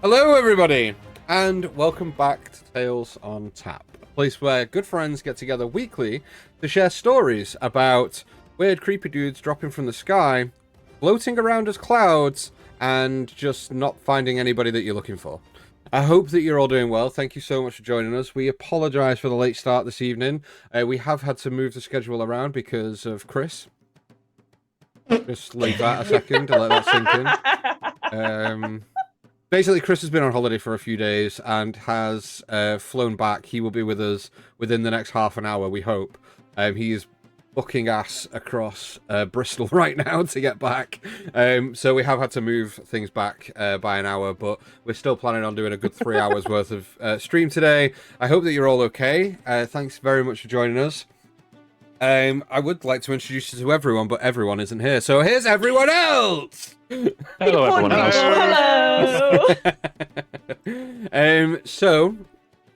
Hello everybody, and welcome back to Tales on Tap, a place where good friends get together weekly to share stories about weird creepy dudes dropping from the sky, floating around as clouds, and just not finding anybody that you're looking for. I hope that you're all doing well. Thank you so much for joining us. We apologise for the late start this evening. We have had to move the schedule around because of Chris. Just leave that a second to let that sink in. Basically, Chris has been on holiday for a few days and has flown back. He will be with us within the next half an hour, we hope. He is booking ass across Bristol right now to get back. So we have had to move things back by an hour, but we're still planning on doing a good 3 hours worth of stream today. I hope that you're all okay. Thanks very much for joining us. I would like to introduce you to everyone, but everyone isn't here. So here's everyone else! Hello, everyone else. Hello. So,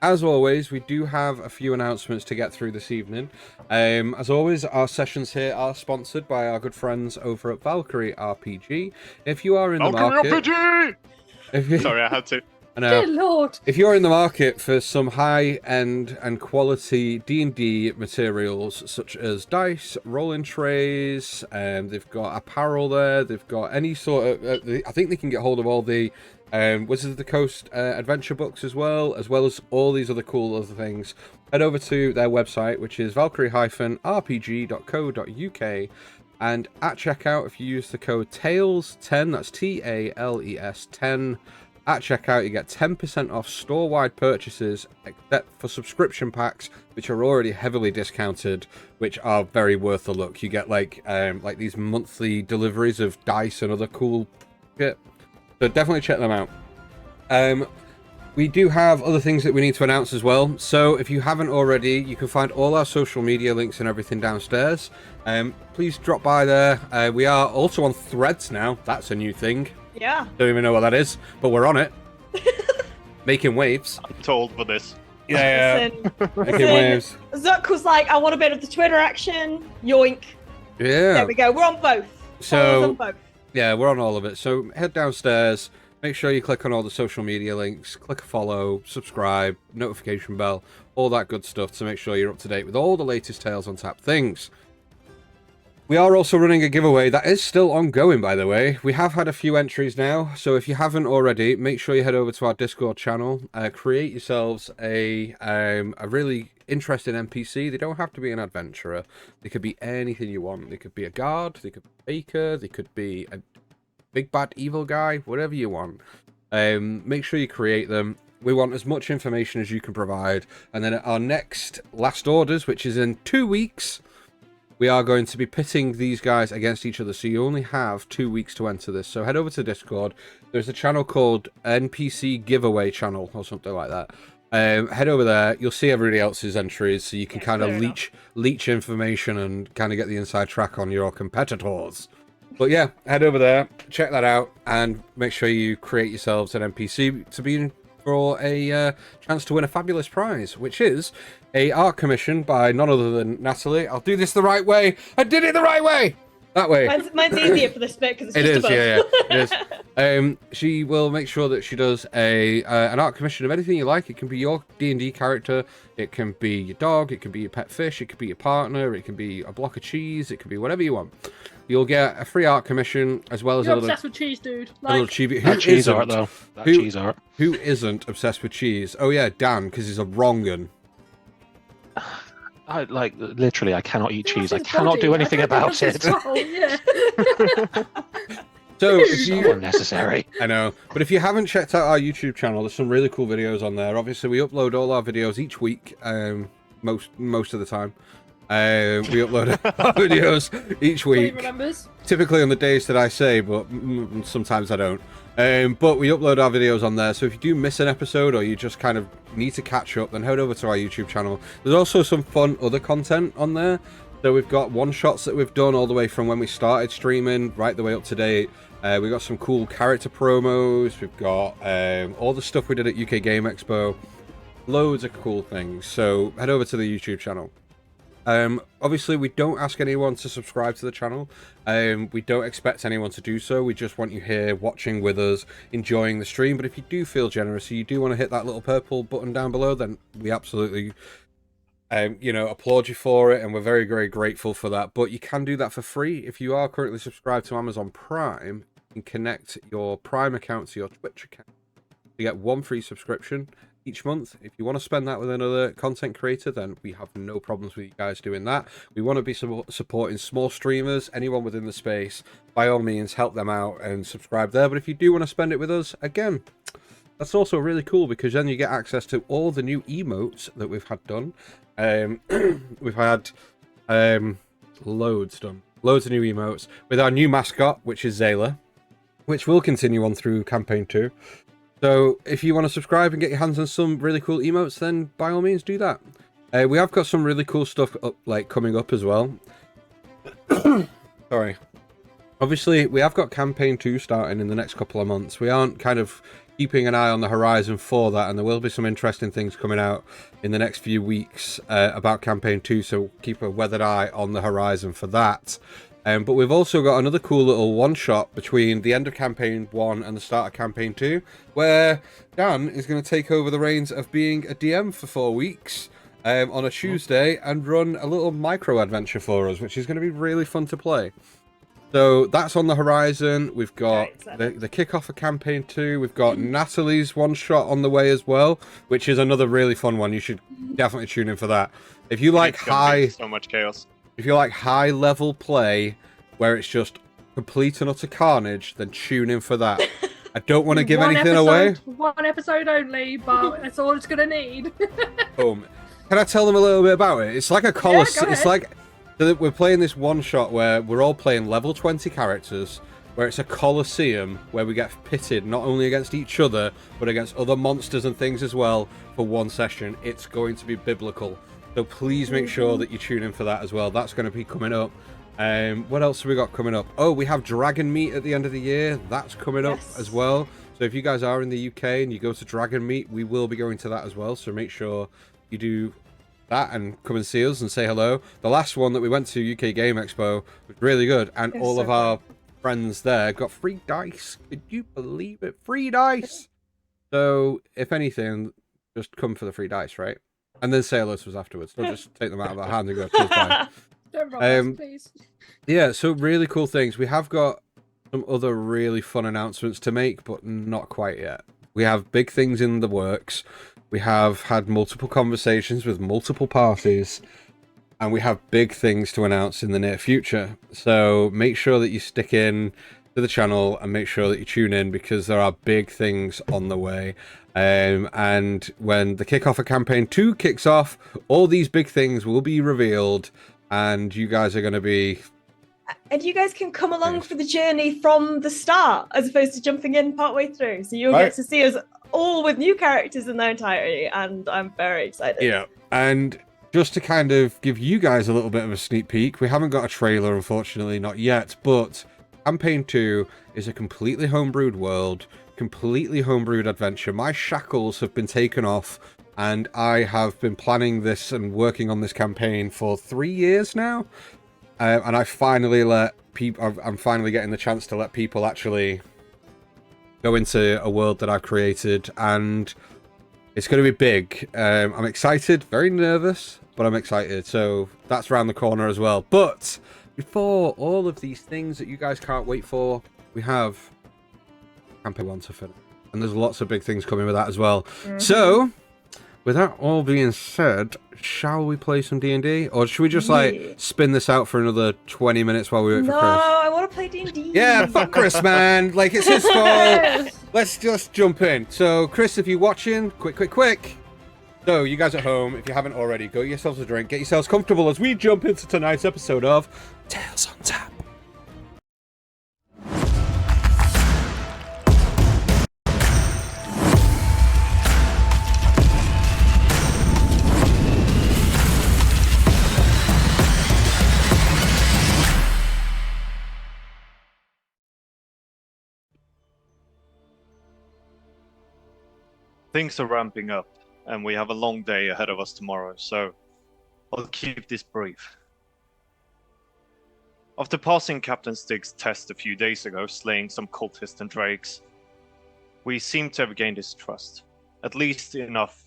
as always, we do have a few announcements to get through this evening. As always, our sessions here are sponsored by our good friends over at Valkyrie RPG. If you are in the market... RPG! Sorry, I had to. I know. Dear Lord. If you're in the market for some high-end and quality D&D materials, such as dice, rolling trays, they've got apparel there, they've got any sort of... I think they can get hold of all the Wizards of the Coast adventure books as well as all these other cool other things. Head over to their website, which is valkyrie-rpg.co.uk, and at checkout, if you use the code TALES10, that's TALES 10, at checkout, you get 10% off store-wide purchases, except for subscription packs, which are already heavily discounted, which are very worth a look. You get like these monthly deliveries of dice and other cool shit. So definitely check them out. We do have other things that we need to announce as well. So if you haven't already, you can find all our social media links and everything downstairs. Please drop by there. We are also on Threads now. That's a new thing. Yeah. Don't even know what that is, but we're on it. Making waves. I'm told for this. Yeah. Making Listen, waves. Zuck was like, I want a bit of the Twitter action. Yoink. Yeah. There we go. We're on both. Follow us on both. Yeah, we're on all of it. So head downstairs, make sure you click on all the social media links, click a follow, subscribe, notification bell, all that good stuff to make sure you're up to date with all the latest Tales on Tap things. We are also running a giveaway that is still ongoing, by the way. We have had a few entries now, so if you haven't already, make sure you head over to our Discord channel, create yourselves a really interesting NPC. They don't have to be an adventurer. They could be anything you want. They could be a guard, they could be a baker, they could be a big bad evil guy, whatever you want. Make sure you create them. We want as much information as you can provide, and then at our next last orders, which is in 2 weeks, we are going to be pitting these guys against each other, so you only have 2 weeks to enter this. So head over to Discord. There's a channel called NPC Giveaway Channel, or something like that. Head over there. You'll see everybody else's entries, so you can kind of leech information and kind of get the inside track on your competitors. But yeah, head over there, check that out, and make sure you create yourselves an NPC to be in for a chance to win a fabulous prize, which is a art commission by none other than Natalie. I'll do this the right way. I did it the right way. That way. Mine's easier for this bit because it's It just is, a yeah, book. it is. She will make sure that she does an art commission of anything you like. It can be your D&D character, it can be your dog, it can be your pet fish, it could be your partner, it can be a block of cheese, it could be whatever you want. You'll get a free art commission as well as You're a little... obsessed with cheese, dude. A little Like, chibi. That cheese art, though. That cheese art. Who isn't obsessed with cheese? Oh yeah, Dan, because he's a wrong'un. Literally, I cannot eat cheese. I his cannot body. do anything I can't about touch it. his soul, yeah. So if So you... unnecessary. I know, but if you haven't checked out our YouTube channel, there's some really cool videos on there. Obviously, we upload all our videos each week, most of the time. We upload our videos each Nobody week, remembers. typically on the days that I say, but sometimes I don't. But we upload our videos on there, so if you do miss an episode or you just kind of need to catch up, then head over to our YouTube channel. There's also some fun other content on there. So we've got one-shots that we've done all the way from when we started streaming, right the way up to date. We've got some cool character promos. We've got all the stuff we did at UK Game Expo. Loads of cool things. So head over to the YouTube channel. Obviously, we don't ask anyone to subscribe to the channel. We don't expect anyone to do so. We just want you here watching with us, enjoying the stream. But if you do feel generous, so you do want to hit that little purple button down below, then we absolutely, applaud you for it, and we're very, very grateful for that. But you can do that for free. If you are currently subscribed to Amazon Prime, you can connect your Prime account to your Twitch account. You get 1 free subscription each month. If you want to spend that with another content creator, then we have no problems with you guys doing that. We want to be supporting small streamers, anyone within the space. By all means, help them out and subscribe there. But if you do want to spend it with us, again, that's also really cool, because then you get access to all the new emotes that we've had done. We've had loads done. Loads of new emotes with our new mascot, which is Zayla, which will continue on through campaign 2. So if you want to subscribe and get your hands on some really cool emotes, then by all means do that. We have got some really cool stuff coming up as well. Sorry. Obviously, we have got campaign 2 starting in the next couple of months. We aren't kind of keeping an eye on the horizon for that, and there will be some interesting things coming out in the next few weeks about campaign 2, so keep a weathered eye on the horizon for that. But we've also got another cool little one-shot between the end of campaign 1 and the start of campaign 2, where Dan is going to take over the reins of being a DM for 4 weeks on a Tuesday and run a little micro-adventure for us, which is going to be really fun to play. So that's on the horizon. We've got the kickoff of campaign 2. We've got Natalie's one-shot on the way as well, which is another really fun one. You should definitely tune in for that. If you like so much chaos. If you like high-level play, where it's just complete and utter carnage, then tune in for that. I don't want to give anything away. One episode only, but that's all it's going to need. Boom. Can I tell them a little bit about it? It's like a Colosseum. Yeah, it's like we're playing this one-shot where we're all playing level 20 characters, where it's a Colosseum where we get pitted not only against each other, but against other monsters and things as well for one session. It's going to be biblical. So please make sure that you tune in for that as well. That's going to be coming up. What else have we got coming up? Oh, we have Dragon Meet at the end of the year. That's coming up as well. So if you guys are in the UK and you go to Dragon Meet, we will be going to that as well. So make sure you do that and come and see us and say hello. The last one that we went to, UK Game Expo, was really good. And all of our friends there got free dice. Could you believe it? Free dice! So if anything, just come for the free dice, right? And then say hello to us afterwards. Don't just take them out of our hand and go, cheers, bye. Don't rob us, please. Yeah, so really cool things. We have got some other really fun announcements to make, but not quite yet. We have big things in the works. We have had multiple conversations with multiple parties, and we have big things to announce in the near future. So make sure that you stick in to the channel and make sure that you tune in, because there are big things on the way. And when the kickoff of campaign 2 kicks off, all these big things will be revealed, and you guys are going to be... And you guys can come along for the journey from the start, as opposed to jumping in partway through. So you'll get to see us all with new characters in their entirety, and I'm very excited. Yeah, and just to kind of give you guys a little bit of a sneak peek, we haven't got a trailer, unfortunately, not yet, but campaign 2 is a completely homebrewed world, completely homebrewed adventure. My shackles have been taken off, and I have been planning this and working on this campaign for 3 years now. And I finally let people, I'm finally getting the chance to let people actually go into a world that I've created, and it's going to be big. I'm excited, very nervous, but I'm excited. So that's around the corner as well. But before all of these things that you guys can't wait for, we have campaign 1 to finish, and there's lots of big things coming with that as well. So with that all being said, shall we play some D&D? Or should we just, like, spin this out for another 20 minutes while we wait for Chris? No, I want to play D&D. Yeah, fuck Chris, man. Like, it's his fault. Let's just jump in. So, Chris, if you're watching, quick. So, you guys at home, if you haven't already, go get yourselves a drink, get yourselves comfortable as we jump into tonight's episode of Tales on Tap. Things are ramping up, and we have a long day ahead of us tomorrow, so I'll keep this brief. After passing Captain Stig's test a few days ago, slaying some cultists and drakes, we seem to have gained his trust. At least enough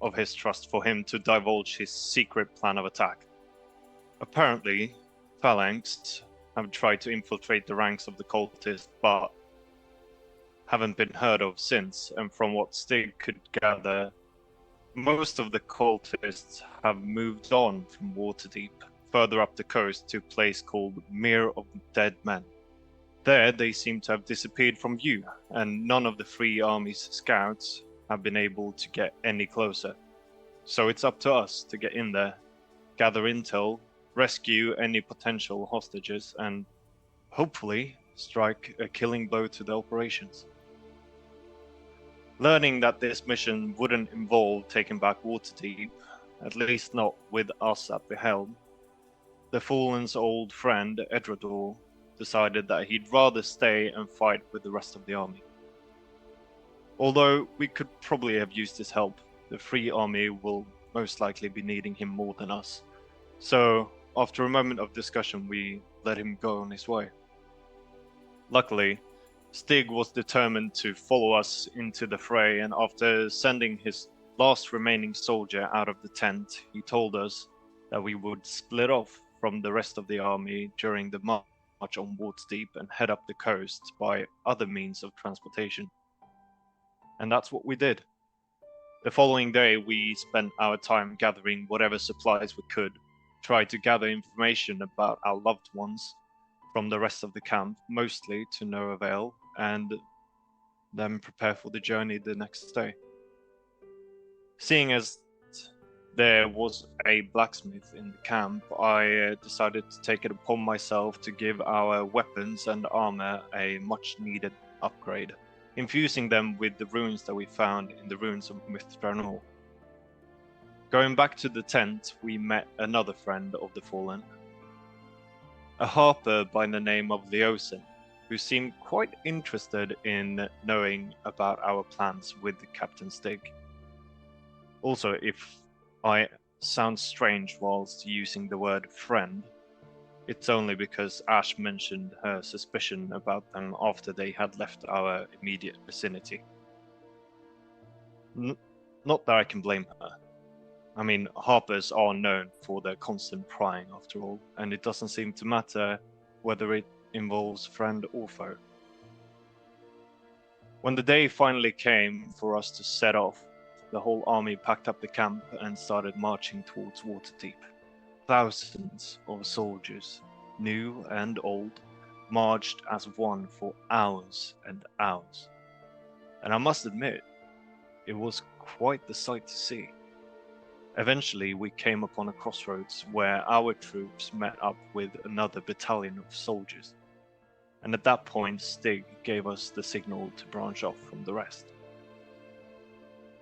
of his trust for him to divulge his secret plan of attack. Apparently, Phalanx have tried to infiltrate the ranks of the cultists, but haven't been heard of since, and from what Stig could gather, most of the cultists have moved on from Waterdeep, further up the coast to a place called Mere of Dead Men. There they seem to have disappeared from view, and none of the Free Army's scouts have been able to get any closer. So it's up to us to get in there, gather intel, rescue any potential hostages, and hopefully strike a killing blow to the operations. Learning that this mission wouldn't involve taking back Waterdeep, at least not with us at the helm, the Fallen's old friend, Edrador, decided that he'd rather stay and fight with the rest of the army. Although we could probably have used his help, the Free Army will most likely be needing him more than us. So, after a moment of discussion, we let him go on his way. Luckily, Stig was determined to follow us into the fray, and after sending his last remaining soldier out of the tent, he told us that we would split off from the rest of the army during the march on Waterdeep and head up the coast by other means of transportation. And that's what we did. The following day, we spent our time gathering whatever supplies we could, tried to gather information about our loved ones from the rest of the camp, mostly to no avail, and then prepare for the journey the next day. Seeing as there was a blacksmith in the camp, I decided to take it upon myself to give our weapons and armor a much needed upgrade, infusing them with the runes that we found in the ruins of Mithranor. Going back to the tent, we met another friend of the Fallen, a harper by the name of Leosin, who seemed quite interested in knowing about our plans with Captain Stig. Also, if I sound strange whilst using the word friend, it's only because Ash mentioned her suspicion about them after they had left our immediate vicinity. Not that I can blame her. I mean, harpers are known for their constant prying after all, and it doesn't seem to matter whether it involves friend or foe. When the day finally came for us to set off, the whole army packed up the camp and started marching towards Waterdeep. Thousands of soldiers, new and old, marched as one for hours and hours. And I must admit, it was quite the sight to see. Eventually, we came upon a crossroads where our troops met up with another battalion of soldiers. And at that point, Stig gave us the signal to branch off from the rest.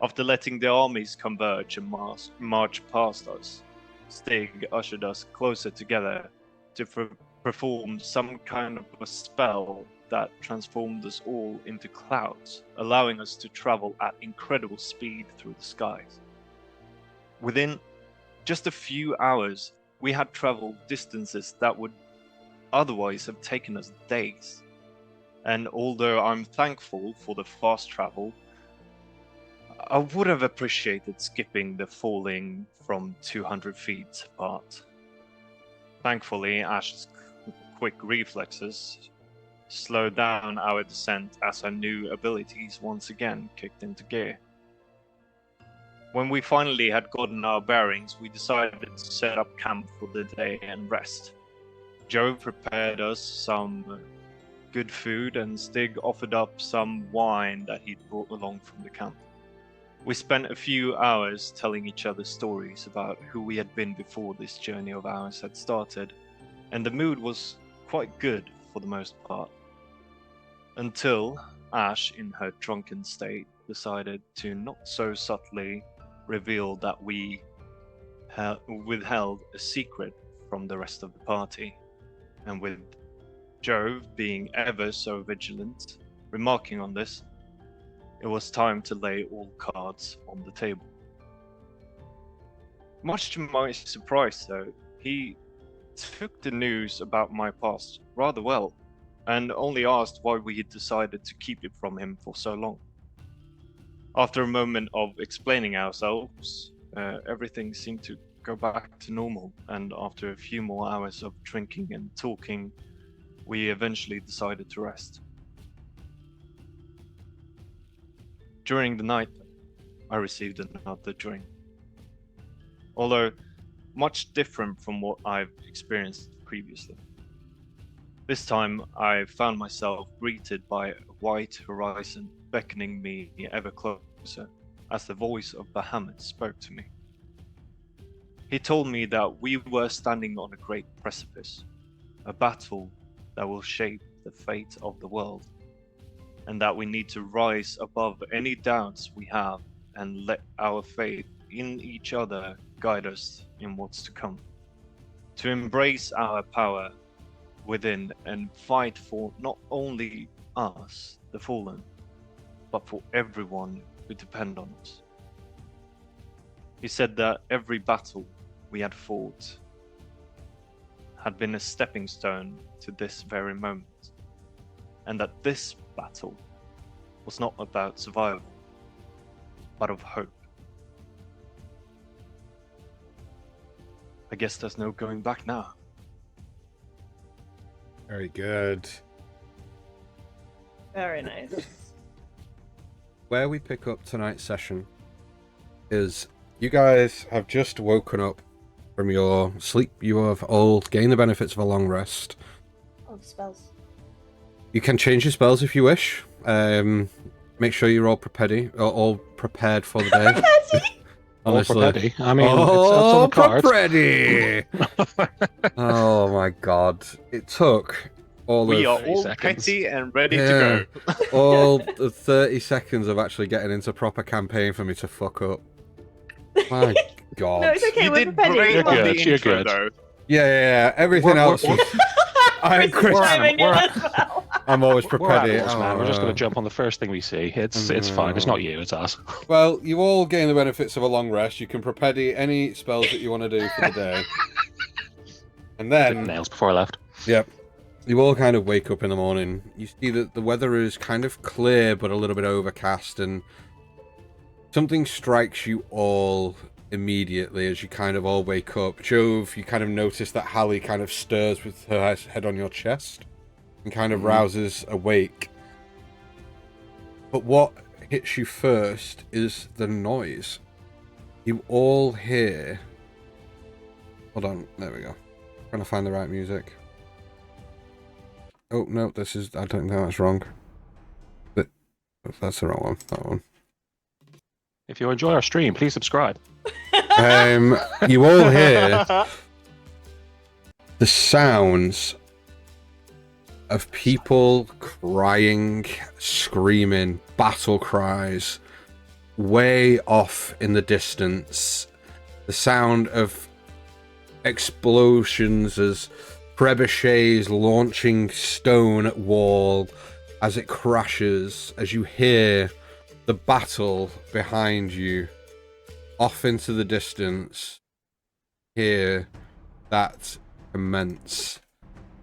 After letting the armies converge and march past us, Stig ushered us closer together to perform some kind of a spell that transformed us all into clouds, allowing us to travel at incredible speed through the skies. Within just a few hours, we had traveled distances that would otherwise have taken us days. And although I'm thankful for the fast travel, I would have appreciated skipping the falling from 200 feet apart. Thankfully, Ash's quick reflexes slowed down our descent as her new abilities once again kicked into gear. When we finally had gotten our bearings, we decided to set up camp for the day and rest. Joe prepared us some good food, and Stig offered up some wine that he'd brought along from the camp. We spent a few hours telling each other stories about who we had been before this journey of ours had started, and the mood was quite good for the most part. Until Ash, in her drunken state, decided to not so subtly reveal that we withheld a secret from the rest of the party, and with Jove being ever so vigilant, remarking on this, it was time to lay all cards on the table. Much to my surprise, though, he took the news about my past rather well, and only asked why we had decided to keep it from him for so long. After a moment of explaining ourselves, everything seemed to go back to normal, and after a few more hours of drinking and talking, we eventually decided to rest. During the night, I received another drink. Although much different from what I've experienced previously. This time, I found myself greeted by a white horizon beckoning me ever closer as the voice of Bahamut spoke to me. He told me that we were standing on a great precipice, a battle that will shape the fate of the world, and that we need to rise above any doubts we have and let our faith in each other guide us in what's to come. To embrace our power within and fight for not only us, the fallen, but for everyone who depend on us. He said that every battle we had fought had been a stepping stone to this very moment, and that this battle was not about survival, but of hope. I guess there's no going back now. Very good. Very nice. Where we pick up tonight's session is you guys have just woken up from your sleep. You have all gained the benefits of a long rest. Oh, spells. You can change your spells if you wish. Make sure you're all prepared for the day. Honestly. I mean, it's on the cards. Ready. Oh my god! It took all We of are all seconds. petty and ready to go. all the 30 seconds of actually getting into proper campaign for me to fuck up. My god! No, it's okay. You We're did prepared. great You're on good, the you're intro, good. though. Yeah. Everything else was. Chris is chiming in as well. I'm always We're prepared. animals, man. We're just going to jump on the first thing we see. It's fine. It's not you. It's us. Well, you all gain the benefits of a long rest. You can prepare any spells that you want to do for the day. And then, Nails before I left. yep, you all kind of wake up in the morning. You see that the weather is kind of clear, but a little bit overcast, and something strikes you all immediately as you kind of all wake up. Jove, you kind of notice that Hallie kind of stirs with her head on your chest and kind of rouses awake. But what hits you first is the noise. You all hear... Hold on, there we go. Trying to find the right music. Oh, no, this is... I don't think that's wrong. That's the wrong one, that one. If you enjoy our stream, please subscribe. You all hear the sounds of people crying, screaming, battle cries, way off in the distance. The sound of explosions as trebuchets launching stone at wall as it crashes, as you hear the battle behind you. Off into the distance, hear that commence.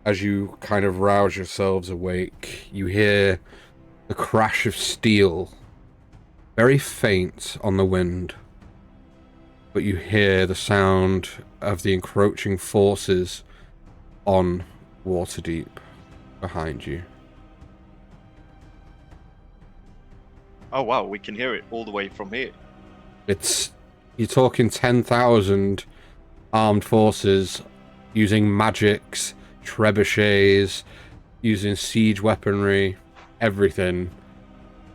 As you kind of rouse yourselves awake, you hear the crash of steel, very faint on the wind, but you hear the sound of the encroaching forces on Waterdeep behind you. Oh wow, we can hear it all the way from here. You're talking 10,000 armed forces using magics, trebuchets, using siege weaponry, everything.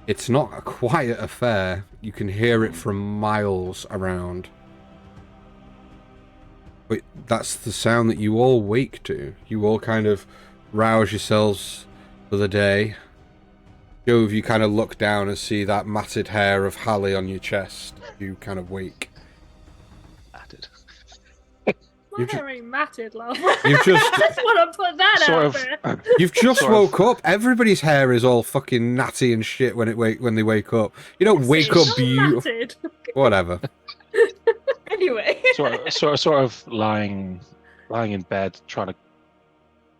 It's not a quiet affair. You can hear it from miles around. But that's the sound that you all wake to. You all kind of rouse yourselves for the day. Jove, you kind of look down and see that matted hair of Hallie on your chest. You kind of wake. Matted. My ju- hair ain't matted, love. You've just... I just want to put that Sort out of. there. You've just Sort of. woke up. Everybody's hair is all fucking natty and shit when they wake up. You don't wake up It's not beautiful. matted. Whatever. Anyway. sort of lying in bed, trying to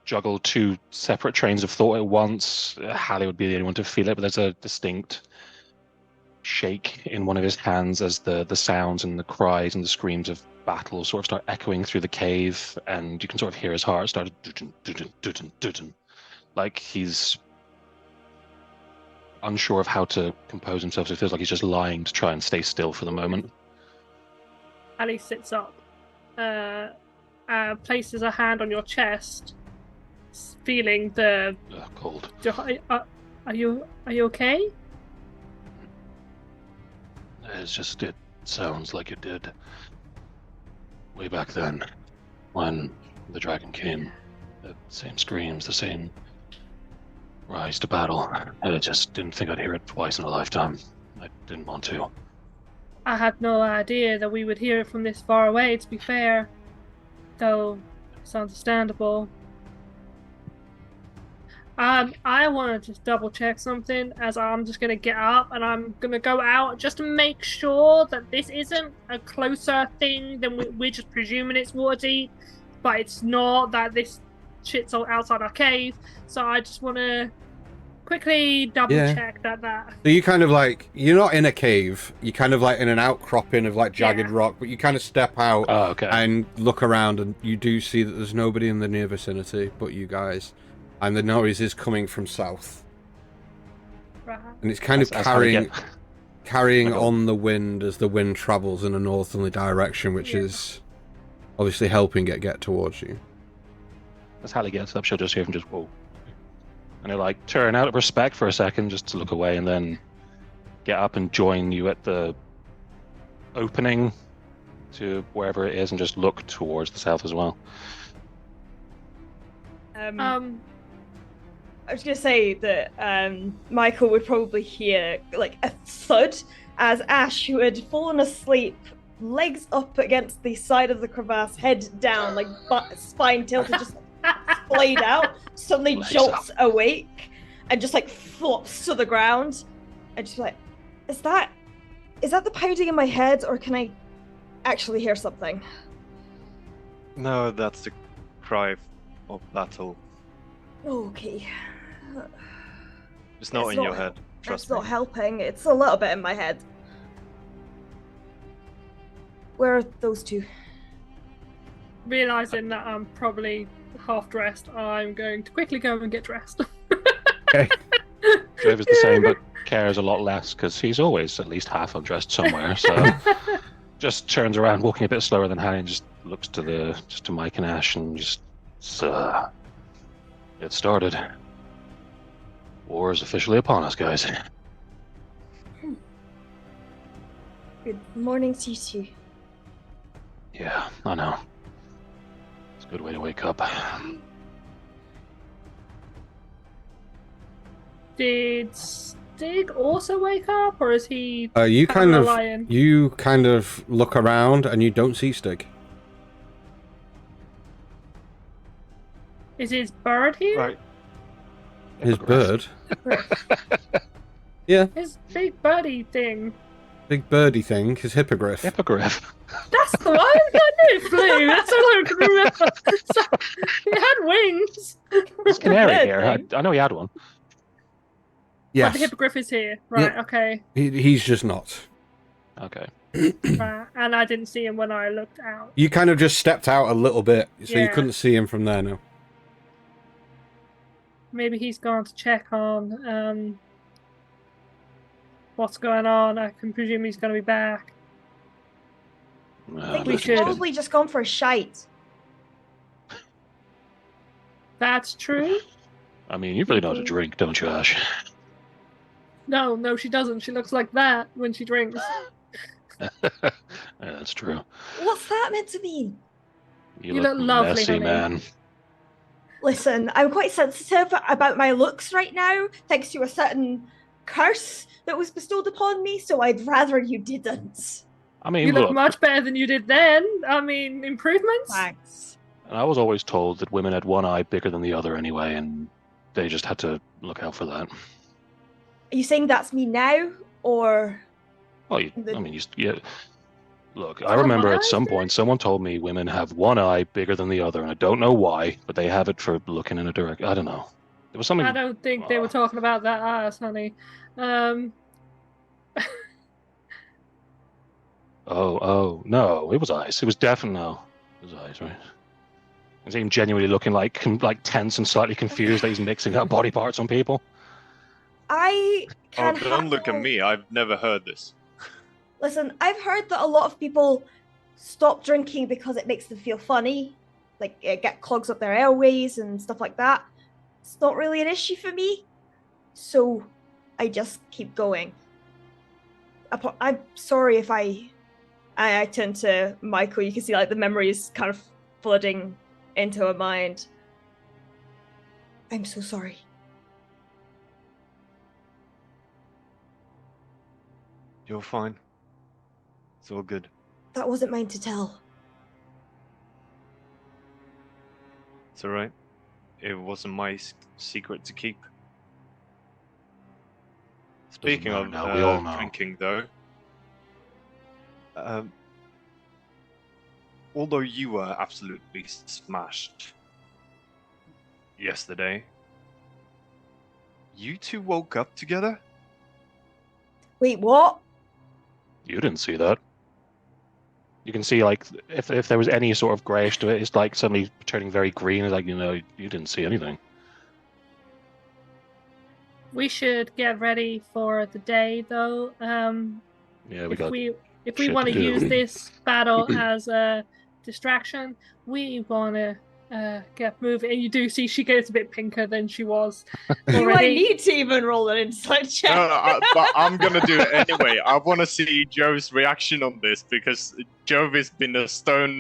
juggle two separate trains of thought at once. Hallie would be the only one to feel it, but there's a distinct shake in one of his hands as the sounds and the cries and the screams of battle sort of start echoing through the cave, and you can sort of hear his heart start doo-dun, like he's unsure of how to compose himself, so it feels like he's just lying to try and stay still for the moment. Ali sits up, places a hand on your chest, feeling the Cold. Are you okay? It sounds like it did way back then when the dragon came. The same screams, the same rise to battle. I just didn't think I'd hear it twice in a lifetime. I didn't want to. I had no idea that we would hear it from this far away, to be fair. Though, it's understandable. I want to just double check something, as I'm just going to get up and I'm going to go out just to make sure that this isn't a closer thing than we're just presuming it's Waterdeep, but it's not, that this shit's all outside our cave. So I just want to quickly double check that. So you kind of like, you're not in a cave, you're kind of like in an outcropping of like jagged rock, but you kind of step out and look around, and you do see that there's nobody in the near vicinity but you guys. And the noise is coming from south. Right. And it's kind of carrying on the wind as the wind travels in a northerly direction, which is obviously helping it get towards you. As Hallie gets up, she'll just hear him just, whoa. And he'll like turn out of respect for a second just to look away, and then get up and join you at the opening to wherever it is and just look towards the south as well. I was going to say that Michael would probably hear like a thud as Ash, who had fallen asleep, legs up against the side of the crevasse, head down, like spine tilted, just splayed out, suddenly jolts awake and just like flops to the ground. And just like, is that the pounding in my head, or can I actually hear something? No, that's the cry of battle. Okay. It's not in your head, trust me. It's not helping. It's a little bit in my head. Where are those two? Realising that I'm probably half dressed, I'm going to quickly go and get dressed. Okay. Draver's the same, but cares a lot less because he's always at least half undressed somewhere. So just turns around, walking a bit slower than Harry, and just looks to Mike and Ash and just it started. War is officially upon us, guys. Good morning to you two. Yeah, I know. It's a good way to wake up. Did Stig also wake up, or is he? You kind of look around and you don't see Stig. Is his bird here? Right. His bird? Yeah. His big birdie thing. Big birdie thing, his hippogriff. Hippogriff. That's the one. I knew it flew. That's all I can remember. So, it had wings. There's canary here. I know he had one. Yes. But the hippogriff is here. Right, okay. He's just not. Okay. Right. And I didn't see him when I looked out. You kind of just stepped out a little bit, so you couldn't see him from there now. Maybe he's gone to check on what's going on. I can presume he's going to be back. I think he's probably just gone for a shite. That's true. I mean, you really know how to drink, don't you, Ash? No, she doesn't. She looks like that when she drinks. Yeah, that's true. What's that meant to mean? You look lovely, messy, honey. Man. Listen, I'm quite sensitive about my looks right now, thanks to a certain curse that was bestowed upon me, so I'd rather you didn't. I mean, you look much better than you did then. I mean, improvements? Thanks. And I was always told that women had one eye bigger than the other anyway, and they just had to look out for that. Are you saying that's me now, or... Well, Look, I remember at some point someone told me women have one eye bigger than the other, and I don't know why, but they have it for looking in a direct. I don't know. There was something. I don't think they were talking about that ass, honey. Oh, no, it was eyes. It was definitely no. It was eyes, right? Is him genuinely looking like tense and slightly confused that he's mixing up body parts on people? I Oh, can don't look at me. I've never heard this. Listen, I've heard that a lot of people stop drinking because it makes them feel funny, like it clogs up their airways and stuff like that. It's not really an issue for me, so I just keep going. I'm sorry if I turn to Michael. You can see like the memories kind of flooding into her mind. I'm so sorry. You're fine. It's all good. That wasn't mine to tell. It's alright. It wasn't my secret to keep. Speaking of now, we all know. drinking, though, although you were absolutely smashed yesterday, you two woke up together? Wait, what? You didn't see that. You can see, like, if there was any sort of grayish to it, it's like suddenly turning very green. It's like, you didn't see anything. We should get ready for the day, though. Yeah, if we shit want to to do. use this battle as a distraction, we want to get moving. And you do see she gets a bit pinker than she was You might already. need to even roll an insight check. No, but I'm gonna do it anyway. I want to see Joe's reaction on this because Joe has been a stone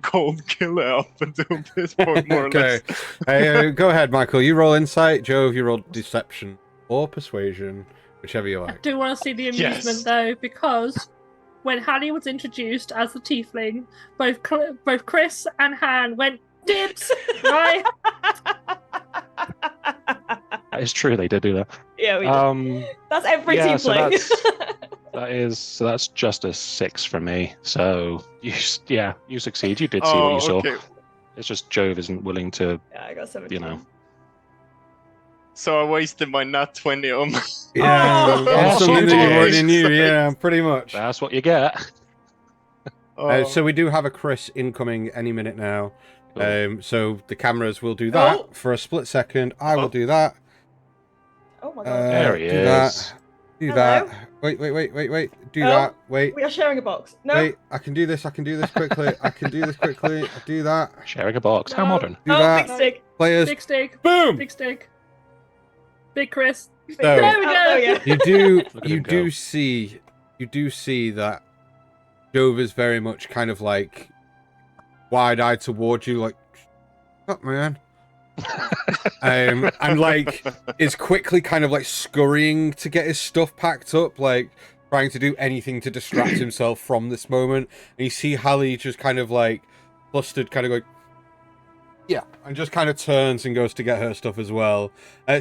cold killer up until this point, more or Okay. less. Hey, go ahead, Michael. You roll insight. Jove, you roll deception or persuasion, whichever you I like. do want to see the amusement Yes. though, because when Hallie was introduced as the tiefling, both Chris and Han went dibs, right? That is true. They did do that. Yeah, we did. That's every yeah, tiefling. So that's just a 6 for me. So you succeed. You did see what you saw. Okay. It's just Jove isn't willing to, Yeah, I got 17. So I wasted my nat 20 on. Yeah, Oh, on something that you okay. already knew. Yeah, pretty much. that's what you get. So we do have a Chris incoming any minute now. Cool. So the cameras will do that for a split second. I will do that. Oh my god. There he do is. that. Do Hello? that. Wait. Do Oh. that. Wait. We are sharing a box. No. Wait. I can do this quickly. I do that. Sharing a box. How No. modern. Do Oh, that. big stick. Players. Big stick, Boom. big stick, big Chris. So There we go. Oh, yeah. you do Look at you him do go. see that Jove is very much kind of like wide-eyed towards you, like, "Up, man." And like is quickly kind of like scurrying to get his stuff packed up, like trying to do anything to distract himself from this moment. And you see Hallie just kind of like flustered, kind of going, yeah, and just kind of turns and goes to get her stuff as well.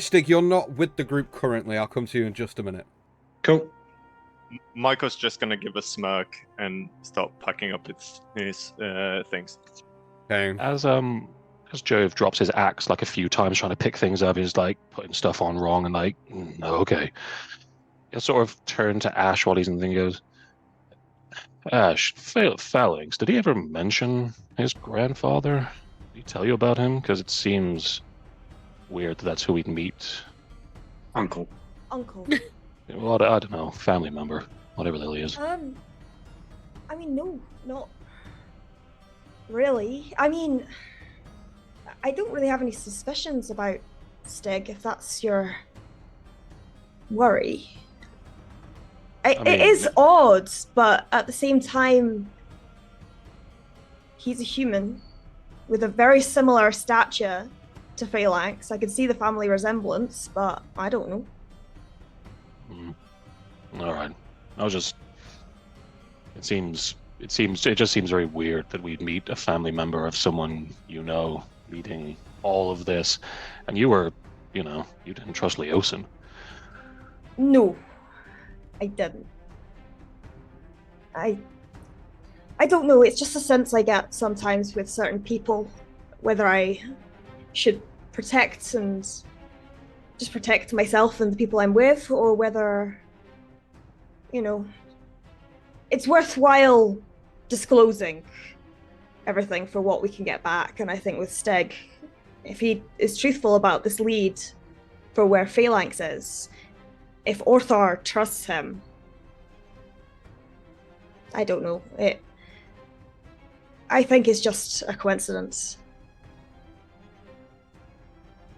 Stig, you're not with the group currently. I'll come to you in just a minute. Cool. Michael's just gonna give a smirk and start packing up his things. Okay. As Jove drops his axe like a few times trying to pick things up, he's like putting stuff on wrong and like, okay. He'll sort of turn to Ash while he's in the thing. He goes, Ash, Phalanx, did he ever mention his grandfather? Did he tell you about him? Because it seems weird that that's who we'd meet. Uncle. Uncle. Well, I don't know, family member, whatever the hell he is. I mean, no, not really. I mean, I don't really have any suspicions about Stig, if that's your worry. It mean- is odd, but at the same time, he's a human with a very similar stature to Phalanx. I could see the family resemblance, but I don't know. All right. I was just. It just seems very weird that we'd meet a family member of someone meeting all of this, and you didn't trust Leosin. No, I didn't. I don't know, it's just a sense I get sometimes with certain people, whether I should protect and just protect myself and the people I'm with, or whether, you know, it's worthwhile disclosing everything for what we can get back. And I think with Steg, if he is truthful about this lead for where Phalanx is, if Orthar trusts him, I don't know. I think it's just a coincidence.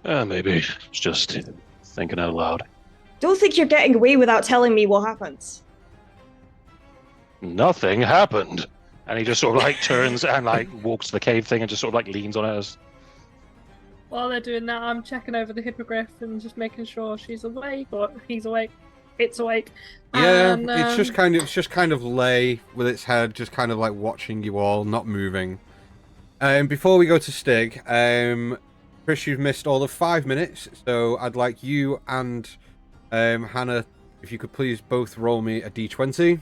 Maybe. It's just thinking out loud. Don't think you're getting away without telling me what happens. Nothing happened. And he just sort of like turns and like walks to the cave thing and just sort of like leans on it as... While they're doing that, I'm checking over the hippogriff and just making sure she's awake, or he's awake. It's awake. Yeah, And, it's just kind of lay with its head, just kind of like watching you all, not moving. Before we go to Stig, Chris, you've missed all of 5 minutes, so I'd like you and Hannah, if you could please both roll me a d20.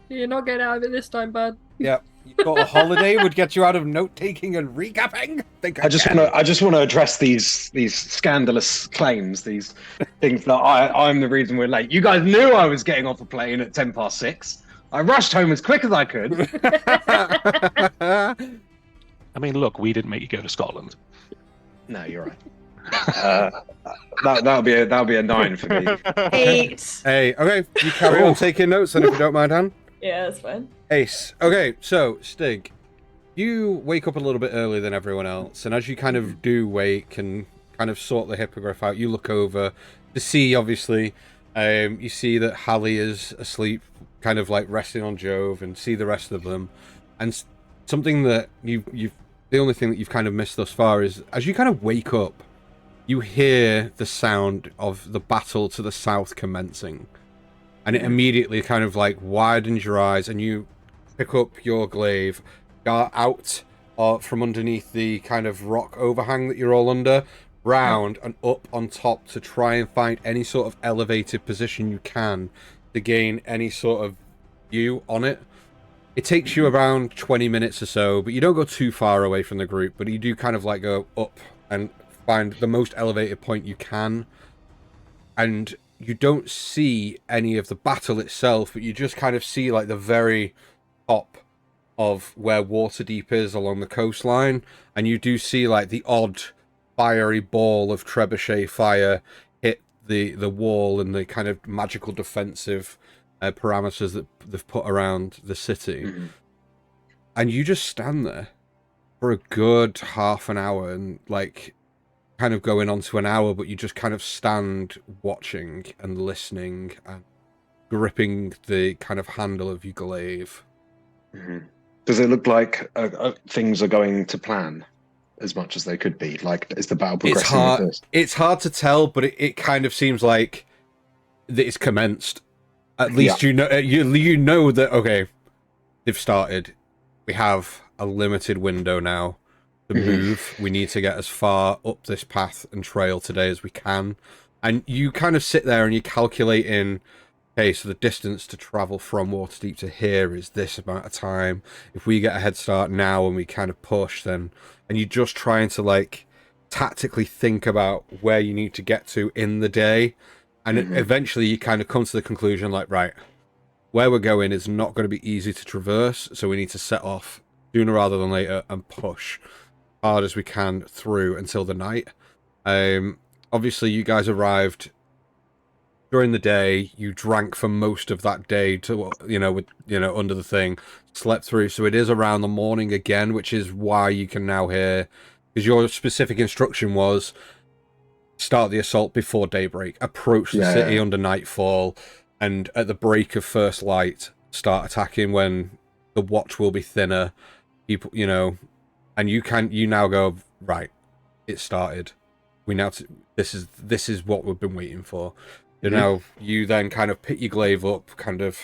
You're not getting out of it this time, bud. Yep. You thought a holiday would get you out of note-taking and recapping? I just want to address these scandalous claims, these things that I'm the reason we're late. You guys knew I was getting off a plane at 6:10. I rushed home as quick as I could. I mean, look, we didn't make you go to Scotland. No, you're right. That'll be a 9 for me. 8. Hey, okay, you carry on taking notes then if you don't mind, Han. Yeah, that's fine. Ace. Okay, so, Stig, you wake up a little bit earlier than everyone else, and as you kind of do wake and kind of sort the hippogriff out, you look over to see, obviously, you see that Hallie is asleep, kind of like resting on Jove, and see the rest of them. And something that the only thing that you've kind of missed thus far is, as you kind of wake up, you hear the sound of the battle to the south commencing. And it immediately kind of like widens your eyes, and you pick up your glaive, go out from underneath the kind of rock overhang that you're all under, round and up on top to try and find any sort of elevated position you can to gain any sort of view on it. It takes you around 20 minutes or so, but you don't go too far away from the group, but you do kind of like go up and find the most elevated point you can. And you don't see any of the battle itself, but you just kind of see like the very top of where Waterdeep is along the coastline, and you do see like the odd fiery ball of trebuchet fire hit the wall and the kind of magical defensive parameters that they've put around the city. And you just stand there for a good half an hour, and like kind of going on to an hour, but you just kind of stand watching and listening and gripping the kind of handle of your glaive. Does it look like things are going to plan as much as they could be? Like, is the battle progressing? It's hard to tell, but it kind of seems like that it's commenced. At least you know that, okay, they've started. We have a limited window now to move. We need to get as far up this path and trail today as we can. And you kind of sit there and you calculate in, okay, so the distance to travel from Waterdeep to here is this amount of time. If we get a head start now and we kind of push, then... And you're just trying to, like, tactically think about where you need to get to in the day. And eventually you kind of come to the conclusion, like, right, where we're going is not going to be easy to traverse, so we need to set off sooner rather than later and push hard as we can through until the night. Obviously, you guys arrived during the day. You drank for most of that day to under the thing, slept through. So it is around the morning again, which is why you can now hear, because your specific instruction was start the assault before daybreak, approach the city under nightfall, and at the break of first light, start attacking when the watch will be thinner. People, and you now go, right, it started. This is what we've been waiting for. So now you then kind of pick your glaive up, kind of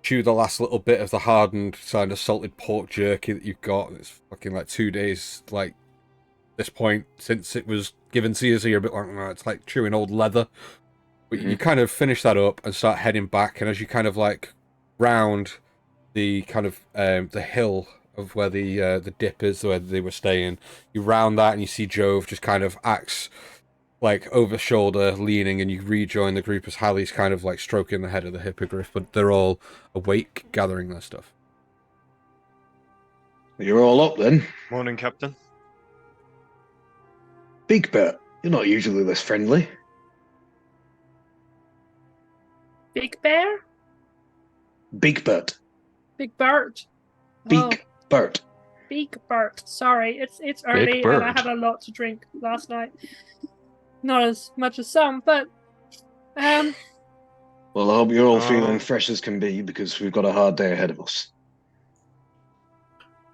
chew the last little bit of the hardened kind of salted pork jerky that you've got. It's fucking like 2 days, like, this point since it was given to you, so you're a bit like, oh, it's like chewing old leather. But you kind of finish that up and start heading back, and as you kind of like round the kind of the hill of where the dip is, where they were staying. You round that and you see Jove just kind of axe like over shoulder leaning, and you rejoin the group as Hallie's kind of like stroking the head of the hippogriff, but they're all awake gathering their stuff. You're all up then. Morning, Captain. Big Bert, you're not usually this friendly. Big Bear? Big Bert. Big Bert. Big Bert. Big Bert. Sorry, it's early and I had a lot to drink last night. Not as much as some, but Well, I hope you're all feeling fresh as can be, because we've got a hard day ahead of us.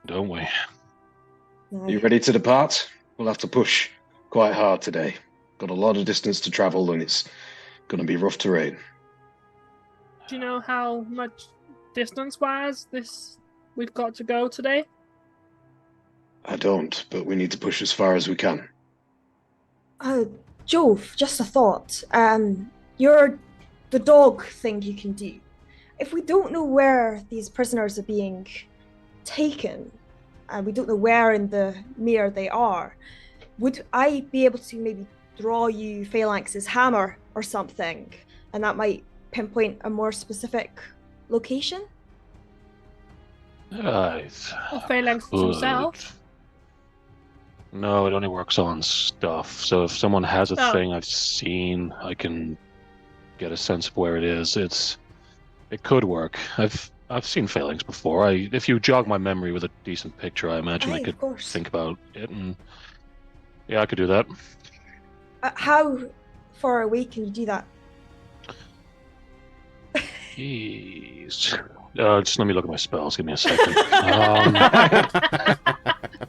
Don't we? No. You ready to depart? We'll have to push quite hard today. Got a lot of distance to travel, and it's going to be rough terrain. do you know how much distance-wise we've got to go today? I don't, but we need to push as far as we can. Jove, just a thought. You're the dog thing you can do. If we don't know where these prisoners are being taken, and we don't know where in the mere they are, would I be able to maybe draw you Phalanx's hammer or something, and that might pinpoint a more specific location? Or Phalanx himself? No, it only works on stuff. So if someone has a Oh. thing I've seen, I can get a sense of where it is. It could work. I've seen Phalanx before. If you jog my memory with a decent picture, I imagine I Aye, could of course. think about it, and yeah, I could do that. How far away can you do that? Jeez. Just let me look at my spells. Give me a second.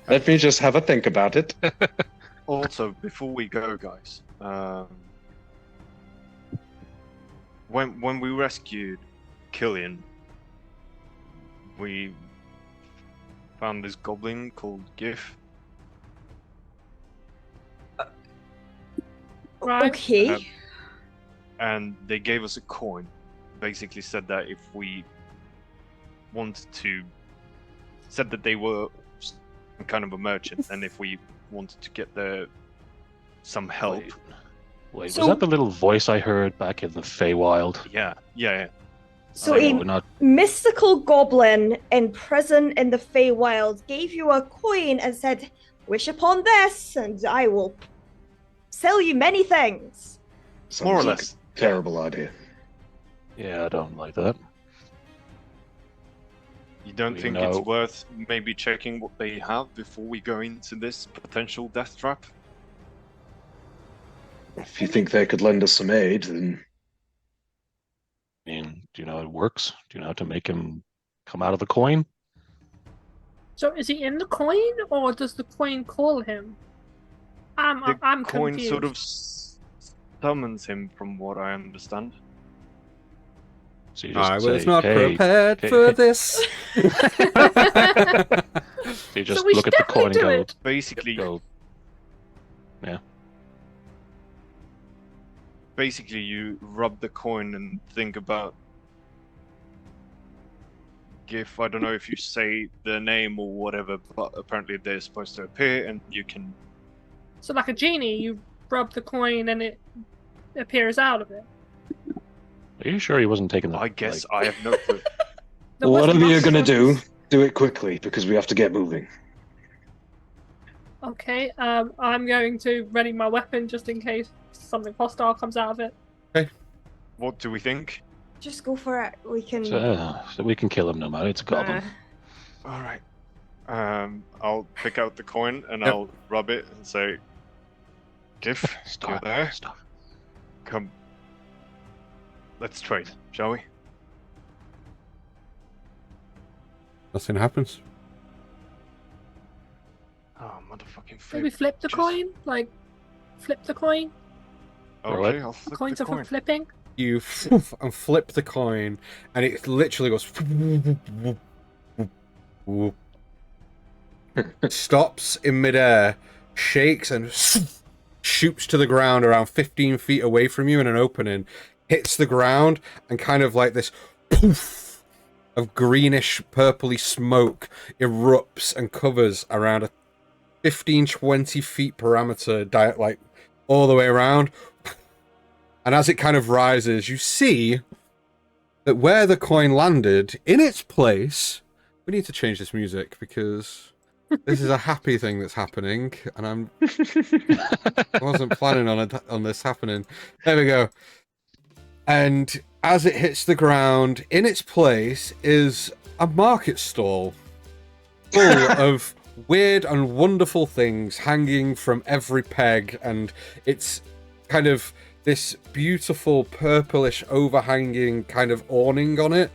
Let me just have a think about it. Also, before we go, guys, when we rescued Killian, we found this goblin called Gif. Right. Okay. And they gave us a coin. Basically said that if we wanted to, said that they were some kind of a merchant, and if we wanted to get some help. Wait, So- was that the little voice I heard back in the Feywild? Yeah. So I a know, not mystical goblin in prison in the Feywild gave you a coin and said, "Wish upon this, and I will sell you many things." Sounds More or like less. a terrible idea. Yeah, I don't like that. You don't We think know. it's worth maybe checking what they have before we go into this potential death trap? If you think they could lend us some aid, then I mean, do you know how it works? Do you know how to make him come out of the coin? So is he in the coin, or does the coin call him? The I'm coin confused. sort of summons him, from what I understand. So you just I say, was not hey, prepared hey, for hey." this. So you just we look should at the coin and definitely do go, it. Basically, you rub the coin and think about Gif. I don't know if you say the name or whatever, but apparently they're supposed to appear, and you can. So like a genie, you rub the coin and it appears out of it. Are you sure he wasn't taking the? I guess like- I have no clue. There was whatever you're gonna do, mushrooms. do it quickly, because we have to get moving. Okay, I'm going to ready my weapon just in case something hostile comes out of it. What do we think? Just go for it. We can. So we can kill him no matter. It's a goblin. All right. I'll pick out the coin and Yep. I'll rub it and say, "Gif, you're Stop. there. Stop. Come. Let's trade, shall we?" Nothing happens. Oh, motherfucking Maybe flip. flip the Just- coin? Like, flip the coin? Okay, I'll flip Coins the are for coin. flipping? You and flip the coin, and it literally goes. Stops in midair, shakes, and shoots to the ground around 15 feet away from you in an opening. Hits the ground, and kind of like this poof of greenish, purpley smoke erupts and covers around a 15-20 feet parameter, like all the way around. And as it kind of rises, you see that where the coin landed, in its place... We need to change this music because this is a happy thing that's happening, and I wasn't planning on this happening. There we go. And as it hits the ground, in its place is a market stall full of weird and wonderful things hanging from every peg, and it's kind of this beautiful purplish overhanging kind of awning on it,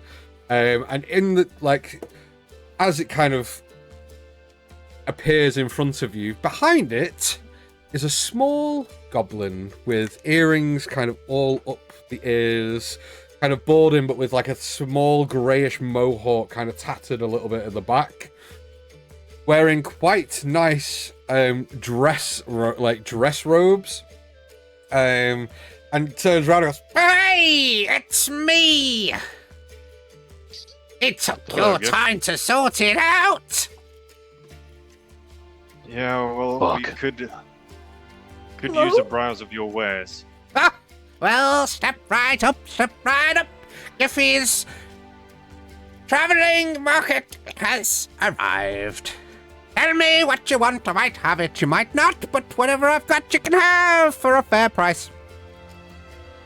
and in the as it kind of appears in front of you, behind it is a small goblin with earrings kind of all up the ears, kind of balding, but with like a small greyish mohawk kind of tattered a little bit at the back, wearing quite nice dress robes, and turns around and goes, "Hey, it's me! It took your time to sort it out!" Yeah, well, we Fuck. could Hello? use a browse of your wares. Ah, well, step right up, Giffy's traveling market has arrived. Tell me what you want. I might have it, you might not, but whatever I've got you can have for a fair price.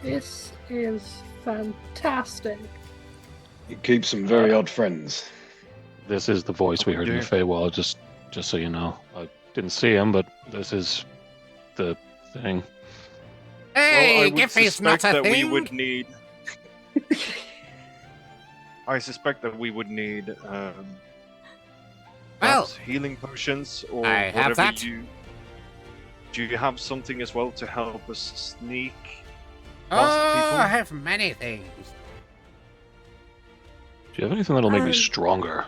This is fantastic. You keep some very odd friends. This is the voice we heard in the Feywild, just so you know. I didn't see him, but this is the thing. Hey, Well, I would Giffy's not suspect a that thing. we would need. I suspect that we would need Well, perhaps healing potions or I have whatever that. you. Do you have something as well to help us sneak Oh, past people? I have many things. Do you have anything that'll make me Um, stronger?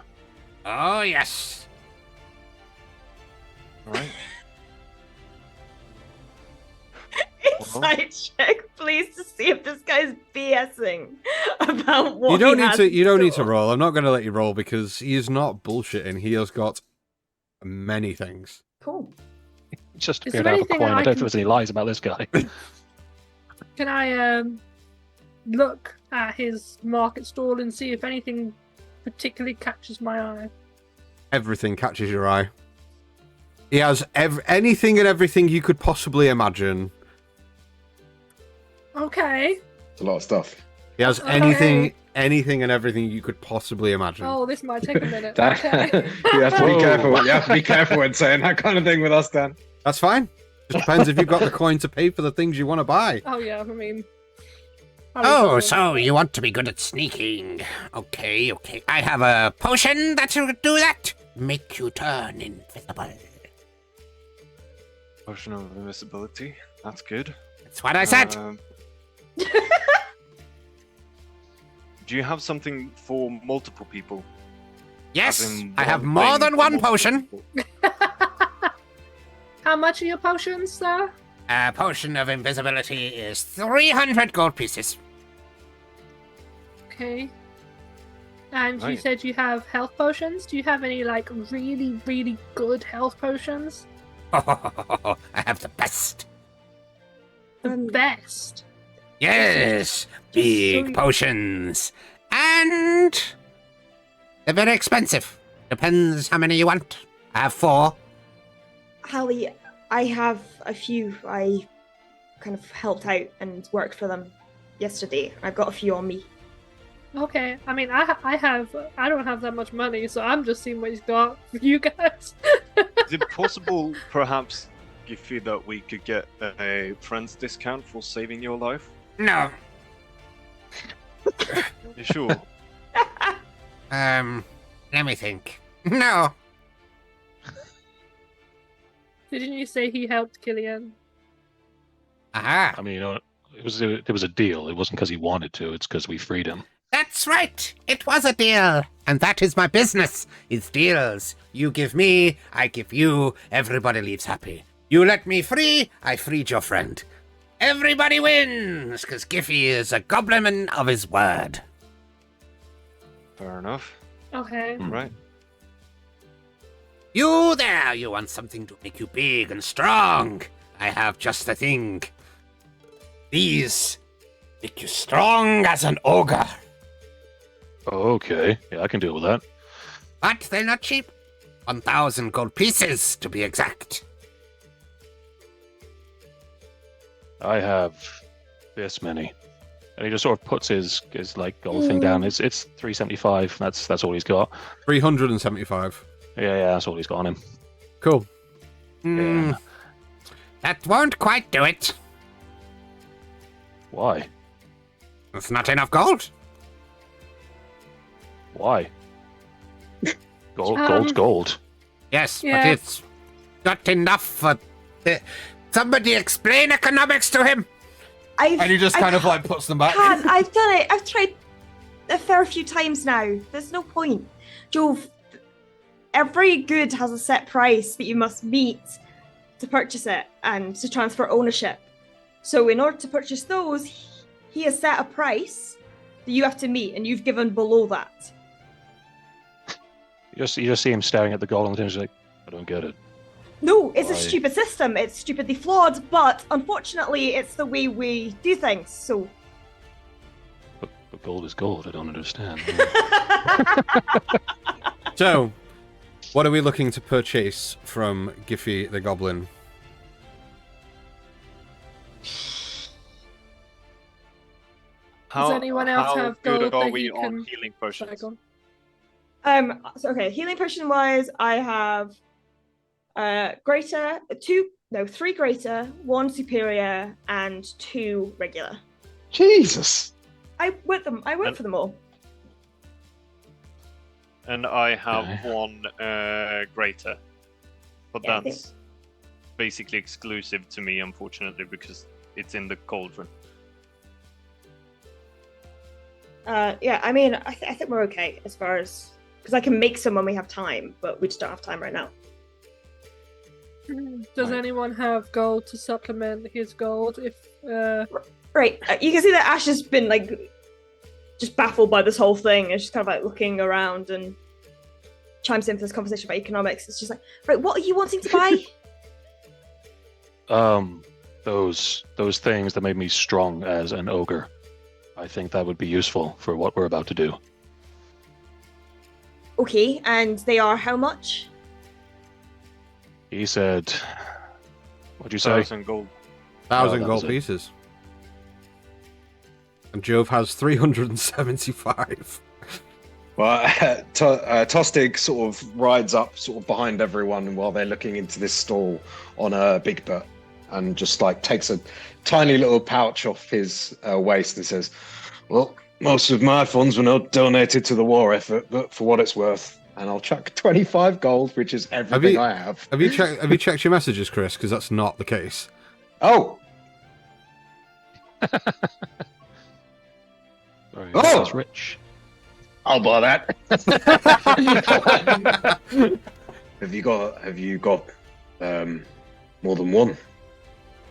Oh, yes. Right. Insight check, please, to see if this guy's BSing about what You don't he need has to. in You don't need to store. roll. I'm not going to let you roll because he is not bullshitting. He has got many things. Cool. Just Is appeared there out of a anything coin. I I don't think can- there's any lies about this guy. Can I look at his market stall and see if anything particularly catches my eye? Everything catches your eye. He has anything and everything you could possibly imagine. Okay. It's a lot of stuff. He has Okay. anything and everything you could possibly imagine. Oh, this might take a minute. Dan, Okay. you have to be Whoa. careful. You have to be careful when saying that kind of thing with us, Dan. That's fine. Just depends if you've got the coin to pay for the things you want to buy. Oh yeah, I mean. Oh, so you want to be good at sneaking. Okay. I have a potion that will do that. Make you turn invisible. Potion of invisibility. That's good. That's what I said. Do you have something for multiple people? Yes, As in I have one more thing than for one multiple potion. people? How much are your potions, sir? A potion of invisibility is 300 gold pieces. Okay. And you Right. said you have health potions. Do you have any like really, really good health potions? I have the best. The best. Yes, big so- potions. And they're very expensive. Depends how many you want. I have 4. Hallie, I have a few. I kind of helped out and worked for them yesterday. I've got a few on me. Okay. I mean, I don't have that much money, so I'm just seeing what he's got for you guys. Is it possible, perhaps, Giffy, that we could get a friend's discount for saving your life? No. You sure? Let me think. No. Didn't you say he helped Killian? Aha. I mean, you know, it was a deal. It wasn't because he wanted to. It's because we freed him. That's right. It was a deal. And that is my business, is deals. You give me, I give you, everybody leaves happy. You let me free, I freed your friend. Everybody wins, because Giffy is a goblin of his word. Fair enough. Okay. Right. You there, you want something to make you big and strong. I have just the thing. These make you strong as an ogre. Okay, yeah, I can deal with that. But they're not cheap. 1,000 gold pieces, to be exact. I have this many. And he just sort of puts his like gold thing down. It's 375. That's all he's got. 375. Yeah, that's all he's got on him. Cool. Hmm. That won't quite do it. Why? It's not enough gold. Why? Gold's gold. Yes, Yeah. but it's not enough for... Somebody explain economics to him. And he just kind of like puts them back. I've done it. I've tried a fair few times now. There's no point. Jove, every good has a set price that you must meet to purchase it and to transfer ownership. So in order to purchase those, he has set a price that you have to meet, and you've given below that. You just see him staring at the gold on the tin. He's like, I don't get it. No, it's Why? a stupid system. It's stupidly flawed, but unfortunately, it's the way we do things. So. But gold is gold. I don't understand. So, what are we looking to purchase from Giffy the Goblin? Does anyone else how have good gold are that we he on can- healing Sorry, potions? go on. So okay, healing potion wise, I have three greater, one superior, and 2 regular. Jesus. I went for them all. And I have Okay. one greater. But Yeah, I think- that's basically exclusive to me, unfortunately, because it's in the cauldron. Yeah, I mean, I think we're okay as far as, because I can make some when we have time, but we just don't have time right now. Does Right. anyone have gold to supplement his gold? If Right, you can see that Ash has been like just baffled by this whole thing, and she's kind of like looking around and chimes in for this conversation about economics. It's just like, right, what are you wanting to buy? Those things that made me strong as an ogre. I think that would be useful for what we're about to do. Okay, and they are how much? He said, what'd you say? 1,000 gold. 1,000 that gold was it. pieces. And Jove has 375. Well, Tostig sort of rides up sort of behind everyone while they're looking into this stall on a big butt, and just like takes a tiny little pouch off his waist and says, well, most of my funds were not donated to the war effort, but for what it's worth, and I'll chuck 25 gold, which is everything I have. Have you checked your messages, Chris? Because that's not the case. Oh, Sorry, Oh! that's rich. I'll buy that. Have you got more than one?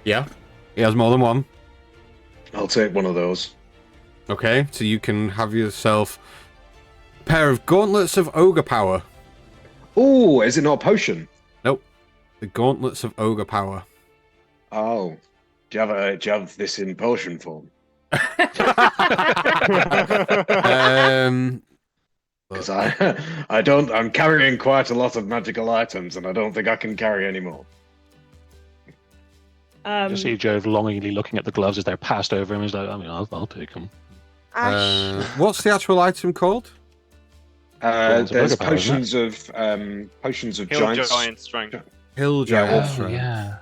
Yeah. He has more than one. I'll take one of those. Okay, so you can have yourself a pair of gauntlets of ogre power. Oh, is it not a potion? Nope. The gauntlets of ogre power. Oh, do you have this in potion form? Because I'm carrying quite a lot of magical items, and I don't think I can carry any more. Just see Jove longingly looking at the gloves as they're passed over him. He's like, I mean, I'll take them. Ash, What's the actual item called? Gauntlets of There's ogre power, isn't potions of Hill giants, giant strength. Hill Yeah, Giant. also- yeah.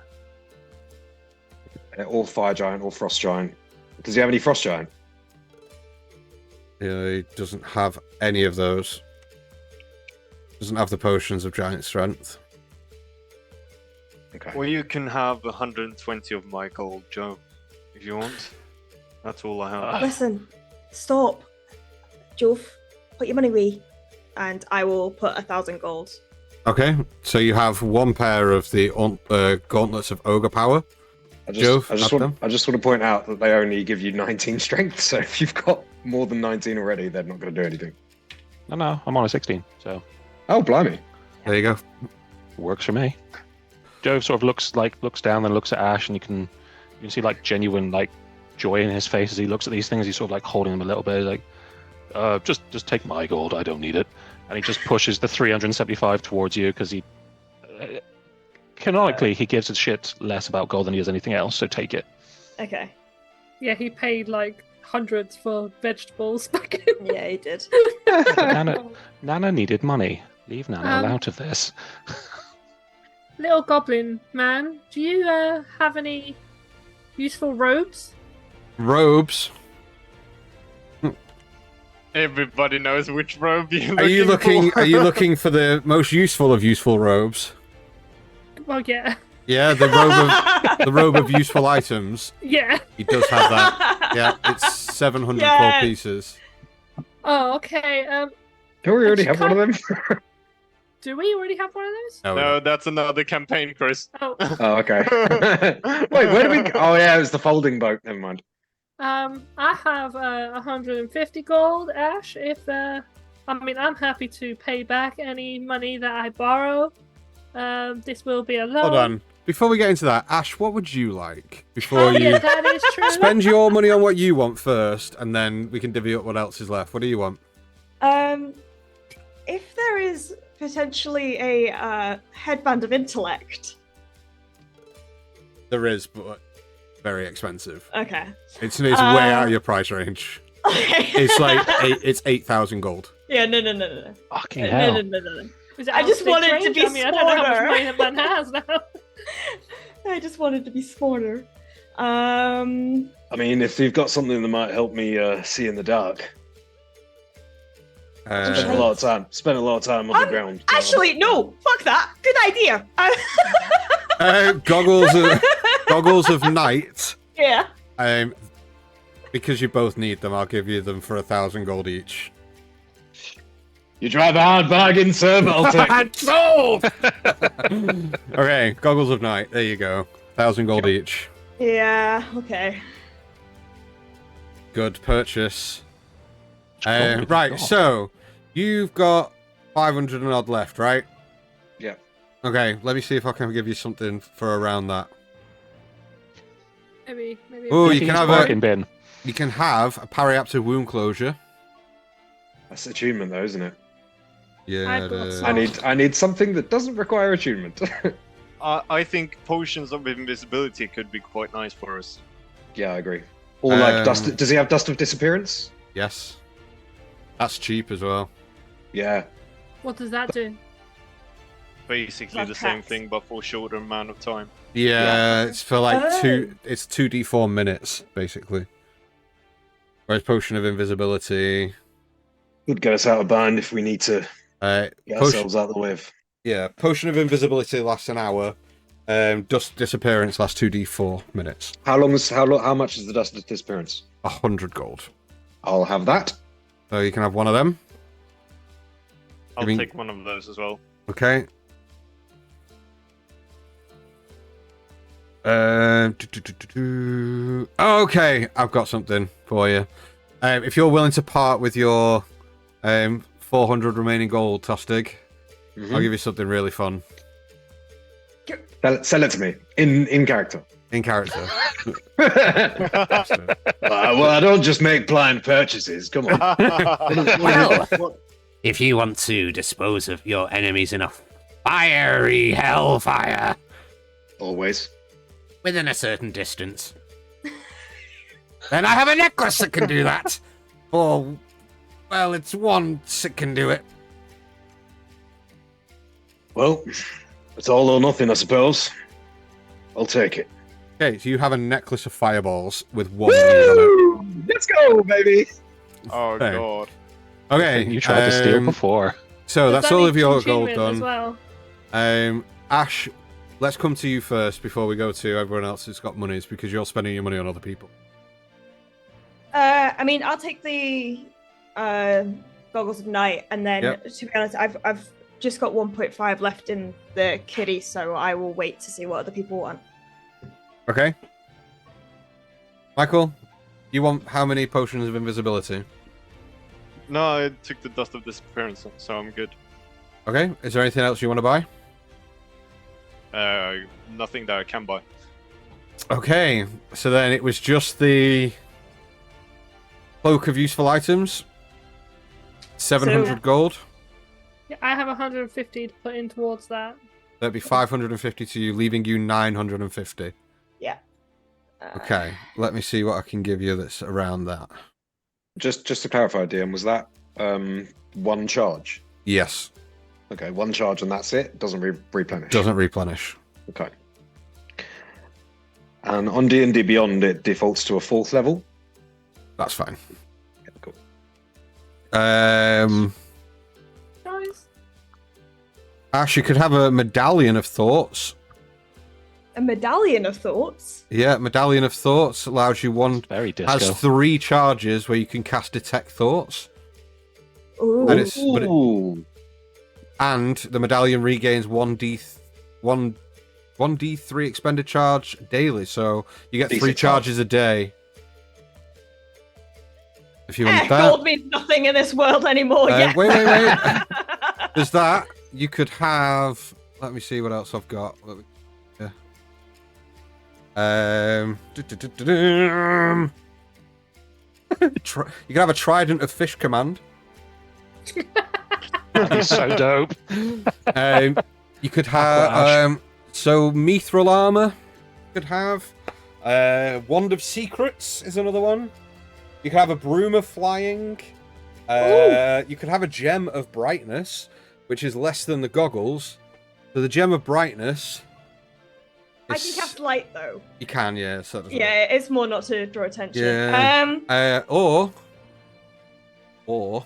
or fire giant, or frost giant. Does he have any frost giant? Yeah, he doesn't have any of those. Doesn't have the potions of giant strength. Okay. Well, you can have 120 of my gold, Joe, if you want. That's all I have. listen, stop. Jove, put your money away, and I will put 1,000 gold. Okay, so you have one pair of the gauntlets of ogre power. I Jove, just have want to point out that they only give you 19 strength, so if you've got more than 19 already, they're not going to do anything. No, I'm on a 16, so Oh, blimey. There you go. works for me. Joe sort of looks down and looks at Ash, and you can see like genuine like joy in his face as he looks at these things. He's sort of like holding them a little bit, like, just take my gold. I don't need it. And he just pushes the 375 towards you because he canonically he gives a shit less about gold than he does anything else. So take it. Okay. Yeah, he paid like hundreds for vegetables back in. Yeah, he did. Nana needed money. Leave Nana out of this. Little goblin man, do you have any useful robes? Robes. Everybody knows which robe you're Are you looking? for. Are you looking for the most useful of useful robes? Well, yeah. Yeah, the robe of useful items. Yeah. He does have that. Yeah, it's 700 Yeah. gold pieces. Oh, okay. Don't we already have one of them? Do we already have one of those? No, that's another campaign, Chris. Oh. Oh, okay. Wait, where did we go? Oh, yeah, it was the folding boat. Never mind. I have 150 gold, Ash. I'm happy to pay back any money that I borrow. This will be a loan. Hold on. Before we get into that, Ash, what would you like before you Yeah, that is true. spend your money on what you want first, and then we can divvy up what else is left? What do you want? If there is potentially a headband of intellect. There is, but very expensive. Okay. It's way out of your price range. It's like it's 8,000 gold. Yeah, no. Fucking hell. No. Is it I just out of wanted range? to be I mean, I don't know how much smarter. money that man has now. I just wanted to be smarter. I mean, if you've got something that might help me see in the dark. Spent a lot of time on the ground. Actually, no. Fuck that. Good idea. Goggles of night. Yeah. Because you both need them, I'll give you them for 1,000 gold each. You drive a hard bargain, sir, but I'll take it. Sold! Okay, goggles of night. There you go. 1,000 gold each. Yeah. Okay. Good purchase. Oh, Right, God. so you've got 500 and odd left, right? Yeah. Okay, let me see if I can give you something for around that. Maybe. Oh, Yeah, you he's can have bargain bin. You can have a periaptive wound closure. That's attunement, though, isn't it? Yeah. I've got it is. some. I need something that doesn't require attunement. I think potions of invisibility could be quite nice for us. Yeah, I agree. Or like dust. Does he have dust of disappearance? Yes. That's cheap as well. Yeah. What does that do? Basically Like the same hacks. thing, but for a shorter amount of time. Yeah, it's for like Oh. it's 2d4 minutes, basically. Whereas Potion of Invisibility... Would get us out of bind if we need to get Potion, ourselves out of the way. yeah, Potion of Invisibility lasts an hour. Dust Disappearance lasts 2d4 minutes. How much is the dust of disappearance? 100 gold. I'll have that. So you can have one of them. I'll mean- take one of those as well. Okay. Okay, I've got something for you. If you're willing to part with your 400 remaining gold, Tostig, I'll give you something really fun. Sell it to me in character. In character. Well, I don't just make blind purchases. Come on. Well, if you want to dispose of your enemies in a fiery hellfire Always. within a certain distance, then I have a necklace that can do that. Or, well, it's one that can do it. Well, it's all or nothing, I suppose. I'll take it. Okay, so you have a necklace of fireballs with one lead on Woo! Let's go, baby. Oh Okay. god. it. Okay, You tried to steal before. So Does that's that all need of your achievement gold as done. well? Ash, let's come to you first before we go to everyone else who's got monies, because you're spending your money on other people. I mean, I'll take the goggles of night, and then Yep. to be honest, I've just got 1.5 left in the kitty, so I will wait to see what other people want. Okay. Michael, you want how many potions of invisibility? No, I took the dust of disappearance, so I'm good. Okay, is there anything else you want to buy? Nothing that I can buy. Okay, so then it was just the cloak of useful items. 700 gold. Yeah, I have 150 to put in towards that. That'd be 550 to you, leaving you 950. Yeah. Okay, let me see what I can give you that's around that. Just to clarify, DM, was that one charge? Yes, Okay, one charge and that's it? Doesn't replenish? doesn't replenish. Okay. And on D&D Beyond, it defaults to a 4th level? That's fine. Yeah, cool. Guys, Ash, you could have a medallion of thoughts. A medallion of thoughts. Yeah, medallion of thoughts allows you one. Very disco. Has 3 charges where you can cast detect thoughts, Ooh. and it's but it- Ooh. and the medallion regains 1d3 expended charge daily, so you get 3 Decent charges a day. If you want that. Gold means nothing in this world anymore. Yeah. Wait. There's that. You could have. Let me see what else I've got. Yeah. You can have a trident of fish command. That'd be so dope. You could have so mithril armor. You could have wand of secrets is another one. You could have a broom of flying. You could have a gem of brightness, which is less than the goggles. So the gem of brightness. I can cast light though. You can, yeah. So it doesn't Yeah, it's more not to draw attention. Yeah. Or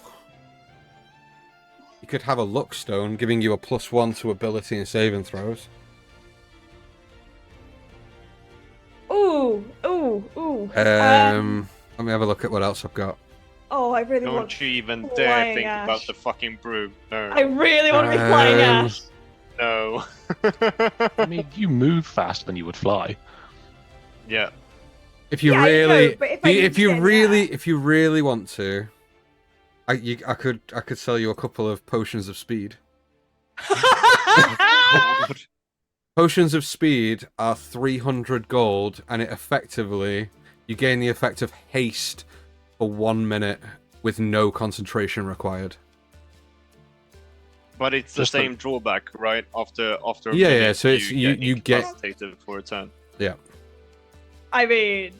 you could have a luck stone, giving you a +1 to ability and saving throws. Ooh. Let me have a look at what else I've got. Oh, I really want. Don't you even dare flying think ash. about the fucking brew. No. I really want to be flying ash. No. I mean, you move faster than you would fly. Yeah. If you Yeah, I know, really, but if I if need you to get really, that- if you really want to, I could sell you a couple of potions of speed. Potions of speed are 300 gold, and it effectively you gain the effect of haste for 1 minute with no concentration required. But it's the Just same drawback, right? After a Yeah, minute, yeah, so it's- you get- incapacitated for a turn. I mean,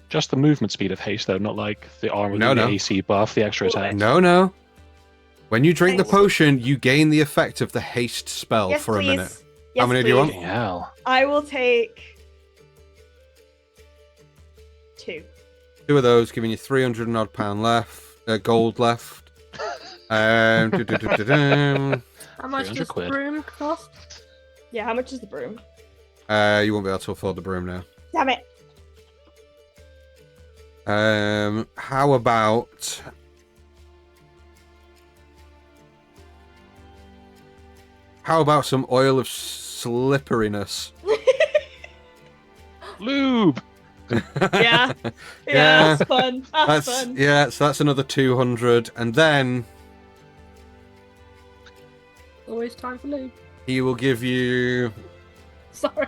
Just the movement speed of haste, though, not like the armor, No, the no. AC buff, the extra attack. No. When you drink the Thanks. potion, you gain the effect of the haste spell yes, for please. a minute. Yes, How many do you please. want? Fucking hell. I will take 2. 2 of those, giving you 300 and odd pound left, gold left. Du-du-du-du-dum. how much 300 does quid. broom cost? Yeah, how much is the broom? You won't be able to afford the broom now. Damn it. How about some oil of slipperiness? Lube! Yeah. Yeah. That's fun. That's fun. Yeah, so that's another 200, and then Always time for lube. he will give you. Sorry.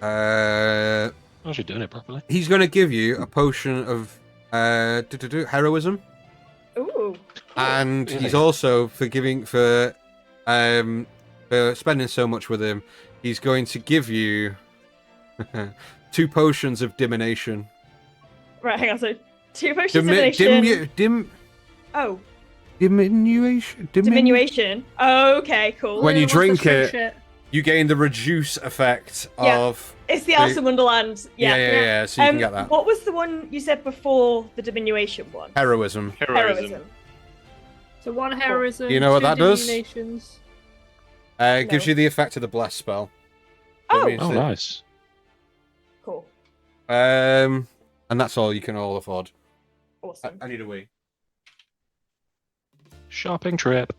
Actually doing it properly. He's going to give you a potion of heroism, Ooh. and Really? he's also for spending so much with him. He's going to give you 2 potions of divination. Right, hang on. So 2 potions of divination. Oh, Diminution. Oh, okay, cool. When you What's the drink shit it- shit? you gain the reduce effect Yeah. of. It's the Alice in Wonderland. Yeah, Yeah. so you can get that. What was the one you said before the diminution one? Heroism. Heroism. So 1 heroism. Do you know what 2 that does? diminutions. It gives No. you the effect of the bless spell. Oh, means Oh, that- nice. cool. And that's all you can all afford. Awesome. I need a wee. Shopping trip.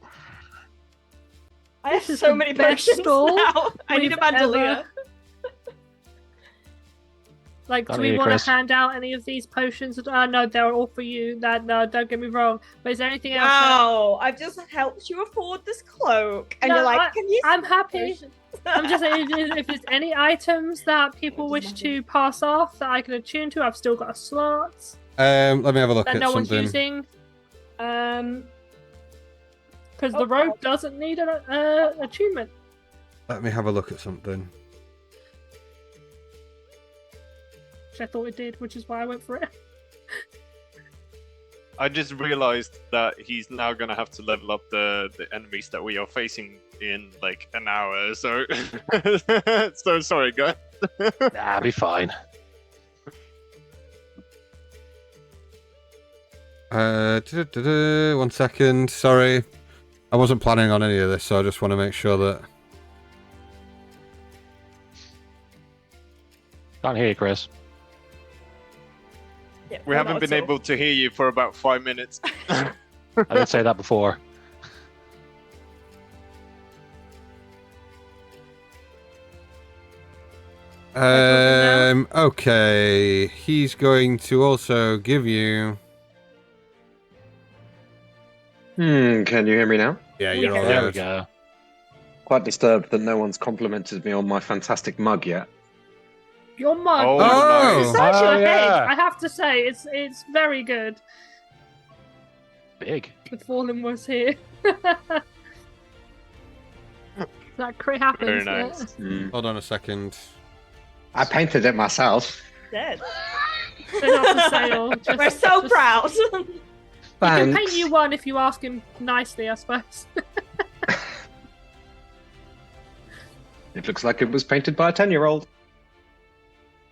I have This is so the many best potions stall now. I need a we've bandolier. Like, do Can't we hear you, want to Chris. hand out any of these potions? No, they're all for you. No, don't get me wrong. But is there anything else? Wow, I've just helped you afford this cloak, and No, you're like, "Can you?" I'm happy. Potion? I'm just saying, if there's any items that people wish to pass off that I can attune to, I've still got a slot Let me have a look that at no one's something. using. Because the robe doesn't need an attunement. Let me have a look at something. Which I thought it did, which is why I went for it. I just realized that he's now gonna have to level up the enemies that we are facing in like an hour. So, so sorry, guys. Nah, be fine. One second. Sorry, I wasn't planning on any of this, so I just want to make sure that. Can't hear you, Chris. Yeah, We haven't been able to hear you for about 5 minutes. I did say that before. Okay. He's going to also give you. Can you hear me now? Yeah, you're all There we right. go. Quite disturbed that no one's complimented me on my fantastic mug yet. Your mug. Oh, Oh! nice. Besides Oh, your head, yeah. I have to say, it's very good. Big. The Fallen was here. That crit happens. Very nice. Hold on a second. I painted it myself. Dead. Been off the sale. We're so proud. He can Thanks. paint you one if you ask him nicely, I suppose. It looks like it was painted by a 10-year-old.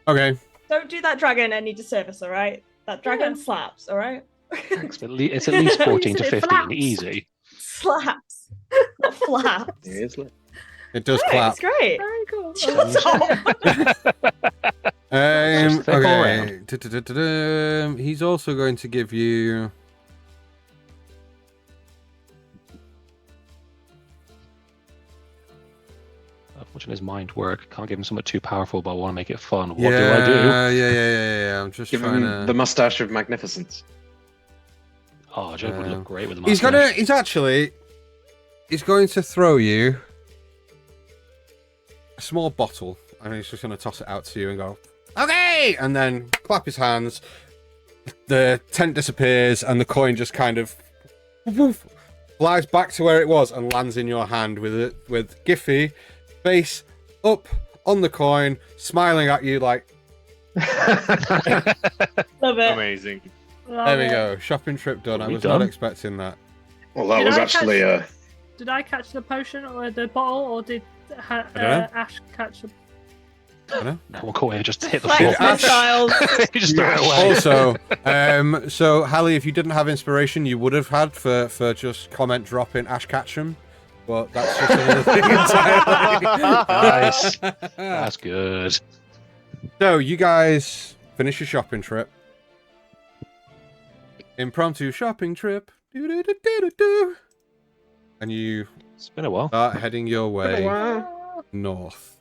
Okay. Don't do that dragon any disservice, all right? That dragon Yeah. slaps, all right? It's at least 14 to It 15, flaps. easy. Slaps, not flaps. Seriously? It does Right, clap. it's great. Very cool. Shut up. Just thick all Okay. He's also going to give you. Watching his mind work. Can't give him something too powerful, but I want to make it fun. What yeah, do I do? Yeah. I'm just Give trying him to. the mustache of magnificence. Oh, Joe would look great with the He's mustache. He's going to throw you a small bottle, and he's just going to toss it out to you and go, okay, and then clap his hands. The tent disappears, and the coin just kind of flies back to where it was and lands in your hand with Giffy face up on the coin, smiling at you like. Love it. Amazing. There we go. Shopping trip done. I We was done? not expecting that. Well, that Did was I actually Did I catch the potion or the bottle, or did don't know. Ash catch the? No one caught it, just hit the Flex floor. my child. You just threw it away. Also, so Hallie, if you didn't have inspiration, you would have had for just comment dropping Ash Ketchum, but that's just another thing entirely. Nice. That's good. So you guys finish your shopping trip. Impromptu shopping trip. Do-do-do-do-do-do. And you It's been a while. start heading your way Oh. north.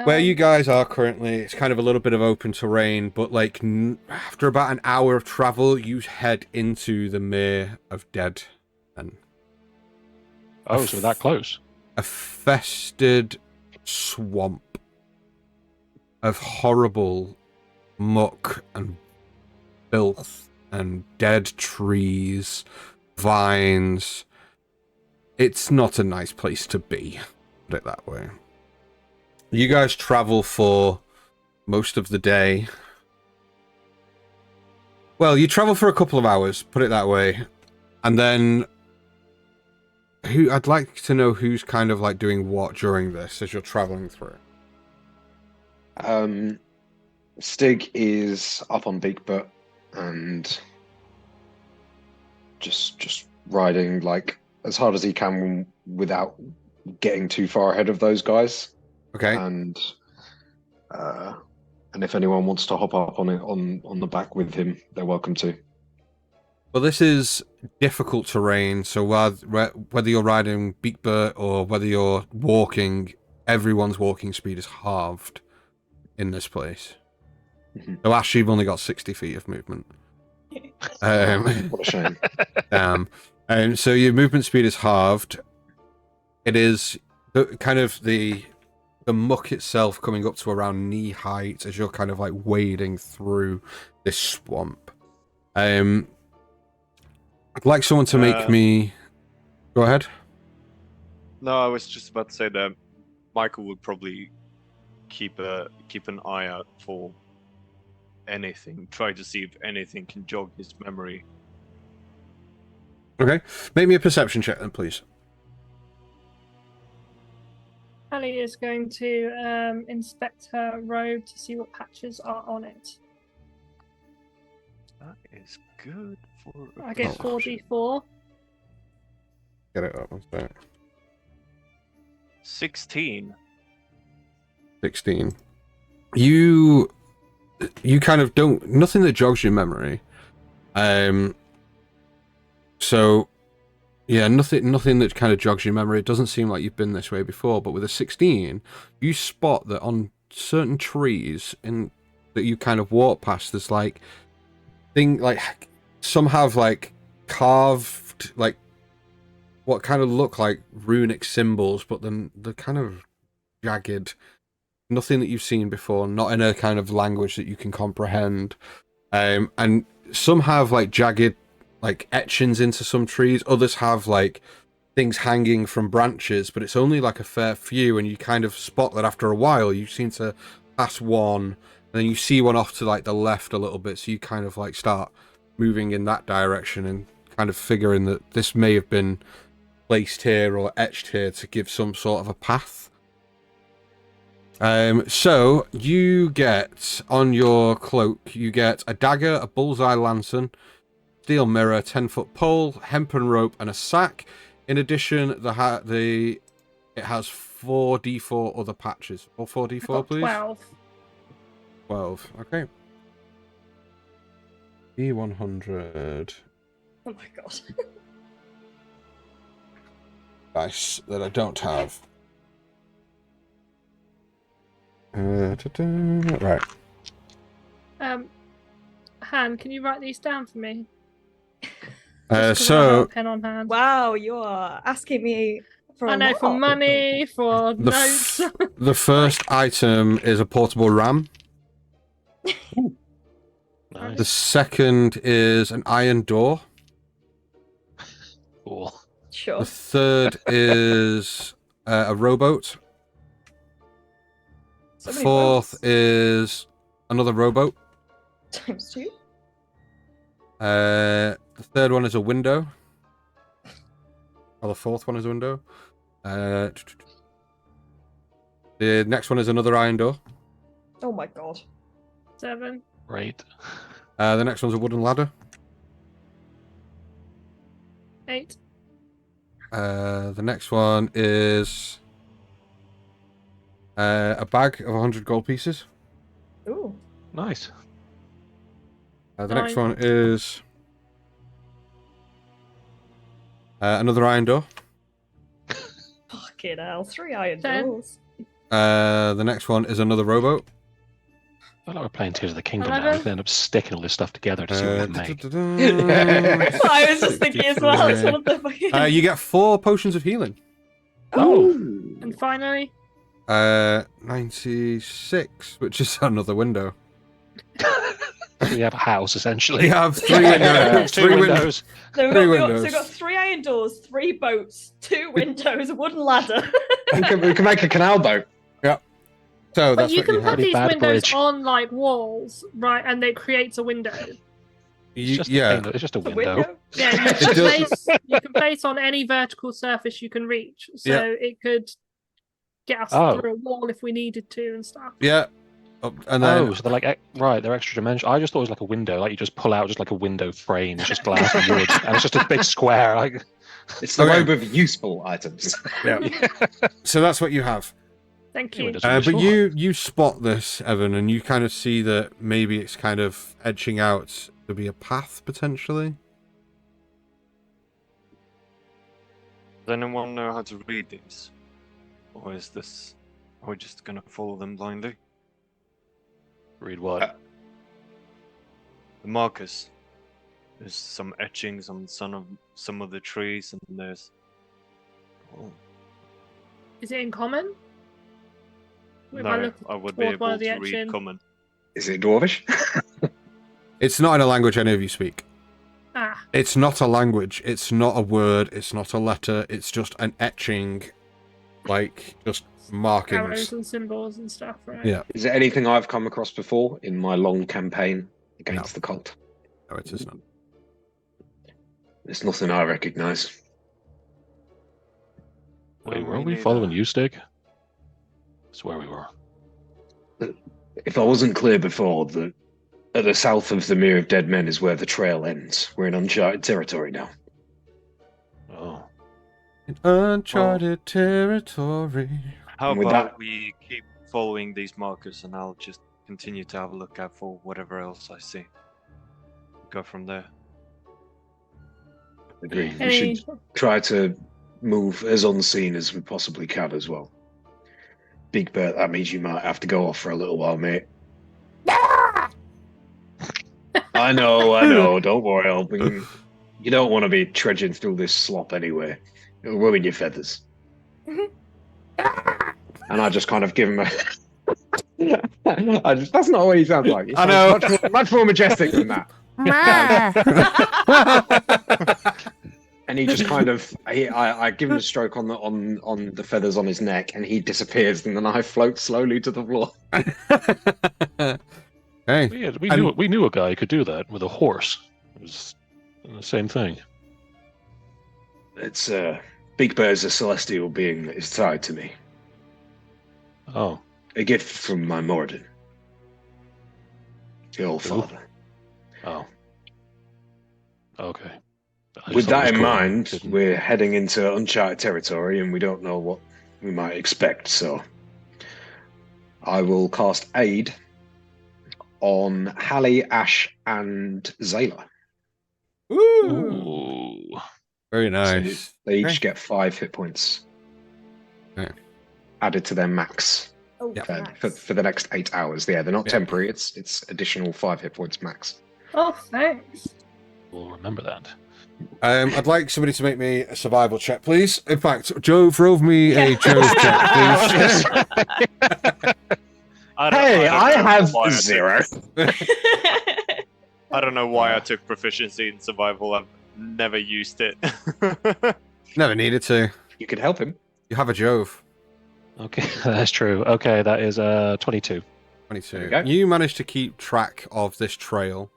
Where you guys are currently, it's kind of a little bit of open terrain, but like after about an hour of travel, you head into the Mere of Dead. And Oh, so we're that close. a fested swamp of horrible muck and filth and dead trees, vines. It's not a nice place to be, put it that way. You guys travel for most of the day. Well, you travel for a couple of hours, put it that way. And then I'd like to know who's kind of like doing what during this as you're traveling through. Stig is up on Beakbutt and just riding like as hard as he can without getting too far ahead of those guys. Okay. And if anyone wants to hop up on it on the back with him, they're welcome to. Well, this is difficult terrain, so whether you're riding Beakbutt or whether you're walking, everyone's walking speed is halved. in this place. Mhm. So Ash, you've only got 60 feet of movement. What a shame. So your movement speed is halved. It is the muck itself coming up to around knee height as you're kind of like wading through this swamp. I'd like someone to make me... Go ahead. No, I was just about to say that Michael would probably keep an eye out for anything. Try to see if anything can jog his memory. Okay. Make me a perception check then, please. Hallie is going to inspect her robe to see what patches are on it. That is good for. I get 4d4. Get it up. One sec. 16. 16. You kind of don't... Nothing that jogs your memory. So... Yeah, nothing that kind of jogs your memory. It doesn't seem like you've been this way before, but with a 16, you spot that on certain trees that you kind of walk past, there's like some have like carved like what kind of look like runic symbols, but then they're kind of jagged. Nothing that you've seen before, not in a kind of language that you can comprehend. And some have like jagged like etchings into some trees. Others have like things hanging from branches, but it's only like a fair few, and you kind of spot that after a while you seem to pass one, and then you see one off to like the left a little bit, so you kind of like start moving in that direction and kind of figuring that this may have been placed here or etched here to give some sort of a path. So you get on your cloak, you get a dagger, a bullseye lantern, steel mirror, 10-foot pole, hempen rope, and a sack. In addition, it has 4d4 other patches. Or 4d4, please. 12. 12. Okay. D100. Oh my god. Dice that I don't have. Right. Han, can you write these down for me? Just 'cause I don't have So a pen on hand. Wow, you are asking me for I a know, for lot. money, for notes. the first item is a portable ram. Nice. The second is an iron door. Cool. Sure. The third is a rowboat. So The many fourth boats. is another rowboat. Times 2. The third one is a window. Or the fourth one is a window. The next one is another iron door. Oh my god. 7. Great. The next one's a wooden ladder. 8. The next one is a bag of 100 gold pieces. Ooh. Nice. The next 9. one is another iron door. Fucking hell. 3 iron 10. doors. The next one is another rowboat. I feel like we're playing Tears of the Kingdom now. 11. We can end up sticking all this stuff together to see what we can make. I was just thinking as well. It's one of the fucking. You get 4 potions of healing. Oh. And finally, 96, which is another window. We have a house, essentially. You have 3 windows. 2 3 windows. So Three we've windows. got 3 iron doors, 3 boats, 2 windows, a wooden ladder. We can make a canal boat. So but that's you what can you put have. these Bad windows bridge. on like walls, right? And it creates a window. It's just Yeah. a window. It's just a The window. Yeah, you It can, does- place, you can place on any vertical surface you can reach. So Yeah. it could get us Oh. through a wall if we needed to and stuff. Yeah. And then Oh, so they're like right, they're extra dimension. I just thought it was like a window, like you just pull out just like a window frame, it's just glass and wood, and it's just a big square. Like, It's the Okay. robe of useful items. so that's what you have. Thank Yeah, you. windows are But useful. you spot this, Evan, and you kind of see that maybe it's kind of edging out to be a path potentially. Does anyone know how to read these? Or are we just gonna follow them blindly? Read what? The markers. There's some etchings on some of the trees, and there's. Oh, Is it in common? If I no, look I would be toward one able of the to read etching. common. Is it Dwarvish? It's not in a language any of you speak. Ah, It's not a language. It's not a word. It's not a letter. It's just an etching, like just arrows markings. and symbols and stuff, right? Yeah. Is it anything I've come across before in my long campaign against the cult? No, it is not. It's nothing I recognise. Wait, Oh, weren't me we following neither. you, Stig? Swear we were. If I wasn't clear before, at the south of the Mere of Dead Men is where the trail ends. We're in uncharted territory now. Oh. Uncharted territory. How And with about that- we keep following these markers, and I'll just continue to have a look out for whatever else I see. Go from there. Agreed. We Any, should try to move as unseen as we possibly can as well. Big Bert, that means you might have to go off for a little while, mate. I know. Don't worry, I'll bring. You don't want to be trudging through this slop anyway. It'll ruin your feathers. And I just kind of give him a. That's not what he sounds like. He I sounds know. much more majestic than that. And he just kind of, I give him a stroke on the feathers on his neck, and he disappears, and then I float slowly to the floor. Hey, We knew a guy who could do that with a horse. It was the same thing. It's Big Bear is a celestial being that is tied to me, Oh, a gift from my Morden, the old Who? father. oh. Okay. I With just thought that it in was cool. mind, Didn't- we're heading into uncharted territory, and we don't know what we might expect. So, I will cast Aid on Hallie, Ash, and Zayla. Ooh. very So nice. they each Okay. get 5 hit points Okay. added to their max Oh, Yeah. nice. for the next 8 hours. Yeah, they're not Yeah. temporary. It's additional 5 hit points max. Oh, thanks. We'll remember that. I'd like somebody to make me a survival check, please. In fact, Joe, throw me a Joe check, please. Hey, I don't know have why 0. I don't know why I took proficiency in survival. I've never used it. Never needed to. You could help him. You have a Jove. Okay, that's true. Okay, that is 22. 22. There we go. You managed to keep track of this trail.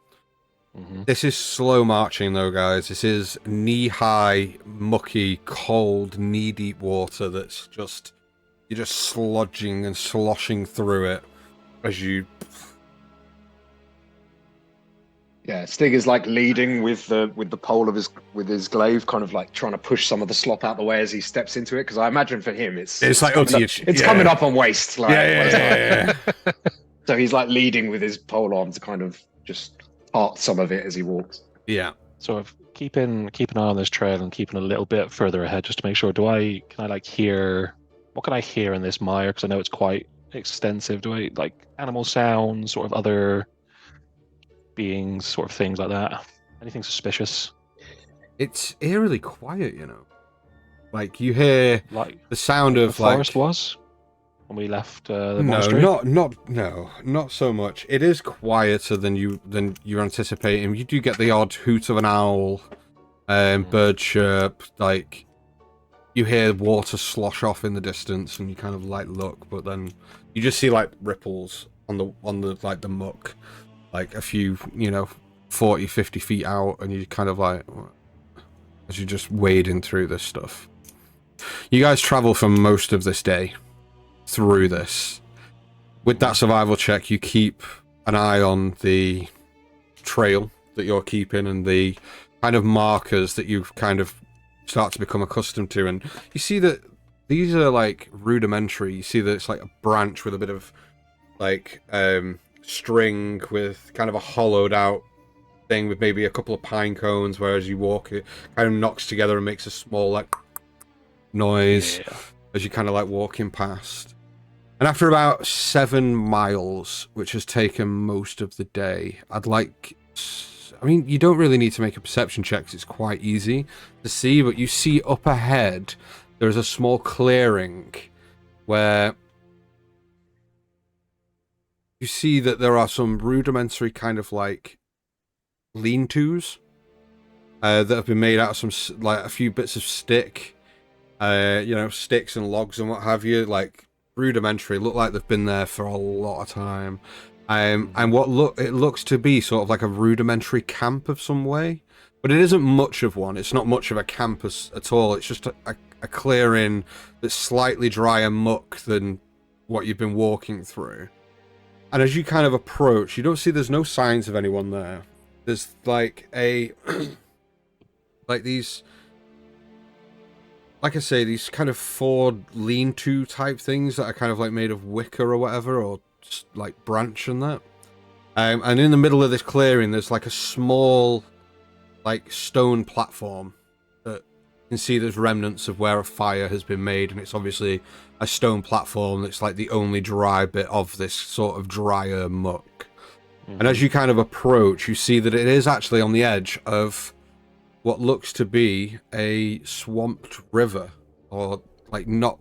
Hmm. This is slow marching, though, guys. This is knee-high, mucky, cold, knee-deep water that's just... You're just sludging and sloshing through it as you... Yeah, Stig is like leading with the pole of his glaive, kind of like trying to push some of the slop out the way as he steps into it. Because I imagine for him, it's like up to coming you. up, it's coming up on waist. Like, Yeah. So he's like leading with his pole arm to kind of just part some of it as he walks. Yeah. Sort of keep an eye on this trail and keeping a little bit further ahead just to make sure. Can I like hear? What can I hear in this mire? Because I know it's quite extensive. Do I like animal sounds, sort of other beings, sort of things like that? Anything suspicious? It's eerily quiet, you know. Like, you hear Like the sound the of, like... forest was when we left the No, monastery? not so much. It is quieter than you're anticipating. You do get the odd hoot of an owl, bird chirp. Like, you hear water slosh off in the distance, and you kind of like look, but then you just see like ripples on the like the muck, like a few 40, 50 feet out, and you kind of like as you're just wading through this stuff. You guys travel for most of this day through this. With that survival check, you keep an eye on the trail that you're keeping and the kind of markers that you've kind of start to become accustomed to, and you see that these are like rudimentary. You see that it's like a branch with a bit of like string with kind of a hollowed out thing with maybe a couple of pine cones, whereas you walk it kind of knocks together and makes a small like noise Yeah. as you kind of like walking past. And after about 7 miles, which has taken most of the day, I'd like... I mean, you don't really need to make a perception check 'cause it's quite easy to see, but you see up ahead, there's a small clearing where you see that there are some rudimentary kind of like lean-tos that have been made out of some, like a few bits of stick, you know, sticks and logs and what have you, like rudimentary, look like they've been there for a lot of time. And it looks to be sort of like a rudimentary camp of some way, but it isn't much of one. It's not much of a campus at all. It's just a clearing that's slightly drier muck than what you've been walking through. And as you kind of approach, you don't see, there's no signs of anyone there. There's like like these, like I say, these kind of 4 lean-to type things that are kind of like made of wicker or whatever, or like branch and that. And in the middle of this clearing, there's like a small, like stone platform that you can see there's remnants of where a fire has been made, and it's obviously a stone platform that's like the only dry bit of this sort of drier muck. And as you kind of approach, you see that it is actually on the edge of what looks to be a swamped river, or like not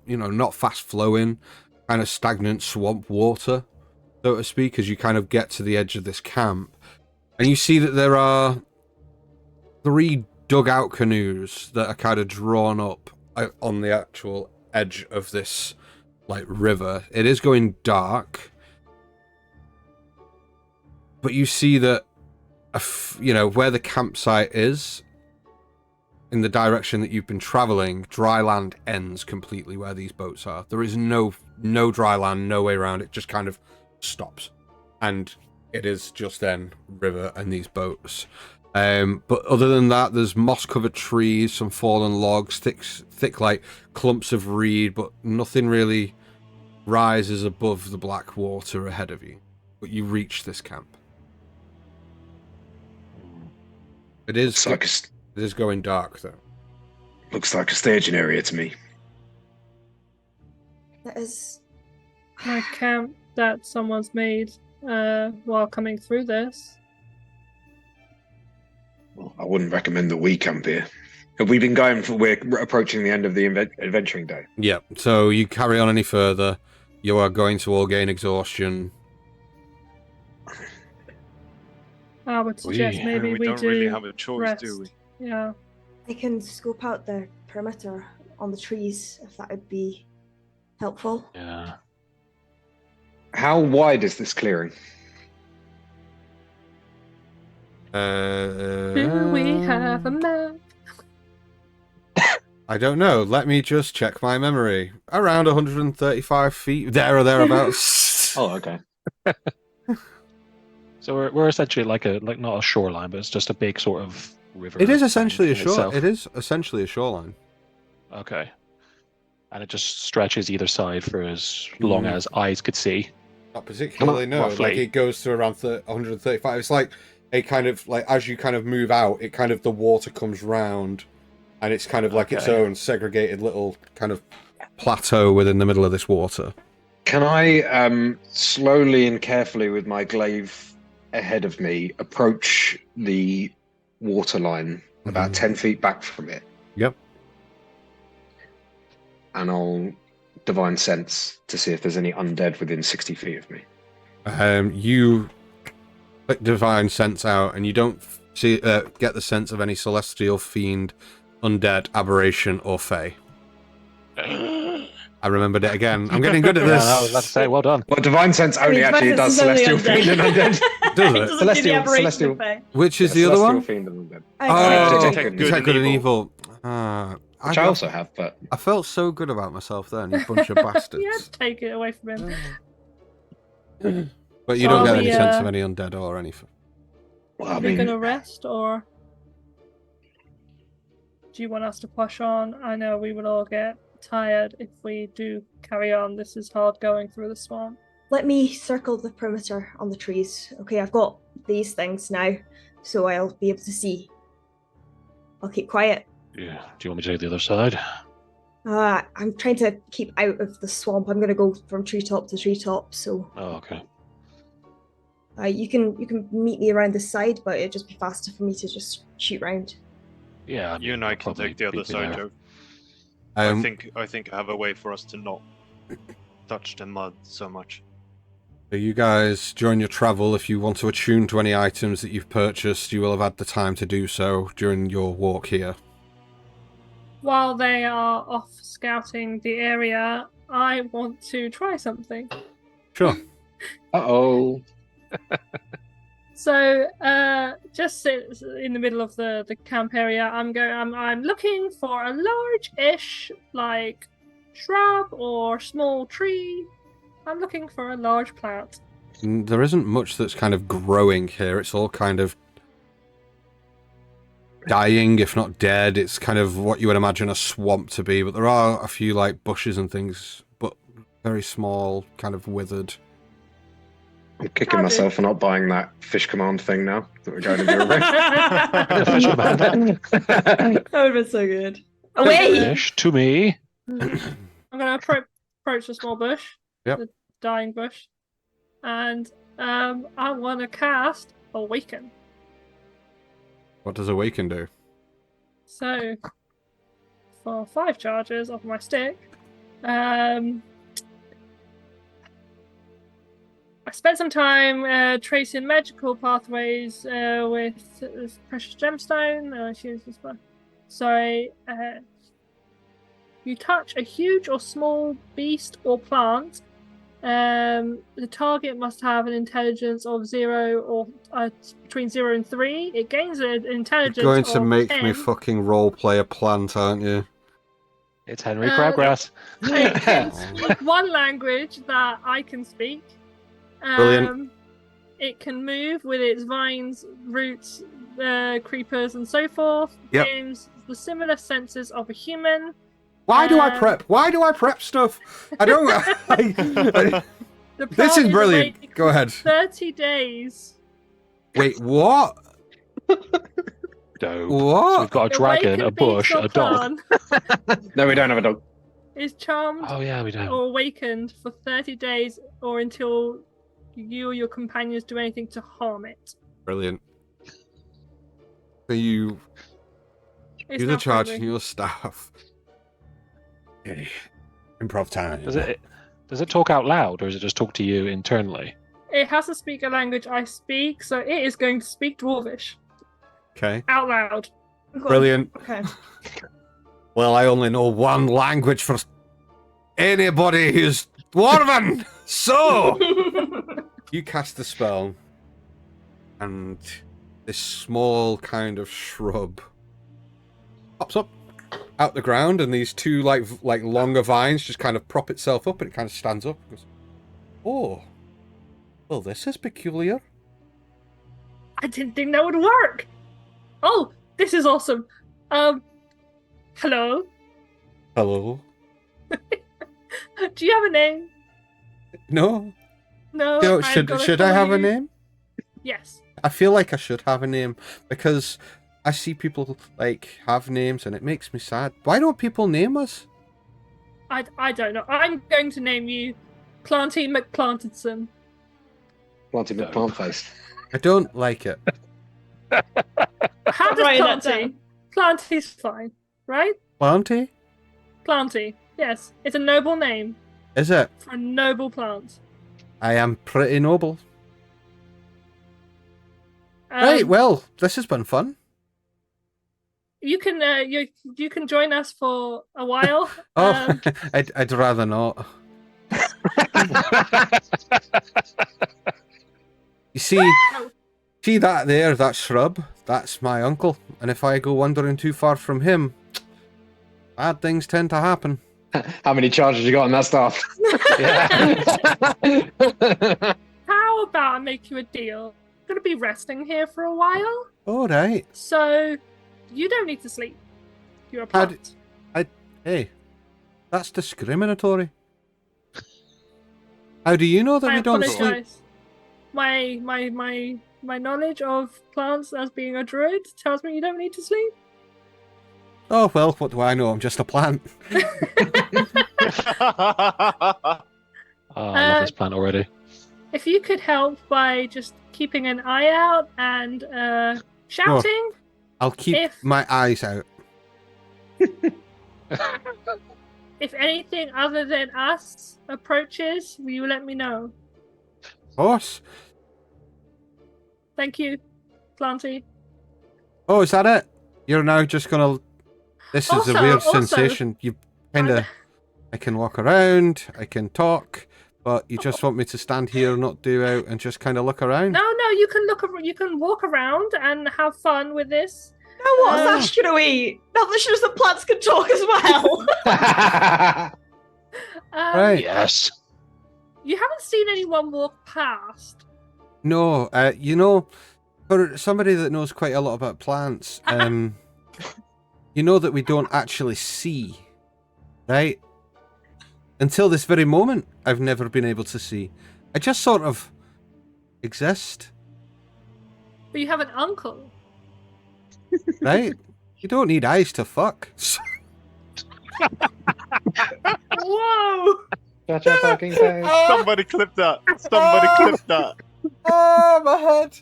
fast flowing, kind of stagnant swamp water, so to speak, as you kind of get to the edge of this camp. And you see that there are 3 dugout canoes that are kind of drawn up on the actual edge of this like river. It is going dark, but you see that you know where the campsite is, in the direction that you've been traveling, dry land ends completely where these boats are. There is no dry land, no way around. It just kind of stops, and it is just then river and these boats. But other than that, there's moss-covered trees, some fallen logs, thick like clumps of reed, but nothing really rises above the black water ahead of you. But you reach this camp. It is going dark, though. Looks like a staging area to me. That is. A camp that someone's made while coming through this. Well, I wouldn't recommend that we camp here. Have we been going for? We're approaching the end of the adventuring day. Yeah. So you carry on any further, you are going to all gain exhaustion. I would suggest maybe we don't do really have a choice, rest. do we? Yeah. I can scope out the perimeter on the trees if that would be helpful. Yeah. How wide is this clearing? Do we have a map? I don't know. Let me just check my memory. Around 135 feet, there or thereabouts. Oh, okay. So we're essentially like not a shoreline, but it's just a big sort of river. It is essentially a in itself. It is essentially a shoreline. Okay. And it just stretches either side for as long as eyes could see. Not particularly, no. Roughly. Like it goes to around 135. It's like a kind of like as you kind of move out, it kind of the water comes round, and it's kind of like its own segregated little kind of plateau within the middle of this water. Can I slowly and carefully, with my glaive ahead of me, approach the waterline about 10 feet back from it? Yep. And I'll divine sense to see if there's any undead within 60 feet of me. You click divine sense out, and you don't see get the sense of any celestial, fiend, undead, aberration, or fey. I remembered it again. I'm getting good at this. Yeah, I was about to say, well done. Well, divine sense only actually does celestial fiend and undead. Does it? Celestial. Which is the other one? Fiend and undead. Oh, Detect Detect good good and and evil. Which I also have, but I felt so good about myself then, you bunch of bastards. You had to take it away from him. But you So don't get are any we, sense of any undead or anything. well, I Are we mean, gonna rest, or do you want us to push on? I know we would all get tired if we do carry on. This is hard going through the swamp. Let me circle the perimeter on the trees. Okay, I've got these things now, so I'll be able to see. I'll keep quiet. Yeah. Do you want me to take the other side? I'm trying to keep out of the swamp. I'm gonna go from treetop to treetop, so Oh, okay. you can meet me around this side, but it'd just be faster for me to just shoot round. Yeah, You and I I'll can probably take the other beat me side, there. Joe. Um, I think I have a way for us to not touch the mud so much. So you guys, during your travel, if you want to attune to any items that you've purchased, you will have had the time to do so during your walk here. While they are off scouting the area, I want to try something. Sure. Uh-oh. So, just sit in the middle of the camp area. I'm looking for a large-ish, like, shrub or small tree. I'm looking for a large plant. There isn't much that's kind of growing here. It's all kind of dying, if not dead. It's kind of what you would imagine a swamp to be, but there are a few, like, bushes and things, but very small, kind of withered. I'm kicking myself for not buying that fish command thing now that we're going to do Fish command. That would have been so good. Away! Fish to me. I'm gonna approach the small bush, Yep. the dying bush, and I want to cast Awaken. What does Awaken do? So, for 5 charges of my stick, I spent some time tracing magical pathways with this precious gemstone. You touch a huge or small beast or plant. The target must have an intelligence of 0 or between 0 and 3. It gains an intelligence You're going to of make 10. me fucking roleplay a plant, aren't you? It's Henry Crabgrass. It can speak one language that I can speak. Brilliant. It can move with its vines, roots, creepers, and so forth. Yep. Gains the similar senses of a human. Why do I prep? Why do I prep stuff? I don't. The This plant is brilliant. awake Go ahead. 30 days. Wait, what? Dope. What? So we've got a dragon, Awaken a bush, beast or a dog. plant No, we don't have a dog. is charmed Oh yeah, we do. or awakened for 30 days or until you or your companions do anything to harm it. Brilliant. So you It's use a not charge friendly. in your staff. Okay. Improv time. Does it talk out loud, or does it just talk to you internally? It has to speak a language I speak, so it is going to speak Dwarvish Okay. out loud. Brilliant. Okay. Well, I only know one language for anybody who's dwarven. So you cast the spell, and this small kind of shrub pops up out the ground, and these two like longer vines just kind of prop itself up, and it kind of stands up. And goes, oh, well, this is peculiar. I didn't think that would work. Oh, this is awesome. Hello. Hello. Do you have a name? No. No. Yo, I'm should gonna I call have a you- name? Yes. I feel like I should have a name because I see people like have names and it makes me sad. Why don't people name us? I don't know. I'm going to name you Planty McPlantedson. Planty McPlant face. I don't like it. How does Write that Planty? down. Planty's fine, right? Planty? Planty. Yes, it's a noble name Is it? for a noble plant. I am pretty noble. Right, well, this has been fun. You can you can join us for a while. Oh, I'd rather not. You see that there, that shrub? That's my uncle. And if I go wandering too far from him, bad things tend to happen. How many charges you got on that staff? How about I make you a deal? I'm gonna be resting here for a while, All right. so you don't need to sleep. You're a How plant. Hey, that's discriminatory. How do you know that I we don't sleep? apologize. My knowledge of plants as being a druid tells me you don't need to sleep. Oh, well, what do I know? I'm just a plant. Oh, I love this plant already. If you could help by just keeping an eye out and shouting. I'll keep my eyes out. If anything other than us approaches, will you let me know? Of course. Thank you, Planty. Oh, is that it? You're now just gonna... This is a weird sensation. You kinda... I can walk around, I can talk, but you just want me to stand here, not do out, and just kind of look around? No, you can you can walk around and have fun with this. Now what's Ash gonna eat? Now that shows that plants can talk as well. Right. Yes. You haven't seen anyone walk past. No, you know, for somebody that knows quite a lot about plants, you know that we don't actually see, right? Until this very moment, I've never been able to see. I just sort of exist, But you have an uncle. right? You don't need eyes to fuck. Whoa! Such a fucking thing. Somebody clip that. Somebody clip that. Oh, my head.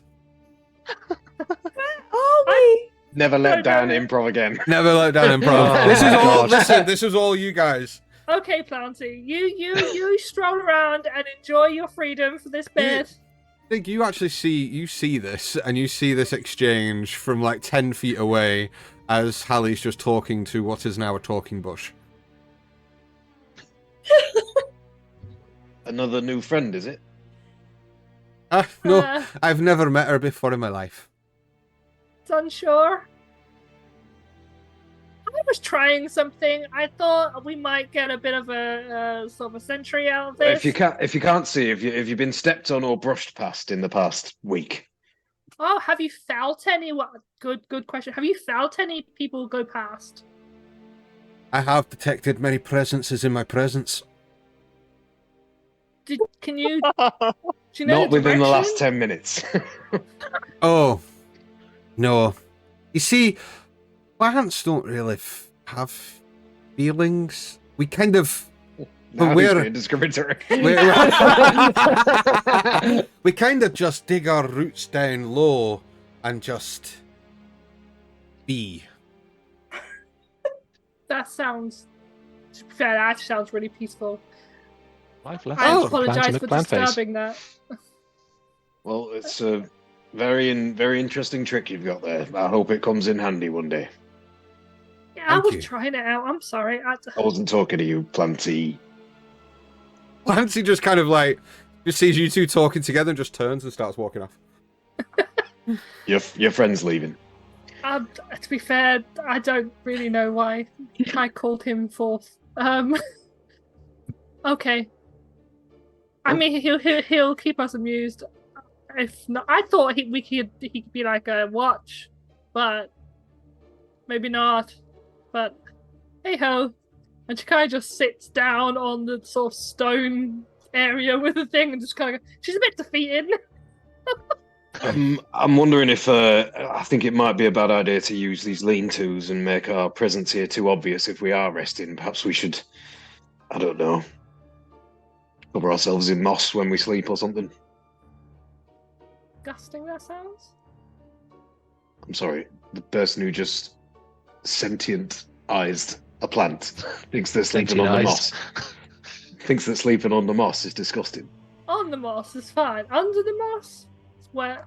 Are we? Never let down improv again. Never let down improv. Oh This is my all. God. Listen, this is all you guys. Okay, Planty, you stroll around and enjoy your freedom for this bit. I think you actually see this, and you see this exchange from like 10 feet away as Hallie's just talking to what is now a talking bush. Another new friend, is it? No, I've never met her before in my life. It's unsure. I was trying something. I thought we might get a bit of a sort of a century out of this. If you can't see, if you've been stepped on or brushed past in the past week. Oh, have you felt anyone? Good question. Have you felt any people go past? I have detected many presences in my presence. Can you? Do you know Not the within the last direction? 10 minutes. Oh, no. You see, plants don't really have feelings. We kind of... Now we're- he's being discriminatory. we kind of just dig our roots down low and just be. That sounds. To be fair, that actually sounds really peaceful. Life I lessons from apologize Planty for McPlantface. disturbing that. Well, it's a very interesting trick you've got there. I hope it comes in handy one day. Yeah, I Thank was you. trying it out. I'm sorry. I wasn't talking to you, Planty. Clancy just kind of like just sees you two talking together and just turns and starts walking off. Your friend's leaving. To be fair, I don't really know why I called him forth. Okay. I mean, he'll keep us amused. If not, I thought he could be like a watch, but maybe not. But hey ho, and she kind of just sits down on the sort of stone area with the thing and just kind of. She's a bit defeated. I'm wondering if I think it might be a bad idea to use these lean-tos and make our presence here too obvious if we are resting. Perhaps we should, I don't know, cover ourselves in moss when we sleep or something. Disgusting that sounds. I'm sorry, the person who just sentient-ized a plant thinks they're sleeping on the moss. Thinks that sleeping on the moss is disgusting. On the moss is fine. Under the moss, it's wet.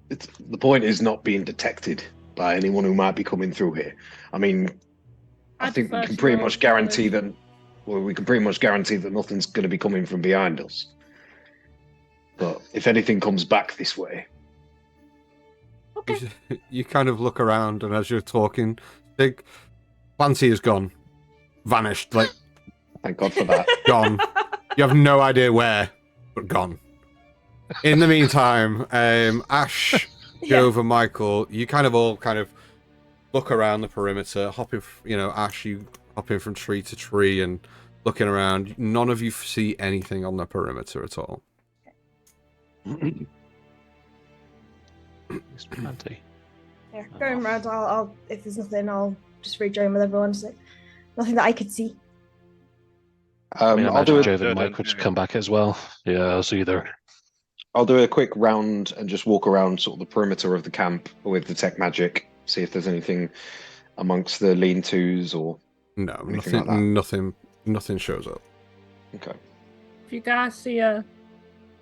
The point is not being detected by anyone who might be coming through here. I mean, I think we can pretty much guarantee that. Well, we can pretty much guarantee that nothing's going to be coming from behind us. But if anything comes back this way, Okay. You kind of look around, and as you're talking, Big Clancy is gone, vanished, like thank God for that. gone. You have no idea where, but gone. In the meantime, Ash, Jove, and Michael, you kind of all look around the perimeter, hopping. Ash, you hopping from tree to tree and looking around. None of you see anything on the perimeter at all. Planty. Yeah, going round. I'll if there's nothing, I'll just rejoin with everyone. So nothing that I could see. I mean, I I'll do imagine a, Joe and Mike would come back as well. Yeah, us either. I'll do a quick round and just walk around sort of the perimeter of the camp with detect magic, see if there's anything amongst the lean-tos or No, anything like that. nothing shows up. Okay. If you guys see a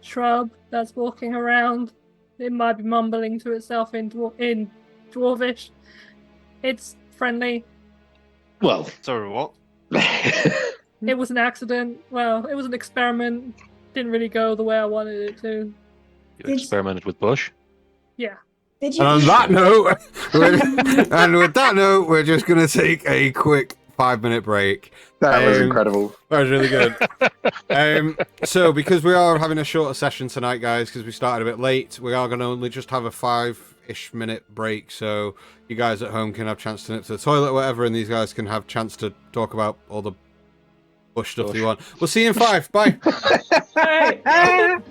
shrub that's walking around, it might be mumbling to itself in Dwarvish. It's friendly. Well, Sorry, what? It was an accident. Well, it was an experiment. Didn't really go the way I wanted it to. You experimented with bush. Yeah. Did you? And on that note, we're just going to take a quick 5-minute break. that was incredible. That was really good. So, because we are having a shorter session tonight, guys, because we started a bit late, we are going to only just have a 5-ish minute break, so you guys at home can have a chance to nip to the toilet or whatever, and these guys can have a chance to talk about all the bush stuff you want. We'll see you in 5. Bye. All right.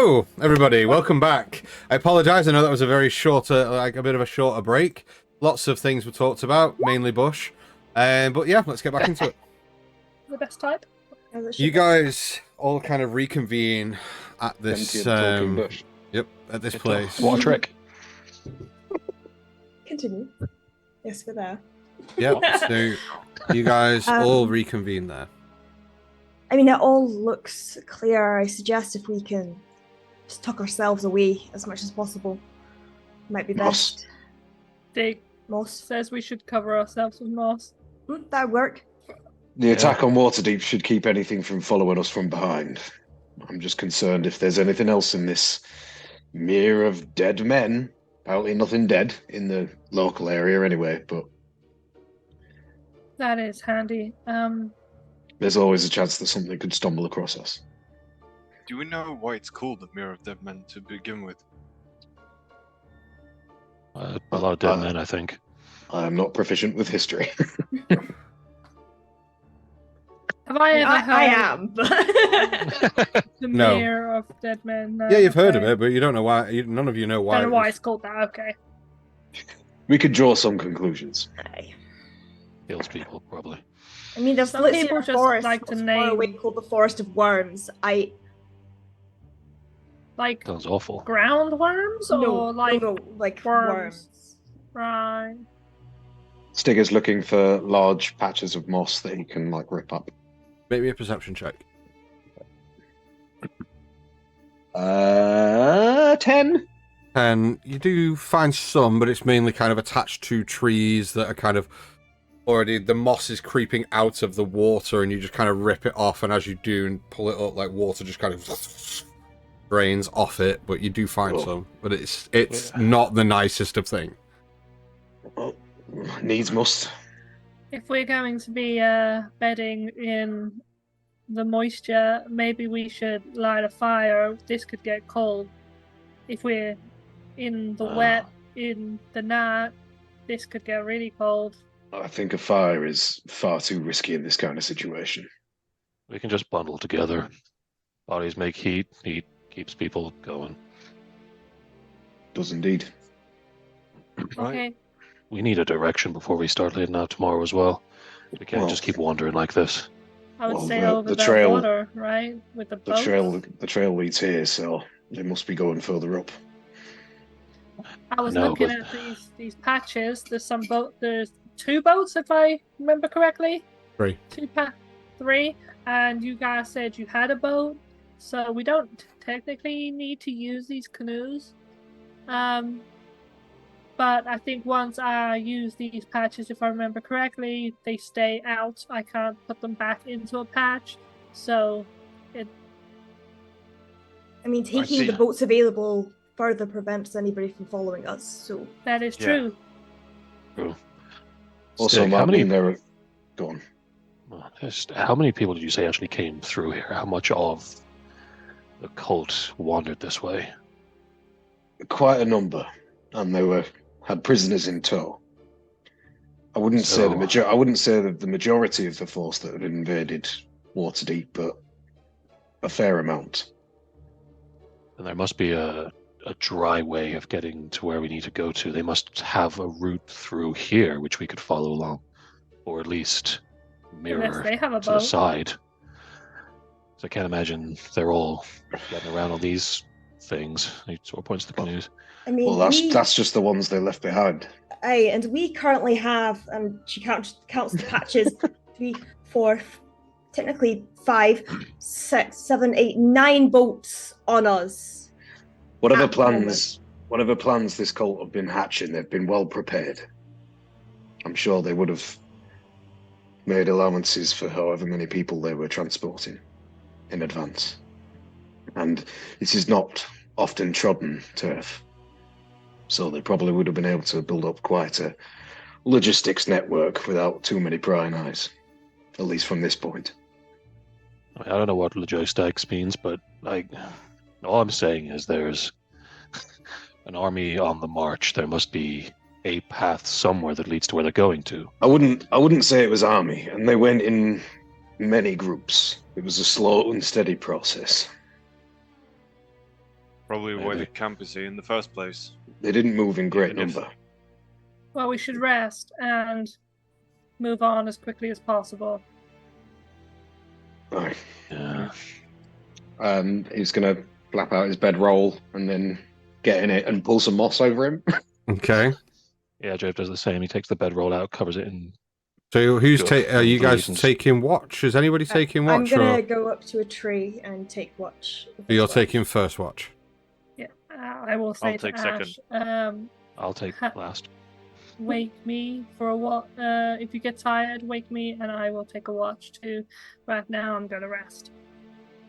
Hello, everybody. Welcome back. I apologise. I know that was a very shorter, like a bit of a shorter break. Lots of things were talked about, mainly Bush. But yeah, let's get back into it. The best type. You guys all kind of reconvene at this. Sentient talking bush. Yep, at this place. What a trick. Continue. Yes, we're there. Yep. So you guys all reconvene there. I mean, it all looks clear. I suggest if we can just tuck ourselves away as much as possible, might be Moss. best. Dig Moss. says we should cover ourselves with moss. That'd work. The attack on Waterdeep should keep anything from following us from behind. I'm just concerned if there's anything else in this mere of dead men. Apparently nothing dead in the local area anyway, but That is handy. there's always a chance that something could stumble across us. Do we know why it's called the Mirror of Dead Men to begin with? A lot of dead men, I think. I am not proficient with history. Have I ever heard I am, but the No. Mirror of Dead Men? No, Yeah, you've heard of okay. it, but you don't know why. None of you know why. Don't know why it it's called that. Okay. We could draw some conclusions. Aye. Kills people, probably. I mean, there's Some literally people a just forest like to not far name- away called the Forest of Worms. Like Sounds awful. ground worms or like like worms. worms. Right. Stigger's looking for large patches of moss that he can like rip up. Make me a perception check. 10. And you do find some, but it's mainly kind of attached to trees that are kind of already, the moss is creeping out of the water, and you just kind of rip it off, and as you do and pull it up, like water just kind of drains off it, but you do find some. But it's not the nicest of thing. Well, needs must. If we're going to be bedding in the moisture, maybe we should light a fire. This could get cold. If we're in the wet, in the night, this could get really cold. I think a fire is far too risky in this kind of situation. We can just bundle together. Bodies make heat. Heat keeps people going. Does indeed. Okay. We need a direction before we start heading out tomorrow as well. We can't Well, just keep wandering like this. I would Well, say the over the trail- water, right? With the The boat. trail leads here, so they must be going further up. I was No, looking but- at these patches. There's some boat. There's 2 boats, if I remember correctly. 3. 3, and you guys said you had a boat, so we don't technically need to use these canoes. But I think once I use these patches, if I remember correctly, they stay out. I can't put them back into a patch, so I mean, taking see. the boats available further prevents anybody from following us. So that is Yeah. true. True. Also, Stig, how many? Go on. How many people did you say actually came through here? How much of the cult wandered this way? Quite a number, and they had prisoners in tow. I wouldn't say So- I wouldn't say that the majority of the force that had invaded Waterdeep, but a fair amount. And there must be a dry way of getting to where we need to go to. They must have a route through here which we could follow along, or at least mirror Unless they have a to the boat. side. So I can't imagine they're all getting around on these things. He sort of points to the canoes. I mean, Well, that's just the ones they left behind. Aye, and we currently have, and she counts the patches, 3, 4, technically 5, 6, 7, 8, 9 boats on us. Whatever At the moment. plans this cult have been hatching, they've been well prepared. I'm sure they would have made allowances for however many people they were transporting in advance. And this is not often trodden turf. So they probably would have been able to build up quite a logistics network without too many prying eyes, at least from this point. I mean, I don't know what logistics means, but all I'm saying is there's an army on the march. There must be a path somewhere that leads to where they're going to. I wouldn't say it was army, and they went in many groups. It was a slow and steady process. Probably why the camp is here in the first place. They didn't move in great Even if- number. Well, we should rest and move on as quickly as possible. Right. Yeah. He's gonna flap out his bedroll and then get in it and pull some moss over him. Okay. Yeah, Jove does the same. He takes the bedroll out, covers it in. So who's Sure. are you guys Reasons. taking watch? Is anybody taking I'm watch? gonna Or go up to a tree and take watch. you're taking first watch? Yeah, I will say I'll to take Ash, I'll take last. wake me for a watch. If you get tired, wake me, and I will take a watch too. Right now, I'm gonna rest,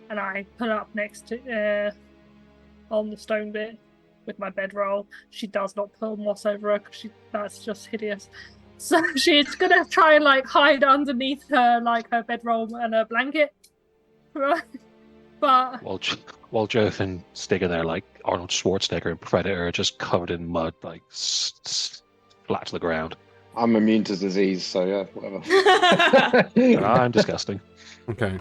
and I put up next to on the stone bit with my bedroll. She does not pull moss over her because that's just hideous. So she's gonna try and like hide underneath her her bedroll and her blanket, right? But While Jove and Stig are there, like Arnold Schwarzenegger and Predator, are just covered in mud, like flat to the ground. I'm immune to disease, so yeah, whatever. I'm disgusting. Okay.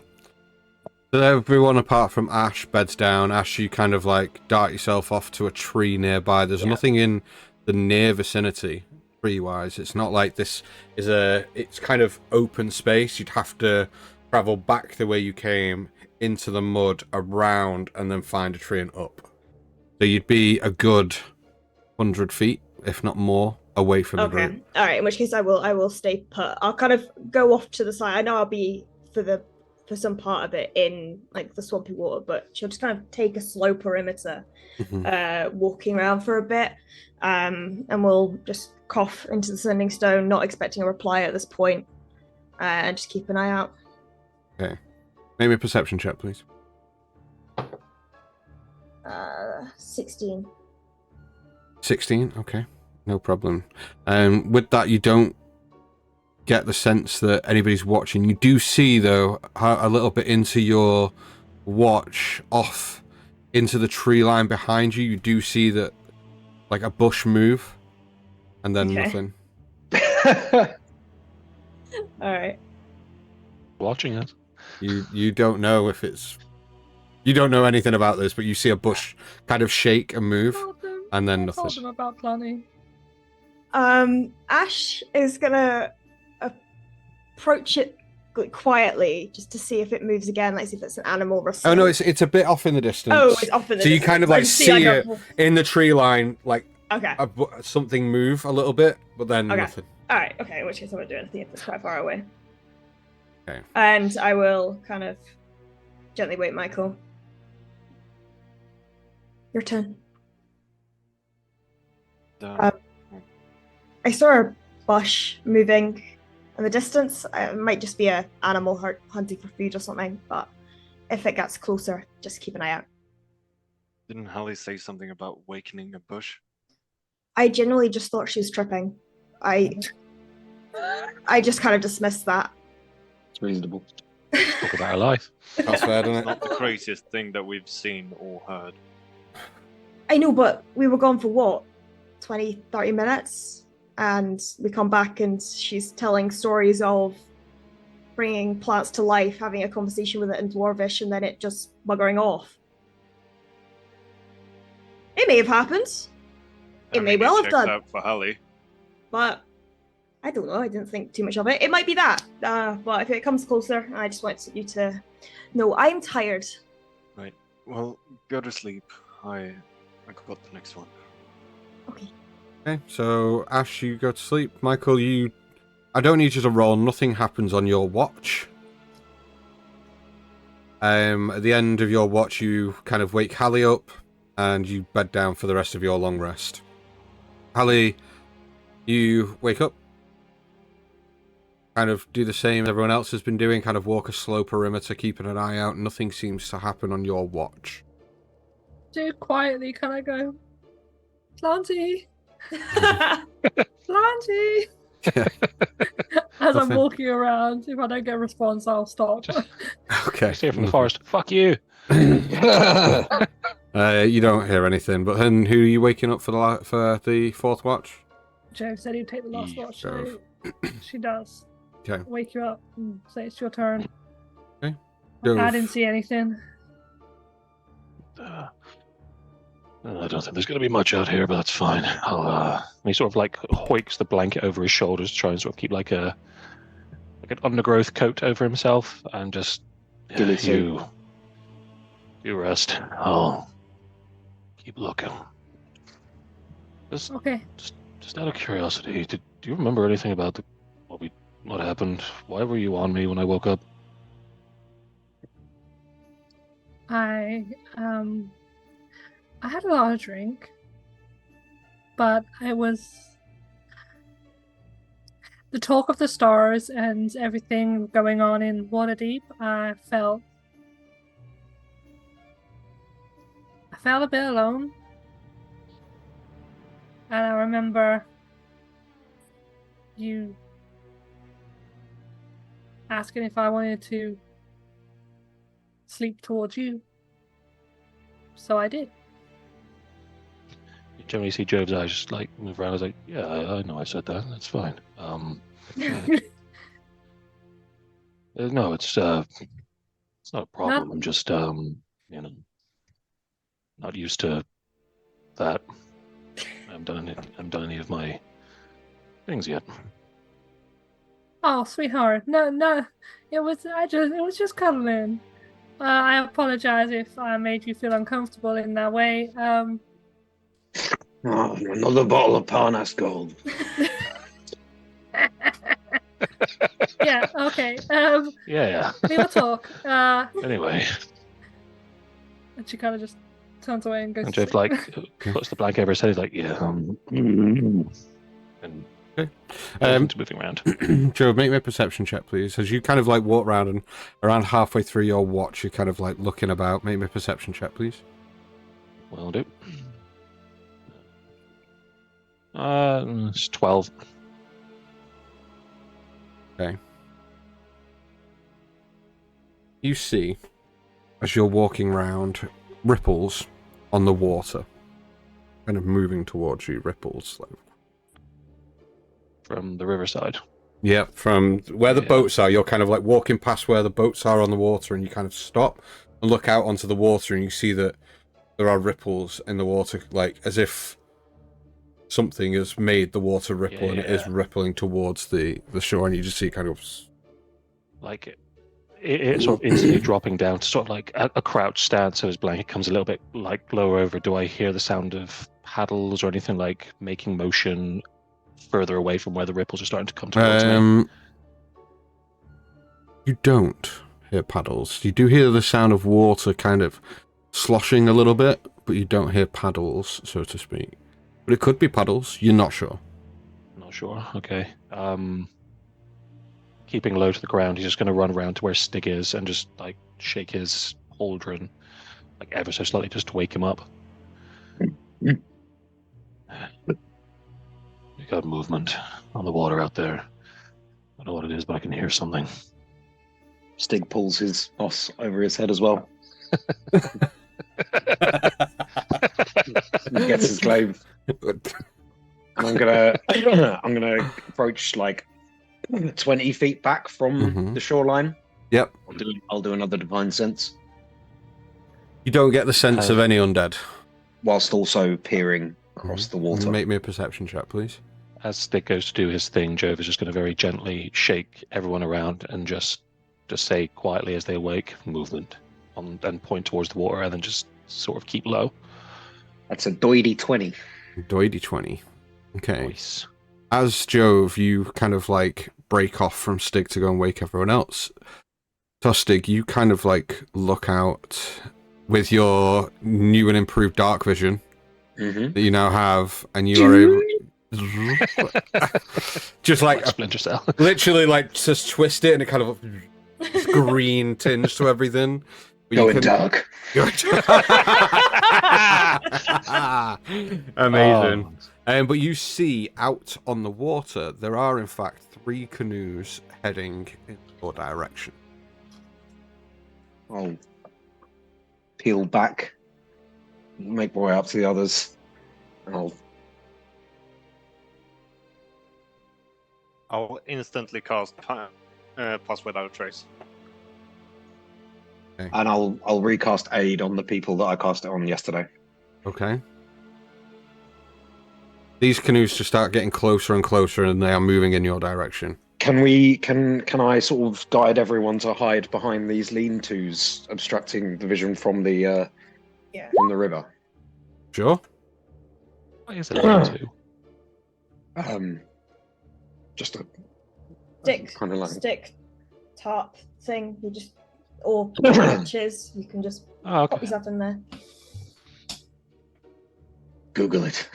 So everyone apart from Ash beds down. Ash, you kind of like dart yourself off to a tree nearby. There's nothing in the near vicinity, tree-wise. It's not like this is it's kind of open space. You'd have to travel back the way you came, into the mud, around, and then find a tree and up. So you'd be a good 100 feet, if not more, away from the group. Okay. All right. In which case, I will stay put. I'll kind of go off to the side. I know I'll be for some part of it in like the swampy water, but she'll just kind of take a slow perimeter, walking around for a bit, and we'll just cough into the sending stone, not expecting a reply at this point, and just keep an eye out. Okay. Make me a perception check, please. 16. 16, okay, no problem. With that, you don't get the sense that anybody's watching. You do see, though, a little bit into your watch, off into the tree line behind you. You do see that, like a bush move, and then nothing. All right. Watching us. You don't know if it's. You don't know anything about this, but you see a bush kind of shake and move, and then I told nothing. them about planning. Ash is gonna approach it quietly just to see if it moves again, like see if it's an animal rustling. Oh no, it's a bit off in the distance. Oh, it's off in the So you distance. kind of I like just see like, it in the tree line, like Okay. something move a little bit, but then Okay. nothing. All right. Okay. In which case, I won't do anything if it's quite far away. Okay. And I will kind of gently wake Michael. Your turn. I saw a bush moving in the distance. It might just be an animal hunting for food or something, but if it gets closer, just keep an eye out. Didn't Hallie say something about wakening a bush? I genuinely just thought she was tripping. I just kind of dismissed that. It's reasonable. Talk about our life. That's fair, isn't It's it? not the craziest thing that we've seen or heard. I know, but we were gone for what? 20, 30 minutes? And we come back and she's telling stories of bringing plants to life, having a conversation with it in Dwarvish, and then it just buggering off. It may have happened. It may well have checks done. out for Hallie. But I don't know. I didn't think too much of it. It might be that. But if it comes closer, I just want you to know I'm tired. Right. Well, go to sleep. I got the next one. Okay. Okay, so Ash, you go to sleep. Michael, I don't need you to roll. Nothing happens on your watch. At the end of your watch, you kind of wake Hallie up, and you bed down for the rest of your long rest. Hallie, you wake up, kind of do the same as everyone else has been doing, kind of walk a slow perimeter, keeping an eye out. Nothing seems to happen on your watch. Do quietly, can I go? Planty! Planty! As I'm Nothing. walking around, if I don't get a response, I'll stop. Okay. Stay from the forest. Fuck you. You don't hear anything, but then who are you waking up for the fourth watch? Joe said he'd take the last Yeah, watch, so she does. Okay. Wake you up and say it's your turn. Okay. I didn't see anything. I don't think there's going to be much out here, but that's fine. And he sort of like hoiks the blanket over his shoulders, to try and sort of keep like an undergrowth coat over himself, and just you rest. I'll keep looking. Okay. Just out of curiosity, do you remember anything about what happened? Why were you on me when I woke up? I had a lot of drink, but it was the talk of the stars and everything going on in Waterdeep. I felt a bit alone, and I remember you asking if I wanted to sleep towards you. So I did. You generally see Jove's eyes just like move around. I was like, yeah, I know I said that. That's fine. No, it's not a problem. I'm just not used to that. I haven't done any of my things yet. Oh, sweetheart. No. It was just cuddling. I apologize if I made you feel uncomfortable in that way. Another bottle of Parnas Gold. Yeah, okay. Yeah. We will talk. Anyway. And she kind of just turns away and goes And to Jove sleep. like puts the blanket over his head. He's like, yeah. And goes into moving around. Joe, make me a perception check, please. As you kind of like walk around, and around halfway through your watch, you're kind of like looking about. Make me a perception check, please. Will do. It's 12. Okay. You see, as you're walking round, ripples on the water, kind of moving towards you. Ripples, like From the riverside. yeah, from where the boats are. You're kind of like walking past where the boats are on the water, and you kind of stop and look out onto the water, and you see that there are ripples in the water, like as if something has made the water ripple, and it is rippling towards the shore, and you just see kind of like it sort of instantly dropping down to sort of like a crouch stance, so his blanket comes a little bit like lower over. Do I hear the sound of paddles or anything like making motion further away from where the ripples are starting to come towards me? You don't hear paddles. You do hear the sound of water kind of sloshing a little bit, but you don't hear paddles, so to speak. But it could be paddles. You're not sure. Not sure. Okay. Keeping low to the ground, he's just going to run around to where Stig is and just like shake his pauldron like ever so slightly just to wake him up. You got movement on the water out there. I don't know what it is, but I can hear something. Stig pulls his os over his head as well. He gets his glaive. I'm gonna approach like 20 feet back from the shoreline. Yep. I'll do another divine sense. You don't get the sense of any undead. Whilst also peering across the water. Make me a perception check, please. As Stig goes to do his thing, Jove is just going to very gently shake everyone around and just say quietly as they awake, movement, and point towards the water, and then just sort of keep low. That's a doidy 20. Doidy 20. Okay. Nice. As Jove, you kind of like break off from Stig to go and wake everyone else. Tostig, you kind of like look out with your new and improved dark vision that you now have, and you are able just like Splinter Cell. literally like just twist it, and it kind of green tinge to everything. Going dark. Amazing. But you see out on the water, there are in fact 3 canoes heading in your direction. I'll peel back, make my way up to the others, and I'll instantly cast Pass Without a Trace. I'll recast aid on the people that I cast it on yesterday. Okay. These canoes just start getting closer and closer, and they are moving in your direction. Can I sort of guide everyone to hide behind these lean-tos, obstructing the vision from the from the river? Sure. What is a lean-to? Just a Stick, kind of like stick, tarp thing. You just or branches. You can just Oh, pop okay. yourself in there. Google it.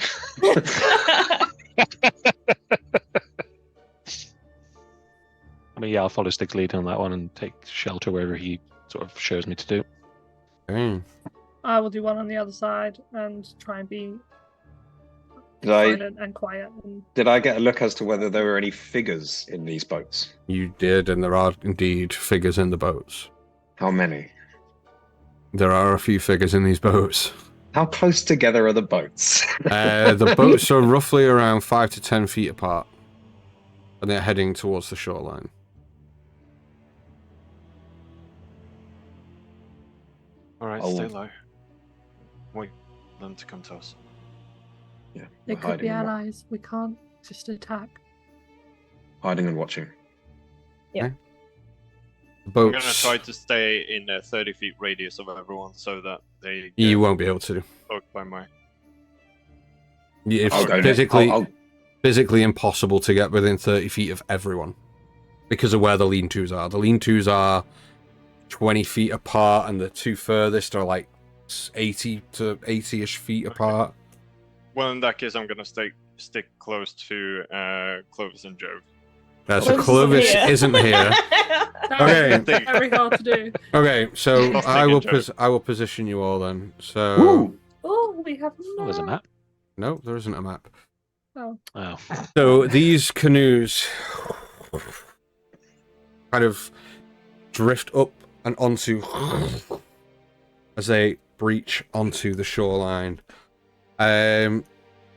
I mean, yeah, I'll follow Stick's lead on that one and take shelter wherever he sort of shows me to do. Okay. I will do one on the other side and try and be Did I silent and quiet. And did I get a look as to whether there were any figures in these boats? You did, and there are indeed figures in the boats. How many? There are a few figures in these boats. How close together are the boats? The boats are roughly around 5 to 10 feet apart, and they're heading towards the shoreline. All right, Oh. stay low. Wait for them to come to us. Yeah, they we're could be hiding and allies. We can't just attack. hiding and watching. The I'm going to boats, try to stay in a 30 feet radius of everyone so that they you won't be able to. poked by my... It's I'll go physically, I'll- physically impossible to get within 30 feet of everyone because of where the lean-tos are. The lean-tos are 20 feet apart, and the two furthest are like 80 to 80-ish feet apart. Well, in that case, I'm going to stick close to Clovis and Joe. So Clovis isn't here. That Okay. would be very hard to do. Okay, so I'll I will take it, Joe. I will position you all then. So Woo! Oh, we have Oh, there's a map. no, there isn't a map. Oh, Oh. So these canoes kind of drift up and onto as they breach onto the shoreline.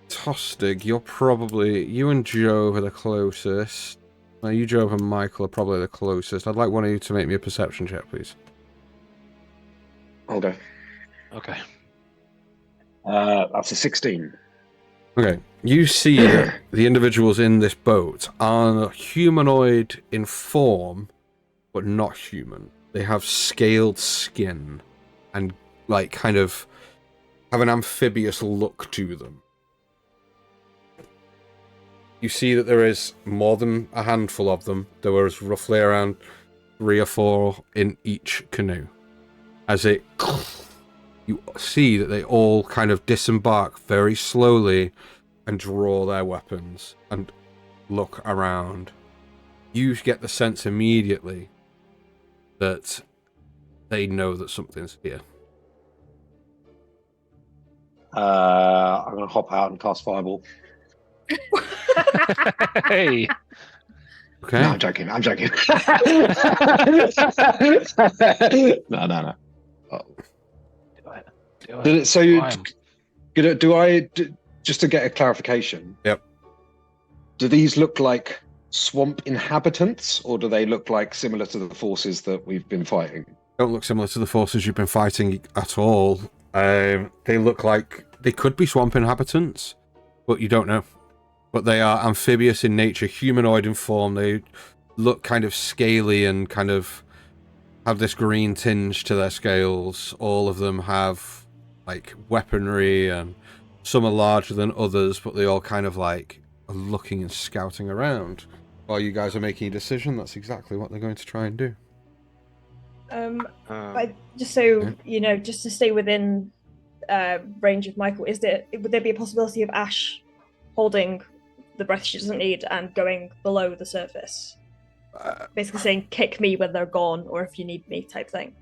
Tostig, you and Joe are the closest. Well, you, Joe, and Michael are probably the closest. I'd like one of you to make me a perception check, please. I'll go. Okay. That's a 16. Okay, you see that the individuals in this boat are humanoid in form, but not human. They have scaled skin and, like, kind of have an amphibious look to them. You see that there is more than a handful of them. There was roughly around 3 or 4 in each canoe. As it... You see that they all kind of disembark very slowly and draw their weapons and look around. You get the sense immediately that they know that something's here. I'm going to hop out and cast Fireball. Hey. Okay? No, I'm joking. I'm joking. No. Oh. So, just to get a clarification? Yep. Do these look like swamp inhabitants, or do they look like similar to the forces that we've been fighting? Don't look similar to the forces you've been fighting at all. They look like they could be swamp inhabitants, but you don't know. But they are amphibious in nature, humanoid in form. They look kind of scaly and kind of have this green tinge to their scales. All of them have, like, weaponry, and some are larger than others, but they all kind of, like, are looking and scouting around. While you guys are making a decision, that's exactly what they're going to try and do. Just so you know, just to stay within range of Michael, would there be a possibility of Ash holding the breath she doesn't need and going below the surface? Basically saying, kick me when they're gone, or if you need me, type thing.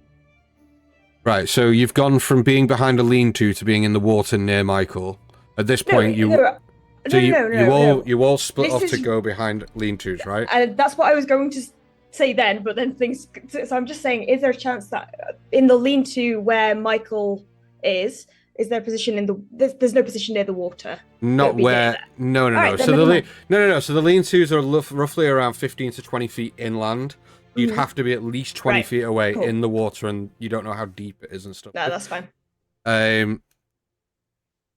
Right, so you've gone from being behind a lean-to being in the water near Michael. At this point, you all split This off is- to go behind lean-tos, right? And that's what I was going to say then, but then things. So I'm just saying, is there a chance that in the lean-to where Michael is there a position in the? There's no position near the water. Not It'd be where. there. No. Alright, then So never mind. no. So the lean-tos are roughly around 15 to 20 feet inland. You'd Mhm. have to be at least 20 Right, feet away cool. in the water, and you don't know how deep it is and stuff. No, that's fine.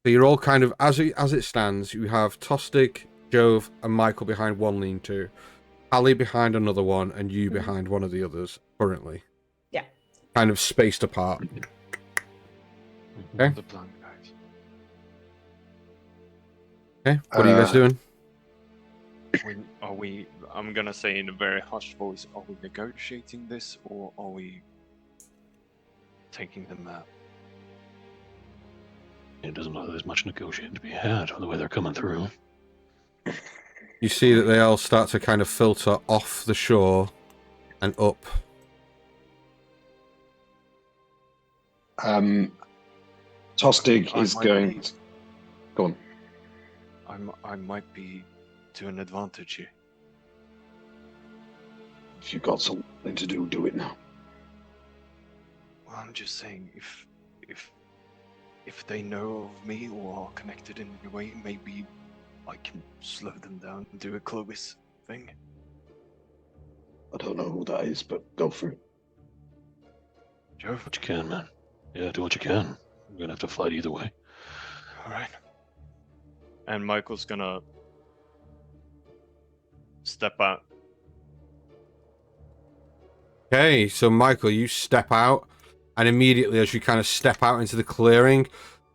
So you're all kind of, as it stands, you have Tostig, Jove, and Michael behind one lean-to, Ali behind another one, and you behind one of the others currently. Yeah. Kind of spaced apart. Okay. The blind guys. Okay, what are you guys doing? Are we? I'm gonna say in a very hushed voice. Are we negotiating this, or are we taking the map? It doesn't look like there's much negotiating to be had with the way they're coming through. You see that they all start to kind of filter off the shore and up. Tostig I is might going. be- Go on. I might be to an advantage here. If you've got something to do, do it now. Well, I'm just saying, if they know of me or are connected in any way, maybe I can slow them down and do a Clovis thing. I don't know who that is, but go for it. Jove, What you can, man. Yeah, do what you can. We're gonna have to fight either way. all right. And Michael's gonna step out. Okay, so Michael, you step out, and immediately as you kind of step out into the clearing,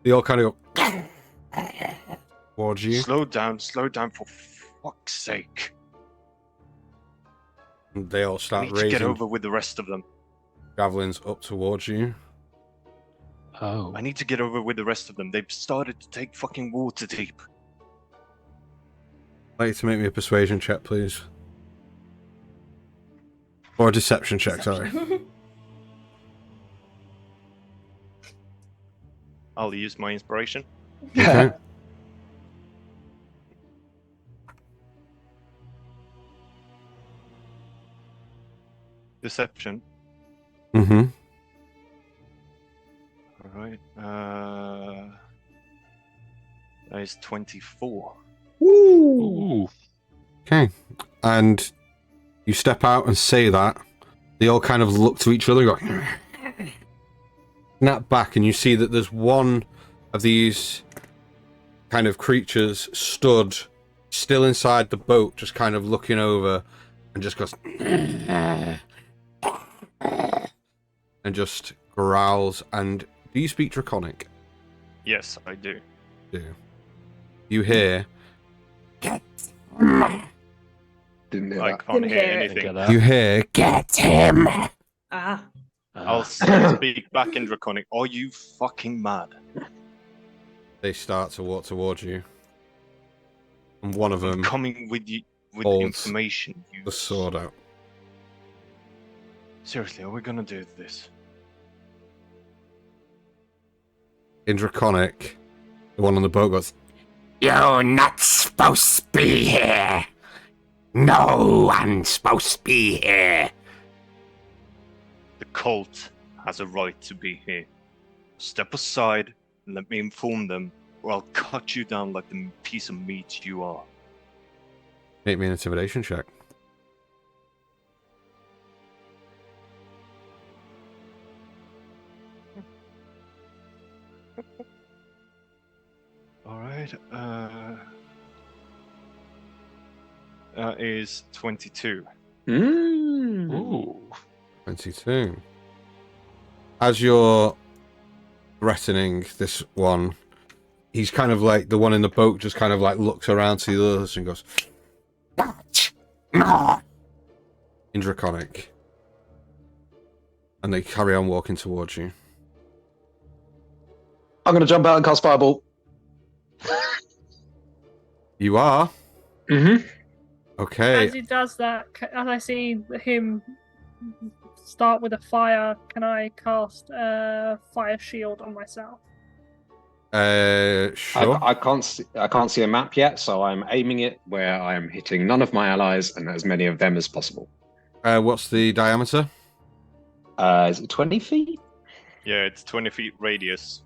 they all kind of go towards you. Slow down for fuck's sake. And they all I start need to get raising over with the rest of them. javelins up towards you. Oh. I need to get over with the rest of them. They've started to take fucking water deep. I'd like you to make me a persuasion check, please. Or a deception check, sorry. I'll use my inspiration. Okay. Deception. Mm-hmm. Alright. That is 24. Ooh. Okay. And you step out and say that. They all kind of look to each other and go snap back, and you see that there's one of these kind of creatures stood still inside the boat, just kind of looking over, and just goes and just growls. And do you speak Draconic? Yes, I do. Do you hear? Didn't hear I that. can't Didn't hear hear it. anything. Get that? You hear? Get him! Ah. I'll speak back in Draconic. Are you fucking mad? They start to walk towards you, and one of them I'm coming with you with holds information. You... the sword out. Seriously, are we gonna do this? In Draconic, the one on the boat goes, You're not supposed to be here. No one's supposed to be here. The cult has a right to be here. Step aside and let me inform them, or I'll cut you down like the piece of meat you are. make me an intimidation check. Alright, that is 22. Ooh. 22. As you're threatening this one, he's kind of like, the one in the boat just kind of like looks around to the others and goes, No. in Draconic. And they carry on walking towards you. I'm going to jump out and cast Fireball. You are? Mm-hmm. Okay. As he does that, as I see him start with a fire, can I cast a fire shield on myself? Sure. I can't see a map yet, so I'm aiming it where I am hitting none of my allies and as many of them as possible. What's the diameter? Is it 20 feet? Yeah, it's 20 feet radius.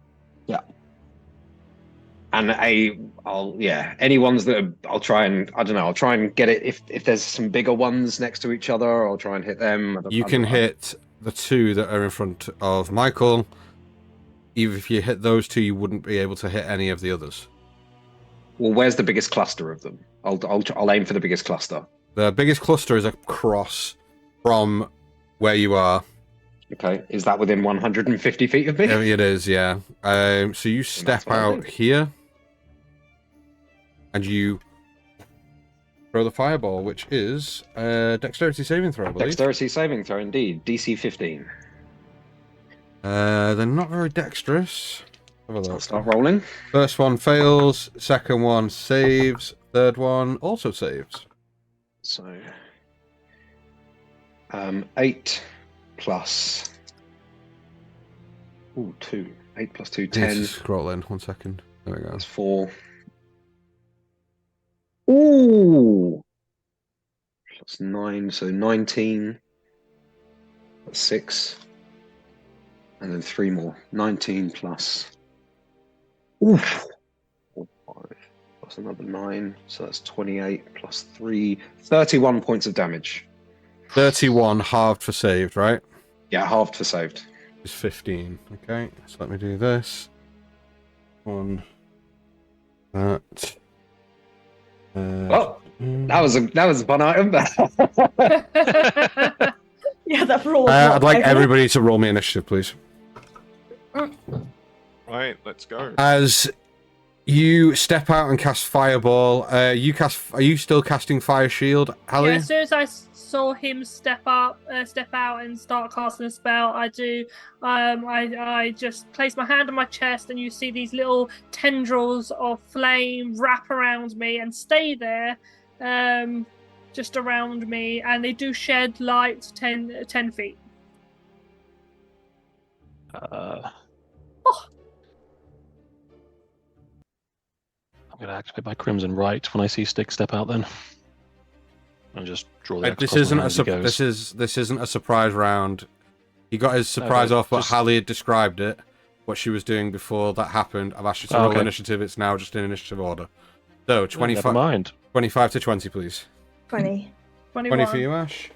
And any ones that I'll try and get it if there's some bigger ones next to each other, I'll try and hit them. You can hit the two that are in front of Michael. Even if you hit those two, you wouldn't be able to hit any of the others. Well, where's the biggest cluster of them? I'll aim for the biggest cluster. The biggest cluster is across from where you are. Okay, is that within 150 feet of me? It is, yeah. So you step out here, and you throw the fireball, which is dexterity saving throw, I believe. Dexterity saving throw, indeed. DC 15. They're not very dexterous. Have a I'll look. start rolling. First one fails, second one saves, third one also saves. So, 8 plus... Ooh, 2. 8 plus 2, 10. Scroll in, 1 second. There we go. That's 4. Ooh! Plus 9, so 19. That's 6. And then 3 more. 19 plus... Oof! 4, 5, plus another 9. So that's 28 plus 3. 31 points of damage. 31 halved for saved, right? Yeah, halved for saved. Is 15. Okay, so let me do this. One. That. Oh, that was a fun item. Yeah, that roll. I'd like everybody to roll me initiative, please. Right, let's go. As you step out and cast fireball, are you still casting fire shield, Hallie? Yeah, as soon as I saw him step out and start casting a spell, I do. I just place my hand on my chest, and you see these little tendrils of flame wrap around me and stay there, just around me, and they do shed light 10 feet. I'm going to activate my Crimson Right when I see Stig step out. Then, and just draw the. This isn't a surprise round. He got his surprise off, but Hallie had described it, what she was doing before that happened. I've asked you to roll initiative. It's now just in initiative order. So 25. Never mind. 25 to 20, please. 20. 21. 20 for you, Ash.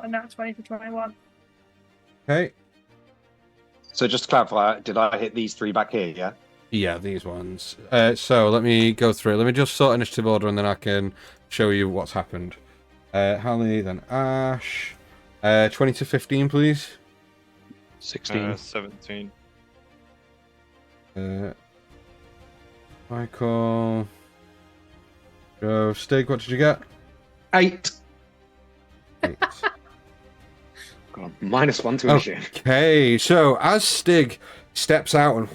And that's 20 for 21. Okay. So just to clarify, did I hit these 3 back here, yeah? Yeah, these ones. So let me go through it. Let me just sort initiative order, and then I can show you what's happened. Hallie, then Ash. 20 to 15, please. 16. 17. Michael. Joe. Stig, what did you get? 8. 8. God, -1 to initiative. Okay, so as Stig steps out and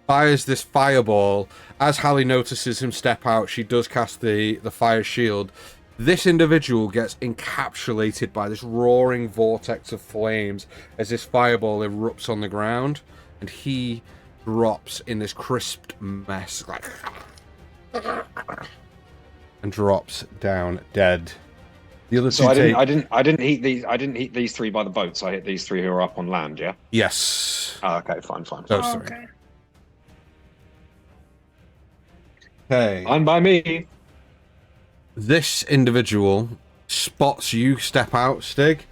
fires this fireball, as Hallie notices him step out, she does cast the fire shield. This individual gets encapsulated by this roaring vortex of flames as this fireball erupts on the ground, and he drops in this crisped mess, like, and drops down dead. The other two So I didn't hit these 3 by the boat, so I hit these 3 who are up on land, yeah? Yes. Oh, okay, fine. Those 3. Okay. Okay. Fine by me. This individual spots you step out, Stig,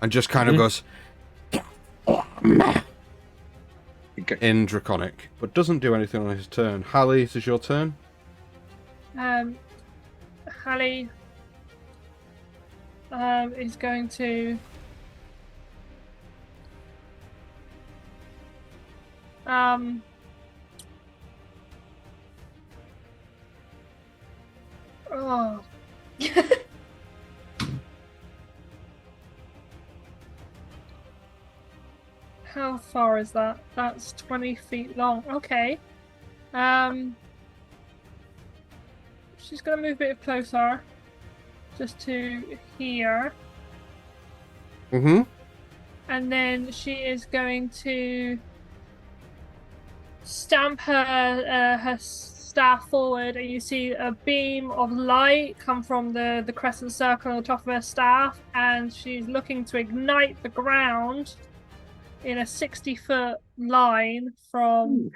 and just kind of goes in Draconic, but doesn't do anything on his turn. Hallie, this is your turn. Hallie is going to oh. How far is that? That's 20 feet long. Okay. She's gonna move a bit closer, just to here. Mm-hmm. And then she is going to stamp her staff forward, and you see a beam of light come from the crescent circle on the top of her staff, and she's looking to ignite the ground in a 60-foot line from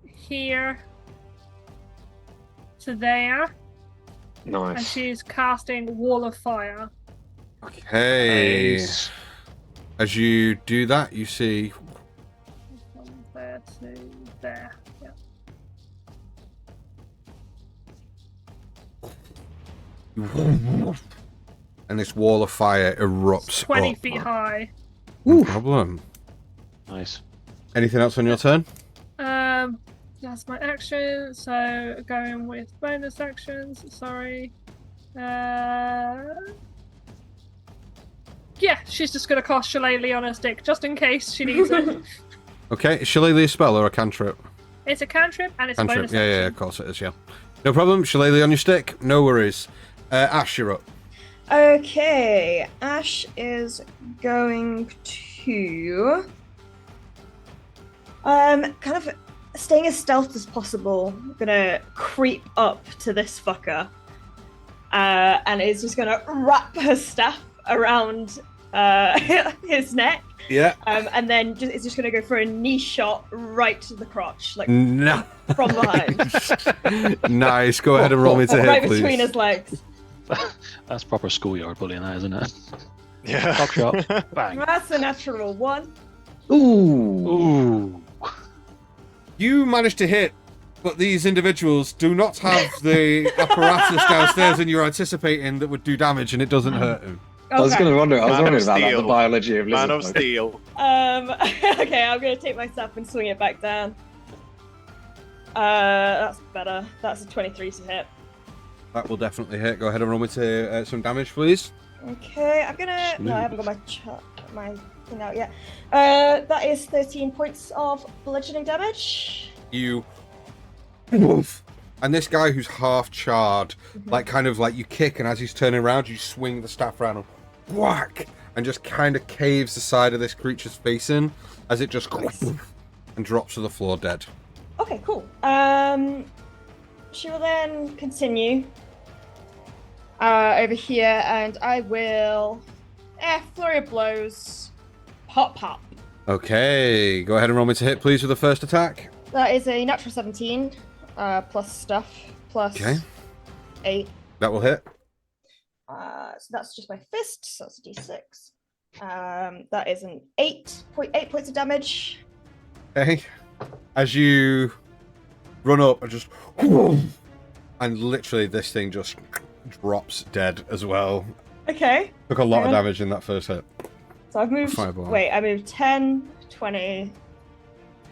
here to there. Nice. And she's casting Wall of Fire. Okay. Nice. As you do that, you see From there to there. Yeah. and this wall of fire erupts 20 up. feet high. No problem. Nice. Anything else on your turn? That's my action. So going with bonus actions. Sorry. Yeah, she's just gonna cast Shillelagh on her stick just in case she needs it. Okay, is Shillelagh a spell or a cantrip? It's a cantrip and it's a Cantrip, bonus yeah, action. of course it is, yeah. No problem, Shillelagh on your stick, no worries. Ash, you're up. Okay, Ash is going to kind of staying as stealth as possible. Gonna creep up to this fucker, and is just gonna wrap her staff around his neck. Yeah. And then is just gonna go for a knee shot right to the crotch, like No. from behind, Nice, go ahead and roll me to hit, right please. between his legs. That's proper schoolyard bullying, that, isn't it? Yeah. Cock shot. Bang. That's a natural 1. Ooh. Ooh. You managed to hit, but these individuals do not have the apparatus downstairs and you're anticipating that would do damage, and it doesn't hurt him. I was Okay. going to wonder. I was Man of wondering about that. The Steel. biology of Man lizard of folk. Steel. Okay, I'm gonna take my staff and swing it back down. That's better. That's a 23 to hit. That will definitely hit. Go ahead and roll me to some damage, please. Okay, I'm gonna. No, I haven't got my thing out yet. That is 13 points of bludgeoning damage. You. Woof. And this guy who's half charred, like kind of like you kick, and as he's turning around, you swing the staff around and whack, and just kind of caves the side of this creature's face in as it just and drops to the floor dead. Okay, cool. She will then continue over here, and I will. Flurry of blows. Pop, pop. Okay, go ahead and roll me to hit, please, with the first attack. That is a natural 17, plus stuff, plus Okay. 8. That will hit. So that's just my fist, so that's a d6. That is an 8 points of damage. Okay. As you run up and just. And literally, this thing just drops dead as well. Okay. Took a lot of Okay. damage in that first hit. So I've moved. Fireball. Wait, I moved 10, 20.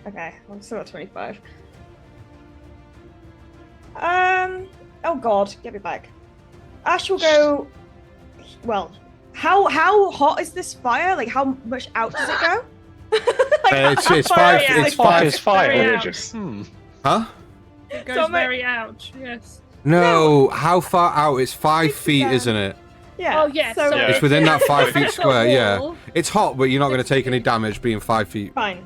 Okay, I'm still at 25. Oh god, get me back. Ash will go. Well, how hot is this fire? Like, how much out does it go? Like, It's how far five. out? It's Like, five. It's fire. Very Outrageous. Huh? It goes So my- very ouch, yes. No. How far out? It's 5 It's, feet, isn't it? Yeah. Oh, yeah, So so Yeah. It's within that 5 feet It's a square. Yeah. wall. It's hot, but you're not going to take any damage being 5 feet. fine.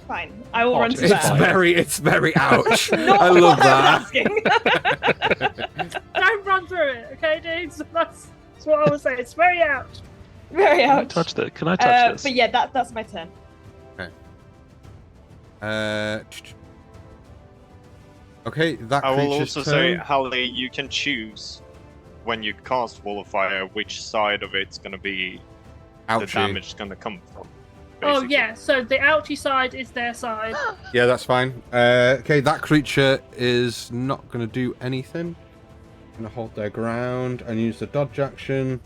Fine. I will Hot run to is It's that. fine. it's very ouch. Not I love what I'm that. asking. Don't run through it, okay, dudes? That's what I would say. It's very ouch. Very Can I out. touch that? Can I touch this? But yeah, that's my turn. Okay, that I will creature's also say, turn. Hallie, you can choose when you cast Wall of Fire which side of it's going to be the Ouchie. damage is going to come from. Oh, basically. yeah, so the ouchy side is their side. Yeah, that's fine. Okay, that creature is not going to do anything. Going to hold their ground and use the dodge action.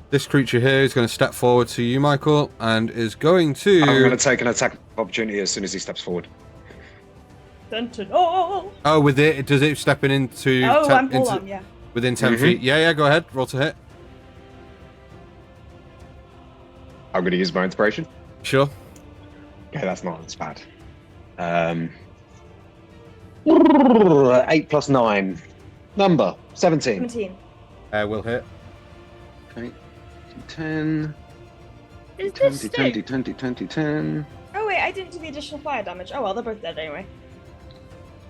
This creature here is going to step forward to you, Michael, and is going to. I'm going to take an attack opportunity as soon as he steps forward. Sentinel. Oh, with it, does it stepping into? Oh, ten- hold into- on, yeah. Within 10 Mhm. feet. Yeah, go ahead. Roll to hit. I'm going to use my inspiration. Sure. Okay, that's not as bad. 8 plus 9. Number 17. 17. Will hit. Okay. 10. Is this 20, stick? 20, 20, 10. Oh wait, I didn't do the additional fire damage. Oh well, they're both dead anyway.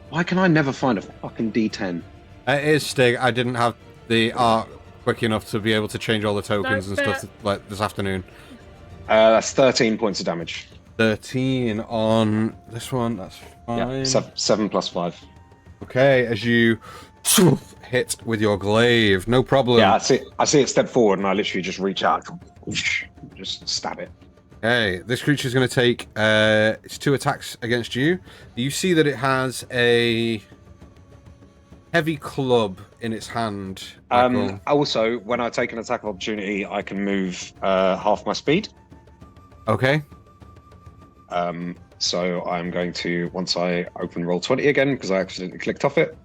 Why can I never find a fucking D10? It is Stig. I didn't have the art quick enough to be able to change all the tokens and stuff like this afternoon. That's 13 points of damage. 13 on this one. That's fine. Yeah, 7 plus 5. Okay, as you hit with your glaive, no problem. Yeah, I see it step forward and I literally just reach out. just stab it. Okay, this creature's going to take its 2 attacks against you. You see that it has a heavy club in its hand, Michael. Also, when I take an attack of opportunity, I can move half my speed. Okay. So I'm going to, once I open Roll20 again, because I accidentally clicked off it,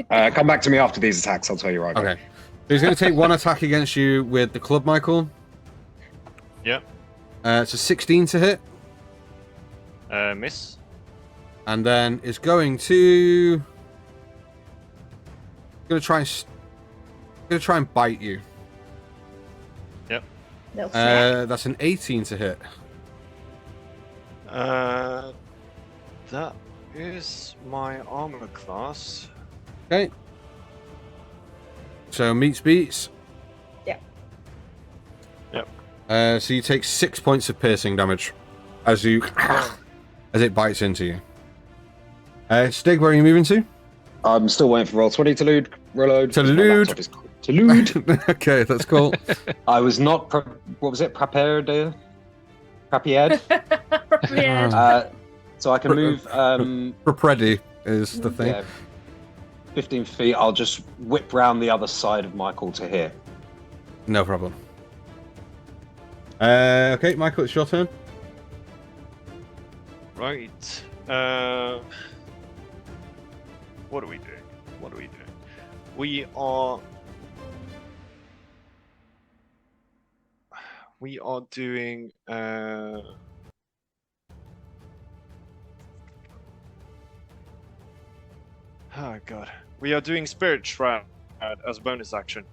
come back to me after these attacks, I'll tell you right. Okay. So he's going to take 1 attack against you with the club, Michael. Yep. It's a 16 to hit. Miss. And then it's going to... Going to try and bite you. Yep. Little snap. That's an 18 to hit. That is my armor class. Okay. So meets beats. Yep. Yep. So you take 6 points of piercing damage as it bites into you. Stig, where are you moving to? I'm still waiting for Roll20 to reload. To because my load. laptop is to load. Okay, that's cool. I was not, what was it, prepared? Prepared? Yeah. So I can move, Ready is the thing. yeah, 15 feet. I'll just whip round the other side of Michael to here. No problem. Okay, Michael, it's your turn. Right. What are we doing? We are doing oh god. We are doing Spirit Shroud as a bonus action.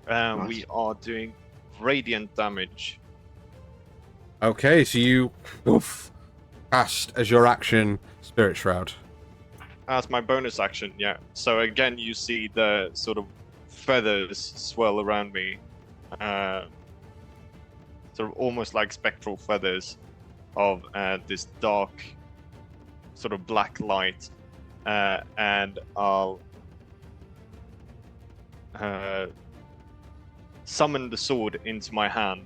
Nice. We are doing radiant damage. Okay, so you cast as your action Spirit Shroud. As my bonus action, yeah. So again, you see the sort of feathers swirl around me. Sort of almost like spectral feathers of this dark, sort of black light. And I'll summon the sword into my hand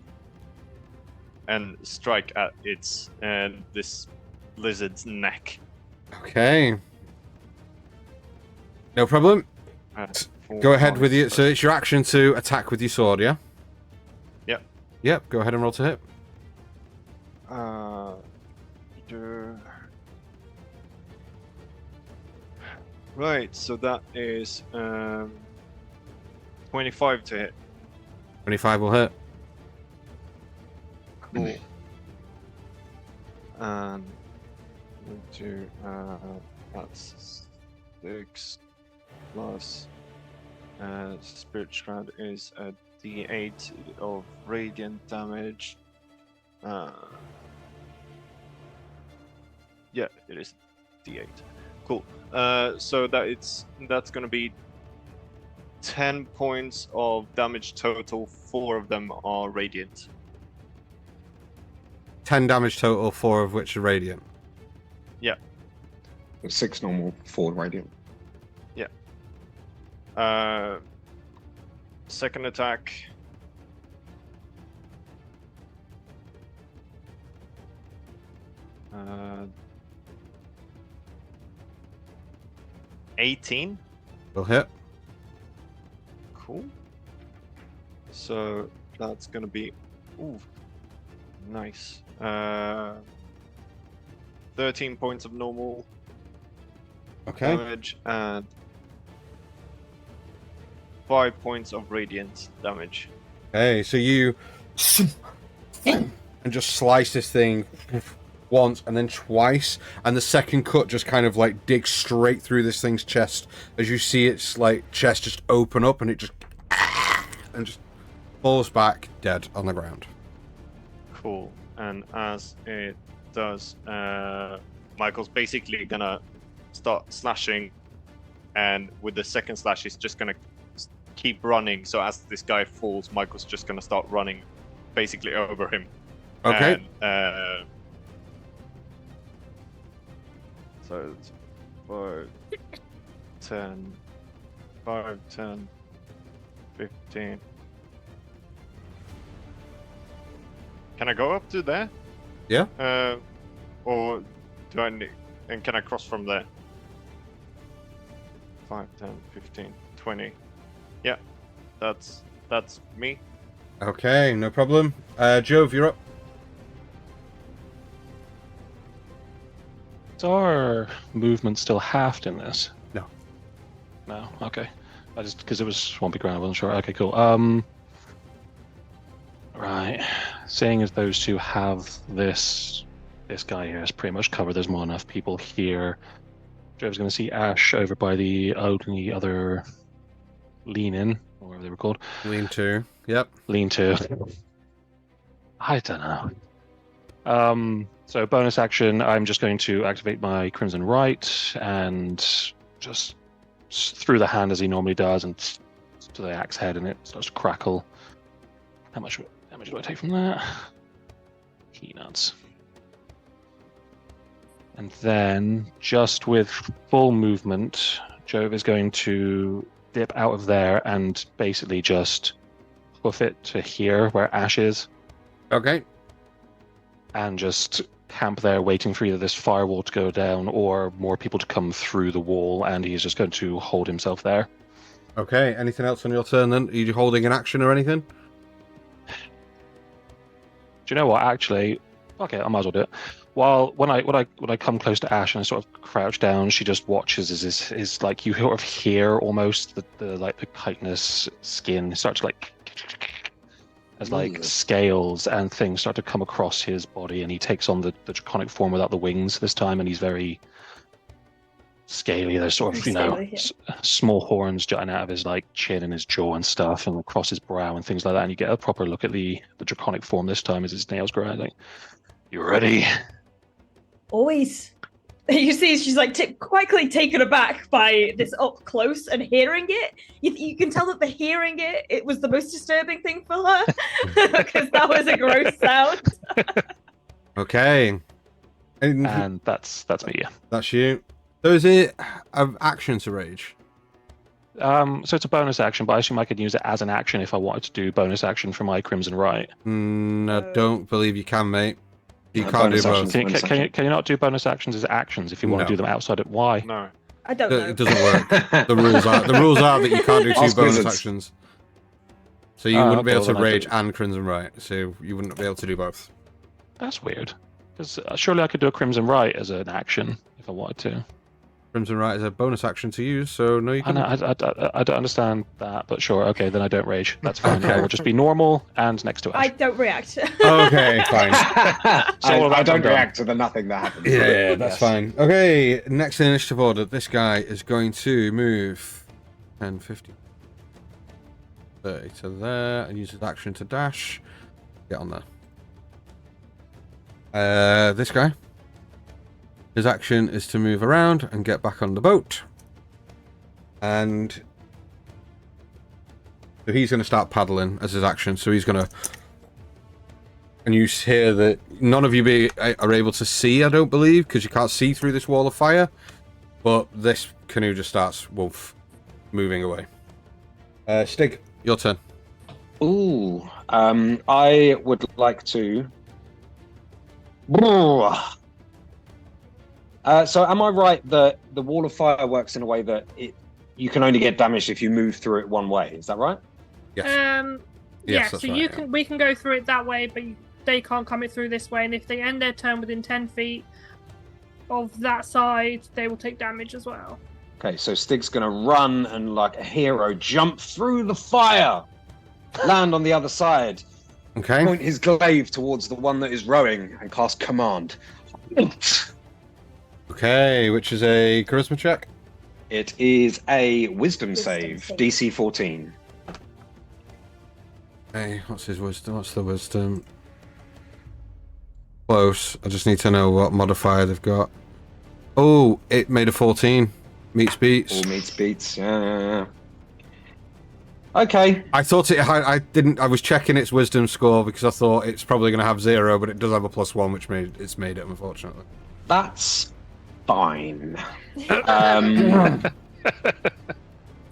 and strike at its this lizard's neck. Okay. No problem. Go ahead with you. So it's your action to attack with your sword, yeah? Yep. Yep, go ahead and roll to hit. Right, so that is 25 to hit. 25 will hit. Cool. And into that's 6 plus Spirit Shroud is a D8 of radiant damage. Yeah, it is D8. Cool. So that's gonna be 10 points of damage total. 4 of them are radiant. 10 damage total, 4 of which are radiant. Yeah. 6 normal, 4 radiant. Yeah. Second attack. Uh, 18. Will hit. Cool. So that's gonna be, ooh, nice. 13 points of normal Okay. damage and 5 points of radiant damage. Okay, so you and just slice this thing once and then twice, and the second cut just kind of like digs straight through this thing's chest as you see its like chest just open up and it just falls back dead on the ground. Cool. And as it does, Michael's basically gonna start slashing, and with the second slash he's just gonna keep running. So as this guy falls, Michael's just gonna start running basically over him. Okay. And, so it's 5, 10, 5, 10, 15, Can I go up to there? Yeah. Or do I need... And can I cross from there? 5, 10, 15, 20. Yeah, that's me. Okay, no problem. Jove, you're up. Is our movement still halved in this? No. No. Okay. I just because it was swampy ground, I wasn't sure. Okay, cool. Right. Seeing as those two have this guy here is pretty much covered. There's more enough people here. Joe's going to see Ash over by the only other lean-in, or whatever they were called. Lean-to. Yep. Lean-to. I don't know. So bonus action, I'm just going to activate my Crimson Right and just through the hand as he normally does and to the axe head, and it starts to crackle. How much damage do I take from that? Peanuts. And then, just with full movement, Jove is going to dip out of there and basically just hoof it to here where Ash is. Okay. And just camp there waiting for either this firewall to go down or more people to come through the wall, and he's just going to hold himself there. Okay, anything else on your turn then? Are you holding an action or anything? Do you know what, actually? Okay, I might as well do it. While when I come close to Ash and I sort of crouch down, she just watches as his like you sort of hear almost the like the chitinous skin start to like as like scales and things start to come across his body, and he takes on the draconic form without the wings this time, and he's very scaly. There's sort of small horns jutting out of his like chin and his jaw and stuff, and across his brow and things like that. And you get a proper look at the draconic form this time as his nails grow out. Like, you ready? Always. You see, she's like quite clearly taken aback by this up close and hearing it. You can tell that the hearing it was the most disturbing thing for her because that was a gross sound. Okay. And that's me. Yeah. That's you. So is it an action to rage? So it's a bonus action, but I assume I could use it as an action if I wanted to do bonus action for my Crimson Right. I don't believe you can, mate. You No, can't do bonus both. action. Can you not do bonus actions as actions if you want to do them outside of why? No. I don't know. It doesn't work. The rules are that you can't do two Ask bonus wizards. actions. So you wouldn't be able to well, then I rage do. and Crimson Right. So you wouldn't be able to do both. That's weird. Because surely I could do a Crimson Right as an action if I wanted to. Crimson Right is a bonus action to use, so no, you I, can. know, I don't understand that, but sure, okay, then I don't rage. That's fine. Okay. I will just be normal and next to Ash. I don't react. Okay, fine. I don't react to the nothing that happens. Yeah, that's Yes. fine. Okay, next in initiative order, this guy is going to move 10, 50, 30 to there and use his action to dash. Get on there. This guy. His action is to move around and get back on the boat. And so he's going to start paddling as his action. So he's going to... And you hear that none of you are able to see, I don't believe, because you can't see through this wall of fire. But this canoe just starts moving away. Stig, your turn. Ooh, I would like to. So am I right that the wall of fire works in a way that you can only get damaged if you move through it one way? Is that right? Yes. Yeah, Yes, so that's right, we can go through it that way, but they can't come it through this way. And if they end their turn within 10 feet of that side, they will take damage as well. Okay, so Stig's gonna run and like a hero jump through the fire, land on the other side, Okay. point his glaive towards the one that is rowing, and cast command. Okay, which is a charisma check. It is a wisdom Wisdom save, save. DC 14. Hey, what's his wisdom? What's the wisdom? Close. I just need to know what modifier they've got. Oh, it made a 14. Meets beats. All meets beats. Yeah. Okay. I thought I was checking its wisdom score because I thought it's probably going to have 0, but it does have a +1, which made it, unfortunately. That's fine.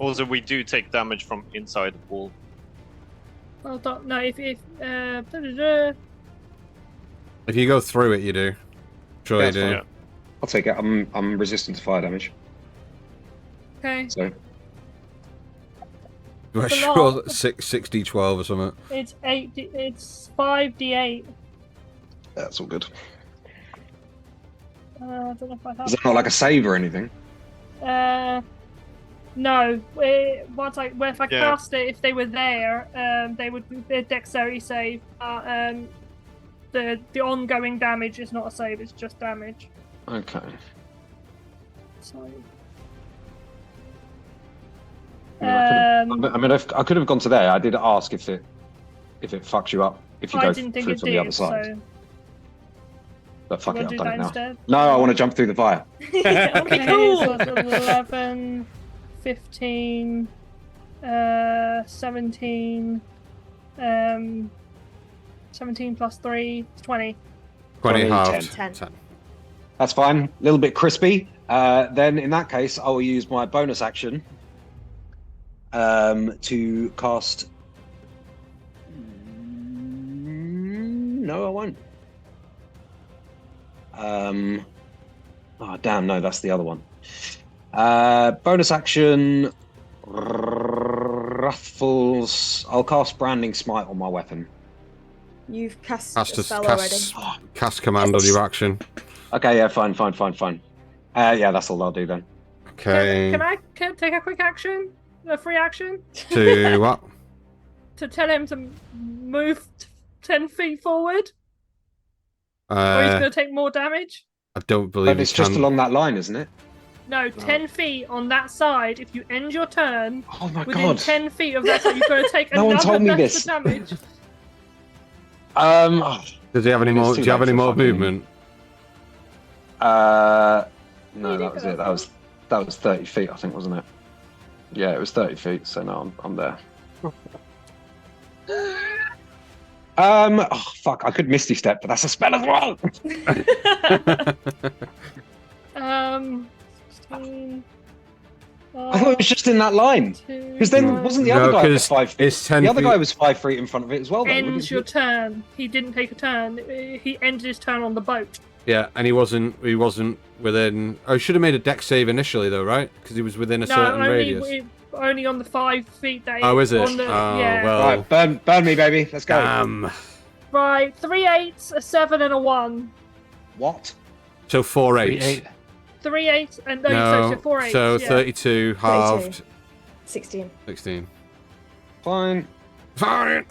Also, we do take damage from inside the wall. Well, no, if If you go through it, you do. Sure, Yeah, you that's do. fine. I'll take it. I'm resistant to fire damage. Okay. So You are It's a sure lot. 6d12 or something. It's 8. It's 5d8. that's all good. I don't know if I have. Is that not like a save or anything? No. If I Yeah. cast it, if they were there, they would be a dexterity save. The ongoing damage is not a save; it's just damage. Okay. So. I could have gone to there. I did ask if it fucks you up if you I go didn't think through it from the other did. side. So. But fuck it, Wanna I've do done it that now. instead? No, I want to jump through the fire. Okay, Okay, cool. so that's 11, 15, 17, 17 plus 3, 20. 20 20, halved. 10. 10. That's fine. A little bit crispy. Then in that case, I will use my bonus action to cast. No, I won't. Oh damn! No, that's the other one. Bonus action. Ruffles. I'll cast Branding Smite on my weapon. You've cast Cast a spell already. cast command on your action. Okay, yeah, fine. Yeah, that's all I'll do then. Okay. Can I take a quick action? A free action? To what? To tell him to move 10 feet forward? Or he's going to take more damage? I don't believe But you it's just can. along that line, isn't it? No, 10 feet on that side. If you end your turn Oh my within god. 10 feet of that side, you're going to take No one another told me extra this. damage. Oh, Does he have any It's more? too Do you have late any for more fucking- movement? no, You that did was go it. that That was 30 feet, I think, wasn't it? Yeah, it was 30 feet. So no, I'm there. Oh fuck! I could Misty Step, but that's a spell as well. 16. I thought it was just in that line. Because then wasn't the No, other guy at 'cause 5 feet? it's 10 The other feet. guy was 5 feet in front of it as well. Though, wouldn't Ends he? your turn. He didn't take a turn. He ended his turn on the boat. Yeah, and he wasn't within. Oh, he should have made a dex save initially, though, right? Because he was within a certain radius. Only on the 5 feet that. Oh, is it? On the, Oh, yeah. well. Right, burn me, baby. Let's go. Right, 3 8s, a 7, and a 1. What? So 4 8s. 3 8s, and no, No, so 4 8s. so yeah. 32 halved 16. 16. Fine. Fine.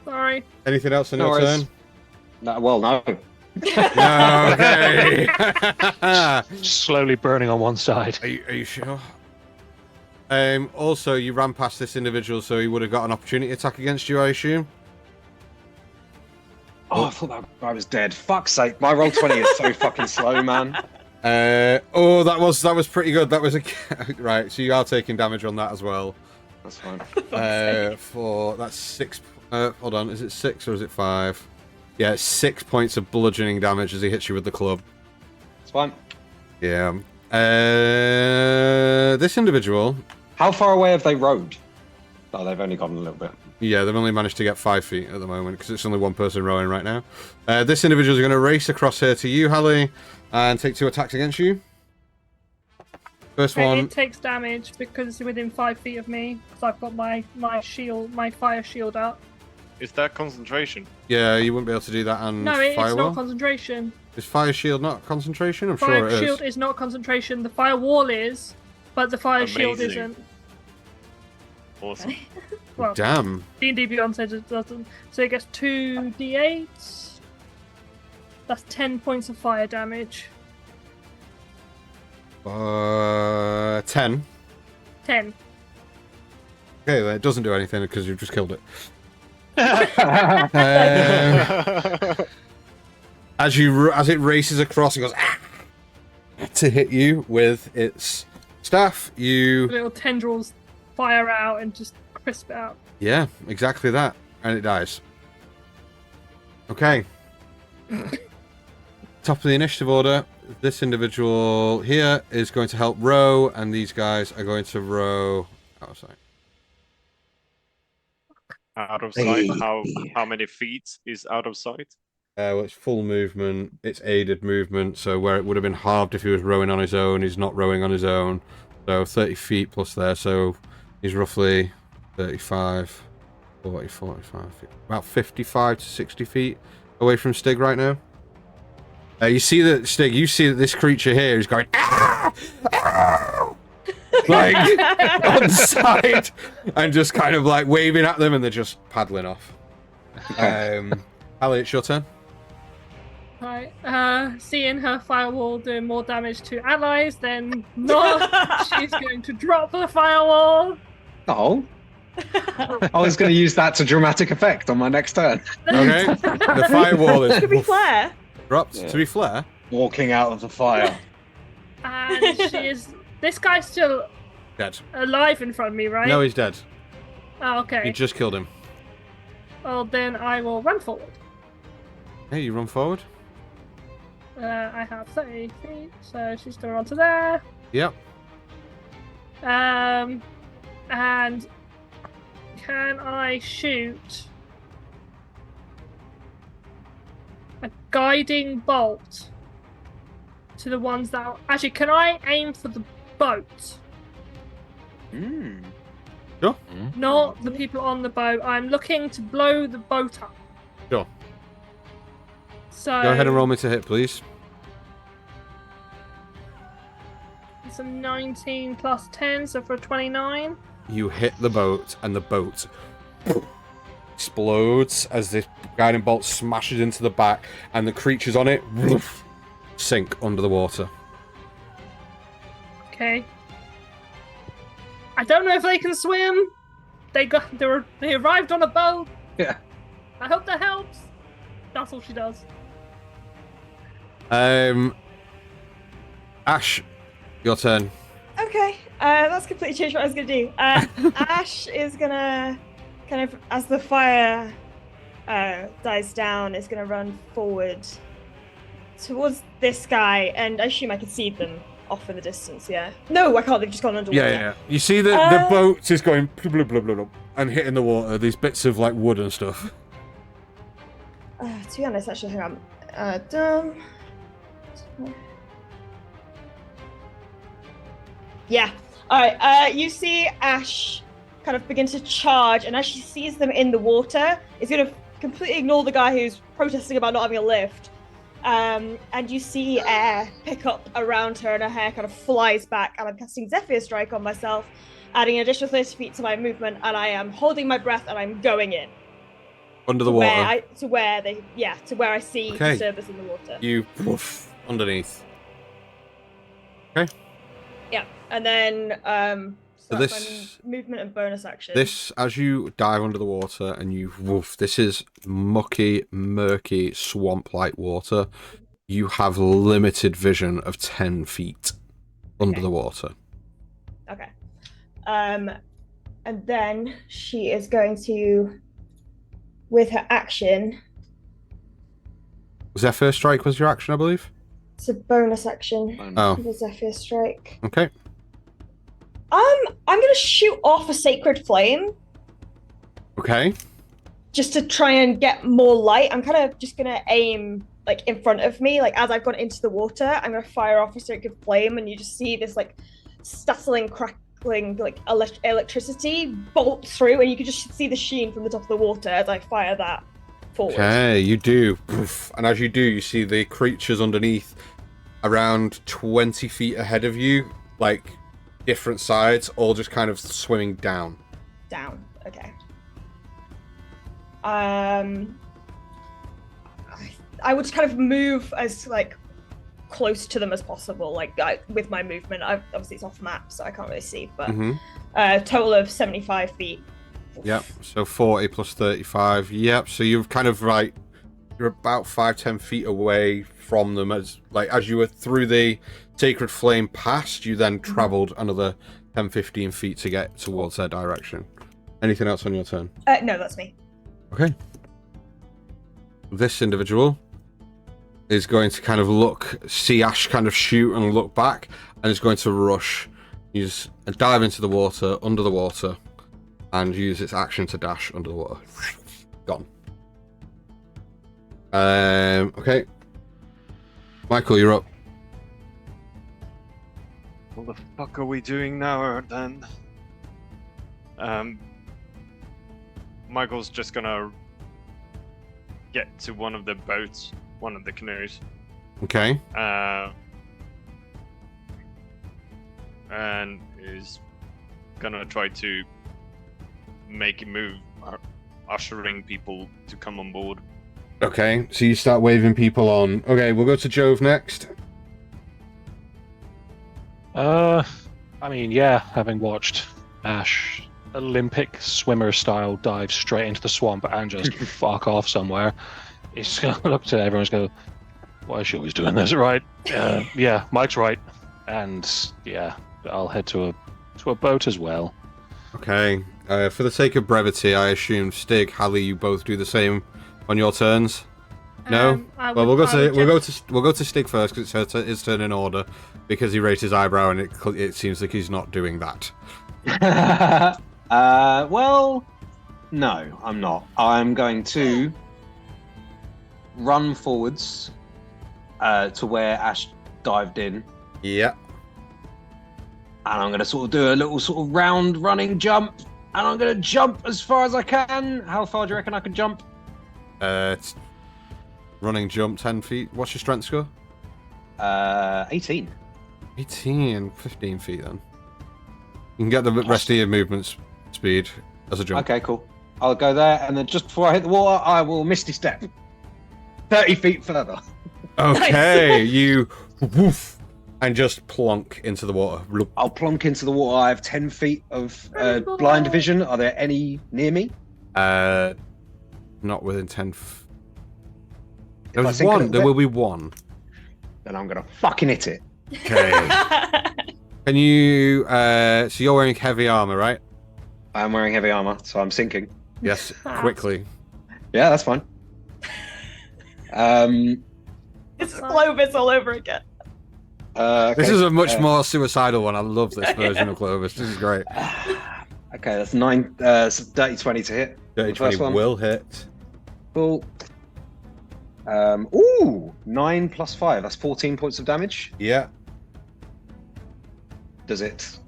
Sorry. Anything else on No your worries. turn? No, well, no. No, okay. Slowly burning on one side. Are you sure? Also, you ran past this individual, so he would have got an opportunity attack against you, I assume. Oh, I thought that guy was dead. Fuck's sake, my roll 20 is so fucking slow, man. Oh, that was pretty good. That was a right. So you are taking damage on that as well. That's fine. That's 6. Hold on, is it 6 or is it 5? Yeah, it's 6 points of bludgeoning damage as he hits you with the club. It's fine. Yeah. This individual. How far away have they rowed? Oh, they've only gone a little bit. Yeah, they've only managed to get 5 feet at the moment because it's only one person rowing right now. This individual is going to race across here to you, Hallie, and take 2 attacks against you. First one. It takes damage because it's within 5 feet of me. Because I've got my shield, my fire shield up. Is that concentration? Yeah, you wouldn't be able to do that on No, it's firewall. not concentration. Is fire shield not concentration? I'm Fire sure it shield is. is not concentration. The firewall is, but the fire shield Amazing. isn't. Awesome. Well, Damn. D&D Beyond says it doesn't. So it gets 2d8. That's 10 points of fire damage. 10. 10. Okay, then it doesn't do anything because you've just killed it. As it races across and goes to hit you with its staff, you Little tendrils fire out and just crisp it out. yeah, exactly that, and it dies. Okay. Top of the initiative order. This individual here is going to help row, and these guys are going to row. Oh, sorry. Out of sight. How many feet is out of sight? Well, it's full movement. It's aided movement. So where it would have been halved if he was rowing on his own, he's not rowing on his own. So 30 feet plus there. So he's roughly 35, 40, 45, about 55 to 60 feet away from Stig right now. You see that, Stig, you see that this creature here is going, "Ah! Ah!" like, on the side, and just kind of like waving at them, and they're just paddling off. Ali, it's your turn. Right, seeing her firewall doing more damage to allies than not, she's going to drop the firewall. Oh. I was going to use that to dramatic effect on my next turn. Okay. The firewall is Could be flare. dropped to be flare. Walking out of the fire. And this guy's still Dead. alive in front of me, right? No, he's dead. Oh, You okay. just killed him. Well, then I will run forward. Hey, you run forward. I have 30 feet, so she's going to run to there. Yep. And can I shoot a guiding bolt to the ones that actually, can I aim for the boat? Not the people on the boat. I'm looking to blow the boat up. Sure. So Go ahead and roll me to hit, please. It's a 19 plus 10, so for a 29. You hit the boat, and the boat explodes as this guiding bolt smashes into the back, and the creatures on it sink under the water. Okay. I don't know if they can swim. They arrived on a boat. Yeah. I hope that helps. That's all she does. Ash, your turn. Okay, that's completely changed what I was gonna do. Ash is gonna kind of, as the fire dies down, is gonna run forward towards this guy, and I assume I can see them off in the distance. Yeah. No, I can't. They've just gone underwater. Yeah. You see that the boat is going blah, blah, blah, blah, and hitting the water. These bits of like wood and stuff. To be honest, actually, hang on. Dumb. Yeah. All right. You see Ash kind of begin to charge, and as she sees them in the water, is going to completely ignore the guy who's protesting about not having a lift. And you see air pick up around her, and her hair kind of flies back. And I'm casting Zephyr Strike on myself, adding an additional 30 feet to my movement, and I am holding my breath, and I'm going in. Under the water. To where I see disturbers in the water. You woof underneath. Okay. Yeah, and then So that's my movement and bonus action. This, as you dive under the water and you woof, this is mucky, murky, swamp-like water. You have limited vision of 10 feet under the water. Okay. And then she is going to, with her action. Zephyr Strike was your action, I believe? It's a bonus action. Oh. The Zephyr Strike. Okay. I'm gonna shoot off a Sacred Flame. Okay. Just to try and get more light. I'm kind of just gonna aim like in front of me, like as I've gone into the water. I'm gonna fire off a Sacred Flame, and you just see this like stuttling, crackling, like electricity bolt through, and you can just see the sheen from the top of the water as I fire that forward. Okay, you do. Poof. And as you do, you see the creatures underneath around 20 feet ahead of you, like different sides, all just kind of swimming down. Down. Okay. I would kind of move as like close to them as possible, like with my movement. Obviously it's off map, so I can't really see, but total of 75 feet. Yep. So 40 plus 35. Yep. So you're kind of right. You're about 5-10 feet away from them as you were through the Sacred Flame past. You then travelled another 10-15 feet to get towards their direction. Anything else on your turn? No, that's me. Okay. This individual is going to kind of see Ash kind of shoot and look back, and is going to rush, use a dive into the water, under the water, and use its action to dash under the water. Gone. Okay. Michael, you're up. What the fuck are we doing now then? Michael's just gonna get to one of the boats, one of the canoes, Okay. and is gonna try to make a move, ushering people to come on board. Okay, so you start waving people on. Okay, we'll go to Jove next. I mean, yeah, having watched Ash Olympic swimmer style dive straight into the swamp and just fuck off somewhere, he's gonna look to everyone and go, why is she always doing this, right? Yeah, Mike's right. And yeah, I'll head to a boat as well. Okay. For the sake of brevity, I assume Stig, Hallie, you both do the same on your turns. No. Well, we'll go to Stig first because it's his turn in order, because he raised his eyebrow and it seems like he's not doing that. Well, no, I'm not. I'm going to run forwards to where Ash dived in, Yeah. and I'm going to sort of do a little sort of round running jump, and I'm going to jump as far as I can. How far do you reckon I can jump? It's running jump 10 feet. What's your strength score? 18. 18, 15 feet then. You can get the rest of your movement speed as a jump. Okay, cool. I'll go there, and then just before I hit the water, I will misty step 30 feet further. Okay, you woof, and just plonk into the water. I'll plonk into the water. I have 10 feet of blind vision. Are there any near me? Not within 10. I There's sink a one. little There bit? will be one. Then I'm going to fucking hit it. Okay. Can you? So you're wearing heavy armor, right? I'm wearing heavy armor, so I'm sinking. Yes. Quickly. Yeah, that's fine. It's Clovis all over again. Okay, This is a much more suicidal one. I love this version of Clovis. This is great. Okay, that's dirty 20 to hit. Dirty The first 20 one. will hit. Cool. Ooh, 9 plus 5. That's 14 points of damage. Yeah. Does it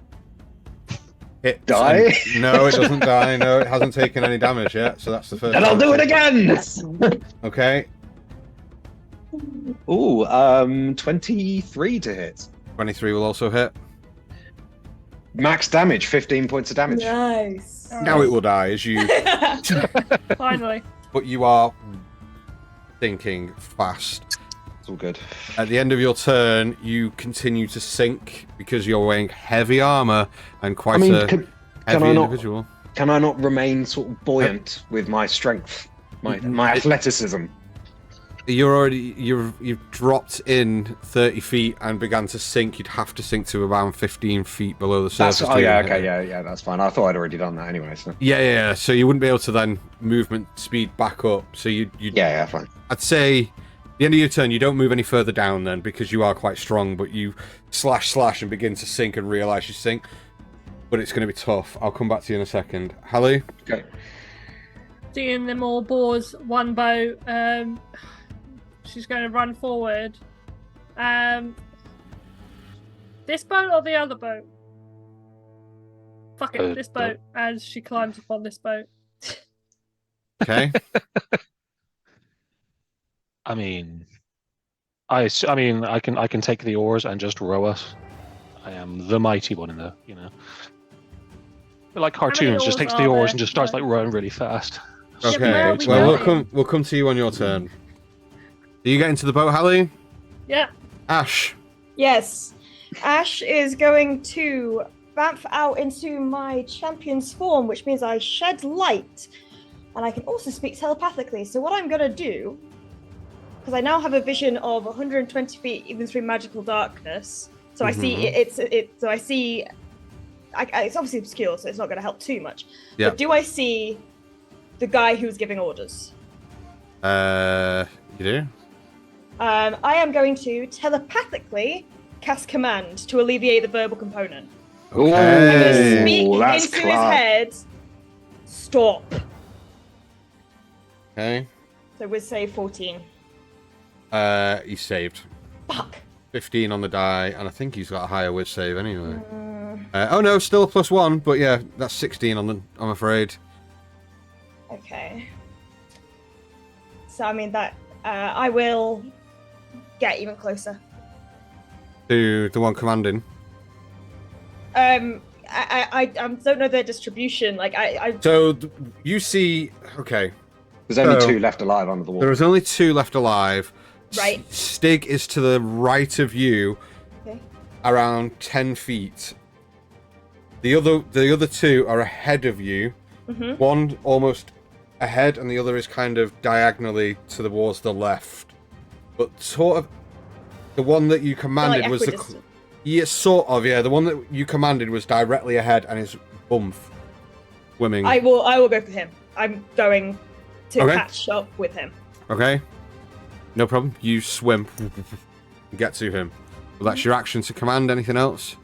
Hit. die? No, it doesn't die. No, it hasn't taken any damage yet. So that's the first. And I'll time do it it's again! Okay. Ooh, 23 to hit. 23 will also hit. Max damage, 15 points of damage. Nice. Now it will die as you. Finally. But you are thinking fast. It's all good. At the end of your turn, you continue to sink because you're wearing heavy armor and quite a can heavy I not- individual. Can I not remain sort of buoyant with my strength, my athleticism? You've dropped in 30 feet and began to sink. You'd have to sink to around 15 feet below the surface. That's, oh yeah, okay, yeah, that's fine. I thought I'd already done that anyway. So Yeah. So you wouldn't be able to then movement speed back up. So you. yeah, fine. I'd say at the end of your turn, you don't move any further down then because you are quite strong, but you slash and begin to sink and realise you sink. But it's going to be tough. I'll come back to you in a second. Hallie? Okay. Seeing them all boards one boat, she's going to run forward. This boat or the other boat? Fuck it, this boat. As she climbs upon this boat. Okay. I mean, I can take the oars and just row us. I am the mighty one in the, Like cartoons, just oars takes the are oars there? and just starts like rowing really fast. Yeah, Okay. where are we Well, going? we'll come to you on your turn. Do you get into the boat, Hallie? Yeah. Ash. Yes. Ash is going to bamf out into my champion's form, which means I shed light. And I can also speak telepathically. So what I'm going to do, because I now have a vision of 120 feet even through magical darkness. So I see it's obviously obscure, so it's not going to help too much. Yeah. But do I see the guy who's giving orders? You do? I am going to telepathically cast command to alleviate the verbal component. Okay. Speak that's into his class. head. Stop. Okay. So we'll say 14. He's saved. Fuck. 15 on the die, and I think he's got a higher whiz save anyway. Oh no, still a +1, but yeah, that's 16 on the. I'm afraid. Okay. So I mean that I will get even closer. To the one commanding. I don't know their distribution. Like So you see, okay. There's only So, 2 left alive under the wall. There is only 2 left alive. Right. Stig is to the right of you, Okay. around 10 feet. The other 2 are ahead of you. Mhm. One almost ahead, and the other is kind of diagonally towards the left. But sort of, the one that you commanded Like was the. equidistant. Yeah, sort of. Yeah, the one that you commanded was directly ahead and is bumf swimming. I will go for him. I'm going to Okay. catch up with him. Okay. No problem. You swim. Get to him. Well, that's your action to command. Anything else?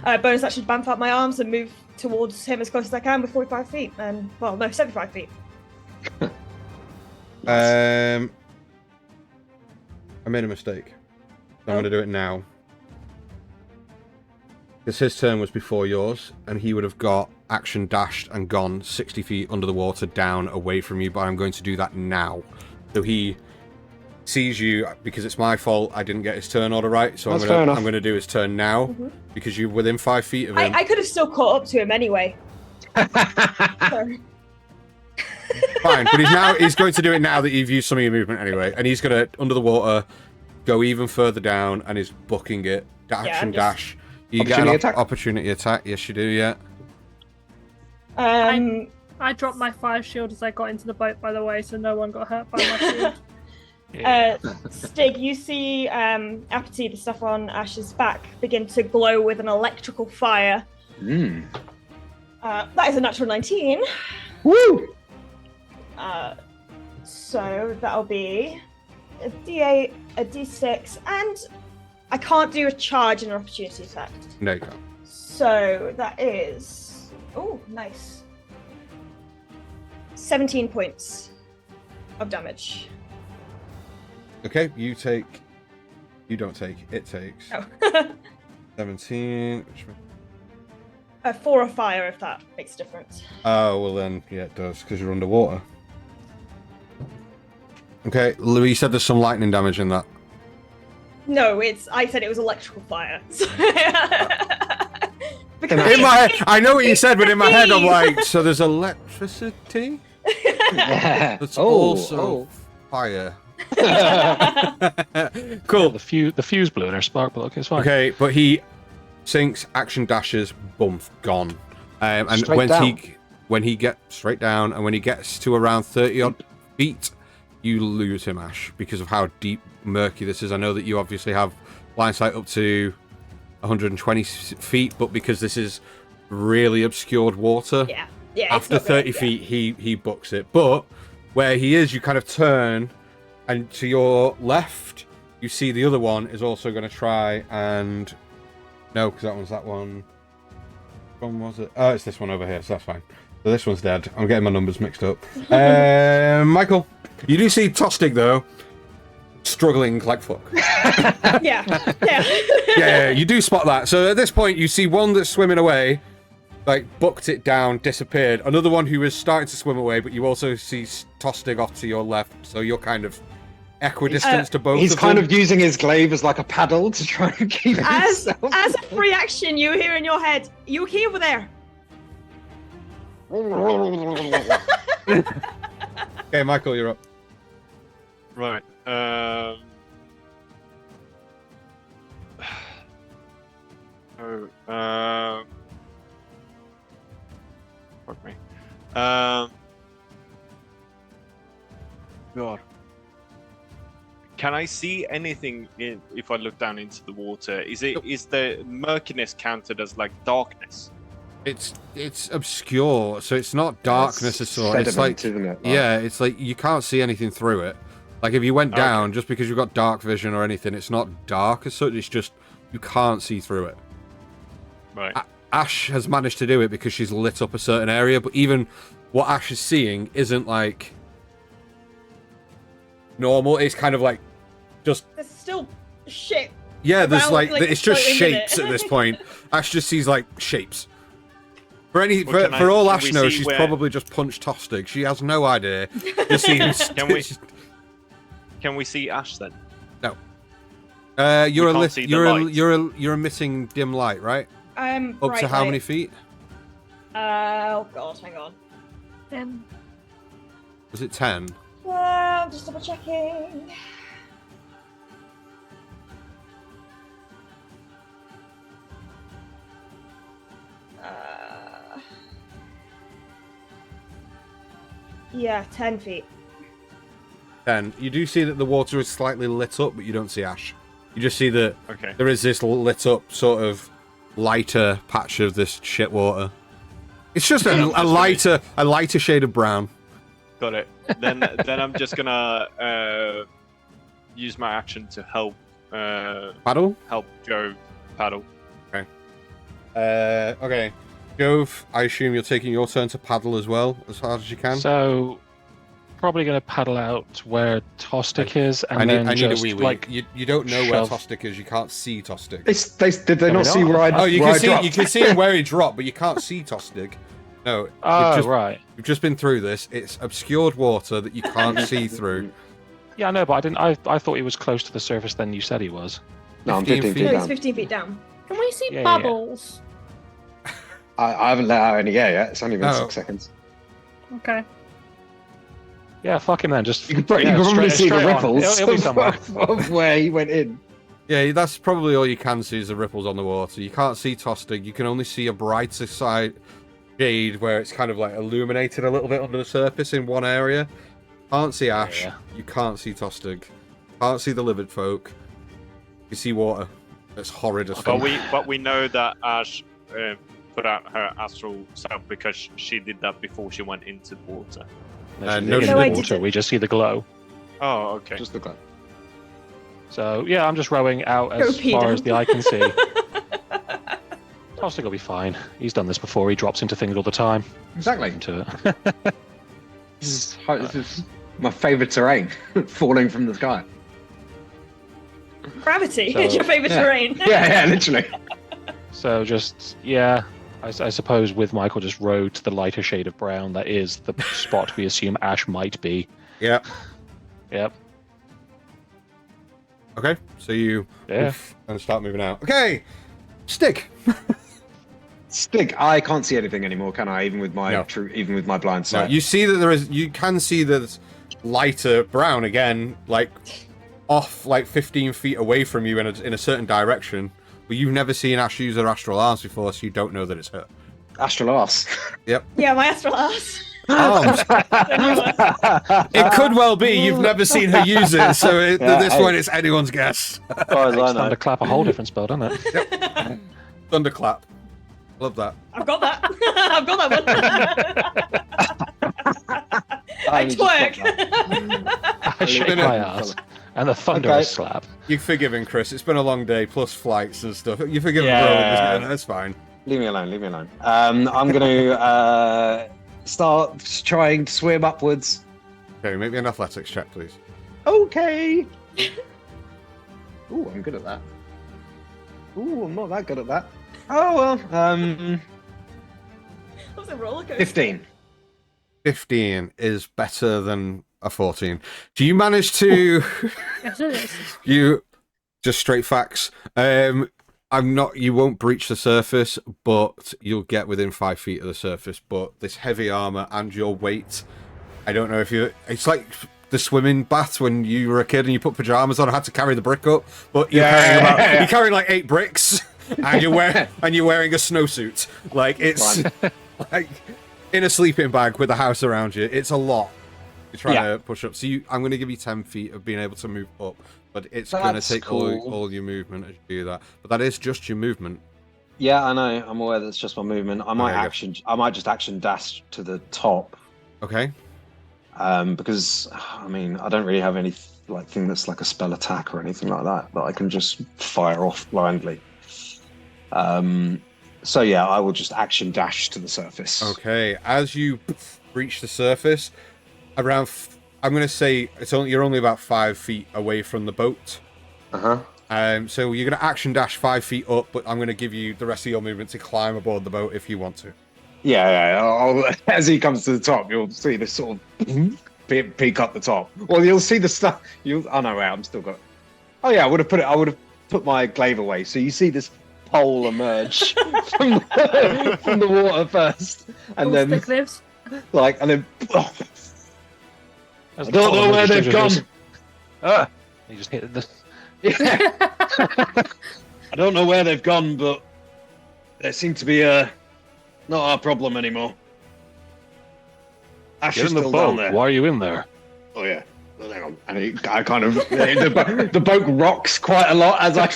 Bonus action, bamf out my arms and move towards him as close as I can with 45 feet. And, well, no, 75 feet. I made a mistake. I'm going to do it now. Because his turn was before yours, and he would have got action dashed and gone 60 feet under the water, down, away from you, but I'm going to do that now. So he sees you, because it's my fault I didn't get his turn order right, so That's fair enough. I'm going to do his turn now, because you're within 5 feet of him. I could have still caught up to him anyway. So, Fine, but he's going to do it now that you've used some of your movement anyway, and he's going to, under the water, go even further down, and is booking it. Action I'm just- dash. You get Opportunity an attack? opportunity attack. Yes, you do, yeah. I dropped my 5 shield as I got into the boat, by the way, so no one got hurt by my shield. Stig, you see Apathy, the stuff on Ash's back, begin to glow with an electrical fire. That is a natural 19. Woo! So that'll be a D8, a D6, and I can't do a charge and an opportunity attack. No, you can't. So that is... Oh, nice. 17 points of damage. Okay, you don't take, it takes. Oh. 17. 4 or fire, if that makes a difference. Oh, well then, yeah, it does, because you're underwater. Okay, Louis said there's some lightning damage in that. No, I said it was electrical fire. Because In my head, I know what you said, but in my head I'm like, so there's electricity? That's also fire. Cool. The fuse blew in her spark plug. It's fine. Okay, but he sinks, action dashes, bump, gone. And Straight down. when he gets straight down, and when he gets to around 30 odd feet, you lose him, Ash, because of how deep murky this is. I know that you obviously have line sight up to 120 feet, but because this is really obscured water, yeah, it's after not 30 really- feet, he books it. But where he is, you kind of turn, and to your left, you see the other one is also going to try and... No, because that one. Which one was it? Oh, it's this one over here, so that's fine. So this one's dead. I'm getting my numbers mixed up. Michael, you do see Tostig, though, struggling like fuck. Yeah. Yeah, you do spot that. So at this point, you see one that's swimming away, like, booked it down, disappeared. Another one who is starting to swim away, but you also see Tostig off to your left, so you're kind of equidistant to both He's of kind them. of using his glaive as like a paddle to try and keep As himself. a free action, you hear in your head, "You okay over there?" Okay, Michael, you're up. Right. Fuck me. God. Can I see anything if I look down into the water? Is the murkiness counted as like darkness? It's obscure, so it's not darkness at all. It's Sediment, like, isn't it? yeah, it's like you can't see anything through it. Like if you went down, just because you've got dark vision or anything, it's not dark as such. It's just you can't see through it. Right. Ash has managed to do it because she's lit up a certain area, but even what Ash is seeing isn't like normal. It's kind of like just There's still shit. yeah. There's around, like like, it's just floating in shapes it. at this point. Ash just sees like shapes. For any Well, for all can Ash we knows, see she's where- probably just punched Tostig. She has no idea. Just seems. Can we see Ash then? You're can't see the lights. you're emitting dim light, right? Up Bright to how light. many feet? Oh god, hang on. Was it 10? I'm just double checking. Yeah, 10 feet. 10. You do see that the water is slightly lit up, but you don't see Ash. You just see that Okay. there is this lit up sort of lighter patch of this shit water. It's just a lighter shade of brown. Got it. Then I'm just gonna use my action to help Paddle? Joe paddle. Okay. Jove, I assume you're taking your turn to paddle as well, as hard as you can. So, probably going to paddle out where Tostig is, and I then need just a wee wee. like You don't know where shove- Tostig is. You can't see Tostig. Did they not see where I? Oh, you where can I see dropped? you can see him where he dropped, but you can't see Tostig. No. Oh, just, right. You've just been through this. It's obscured water that you can't see through. Yeah, I know, but I didn't. I thought he was close to the surface than you said he was. No, I'm 15 15 feet feet No, it's down. 15 feet down. Can we see Yeah, yeah, yeah. bubbles? I haven't let out any air yet. It's only been Oh. 6 seconds. Okay. Yeah, fuck him then. Just You can probably straight- see the straight on. ripples He'll be somewhere. of where he went in. Yeah, that's probably all you can see is the ripples on the water. You can't see Tostig. You can only see a brighter side shade where it's kind of like illuminated a little bit under the surface in one area. Can't see Ash. Yeah. You can't see Tostig. Can't see the livid folk. You see water. It's horrid as fuck. But we know that Ash put out her astral self because she did that before she went into the water. No, No, she No, I water. didn't. We just see the glow. Oh, okay. Just the glow. So yeah, I'm just rowing out as Go pee far down. as the eye can see. Tostig will be fine. He's done this before. He drops into things all the time. Exactly. Into it. This is my favourite terrain, falling from the sky. Gravity So- is your favourite yeah. terrain. Yeah, literally. So just yeah, I suppose with Michael just rode to the lighter shade of brown. That is the spot we assume Ash might be. Yeah. Yep. Okay. So you Yeah. oof, and start moving out. Okay. Stick. Stick. I can't see anything anymore, can I? Even with my No. even with my blind No, sight. you see that there is. You can see that it's lighter brown again, like off like 15 feet away from you in a certain direction. But you've never seen Ash use her astral arms before, so you don't know that it's her. Astral arse. Yep. Yeah, my astral ass. Arms. It could well be you've never seen her use it, so at Yeah, this hey. point it's anyone's guess. As far as I know. Thunderclap, a whole different spell, doesn't it? Thunderclap. Love that. I've got that. I've got that one. I just got twerk. I shake my ass. And the thunderous Okay. slap. You're forgiven, Chris. It's been a long day, plus flights and stuff. You're forgiven, Yeah. bro. That's fine. Leave me alone. Leave me alone. I'm going to start trying to swim upwards. Okay, make me an athletics check, please. Okay. Ooh, I'm good at that. Ooh, I'm not that good at that. Oh well. That was a roller coaster. 15. 15 is better than a 14. Do you manage to... Yes, it is. You... Just straight facts. You won't breach the surface, but you'll get within 5 feet of the surface. But this heavy armor and your weight, I don't know if you... It's like the swimming bath when you were a kid and you put pajamas on and had to carry the brick up, but you're carrying like 8 bricks and you're wearing a snowsuit. Like it's like in a sleeping bag with a house around you. It's a lot. You're trying to push up. So I'm going to give you 10 feet of being able to move up, but it's going to That's take cool. all your movement as you do that. But that is just your movement. Yeah, I know. I'm aware that's just my movement. I might There you go. I might just action dash to the top. Okay. Because I mean, I don't really have any thing that's like a spell attack or anything like that I can just fire off blindly. So yeah, I will just action dash to the surface. Okay. As you reach the surface, around I'm going to say you're only about 5 feet away from the boat. So you're going to action dash 5 feet up, but I'm going to give you the rest of your movement to climb aboard the boat if you want to. Yeah. As he comes to the top, you'll see this sort of peek up the top. Well, you'll see the stuff. Oh no, wait, I'm still got. Oh yeah, I would have put my glaive away. So you see this pole emerge from the water first, and then stick lives. I don't know where they've gone. You just hit the. Yeah. I don't know where they've gone, but they seem to be not our problem anymore. Ash Get is in the still down boat. there. Why are you in there? Oh yeah. Well, hang on. And I kind of the boat rocks quite a lot as I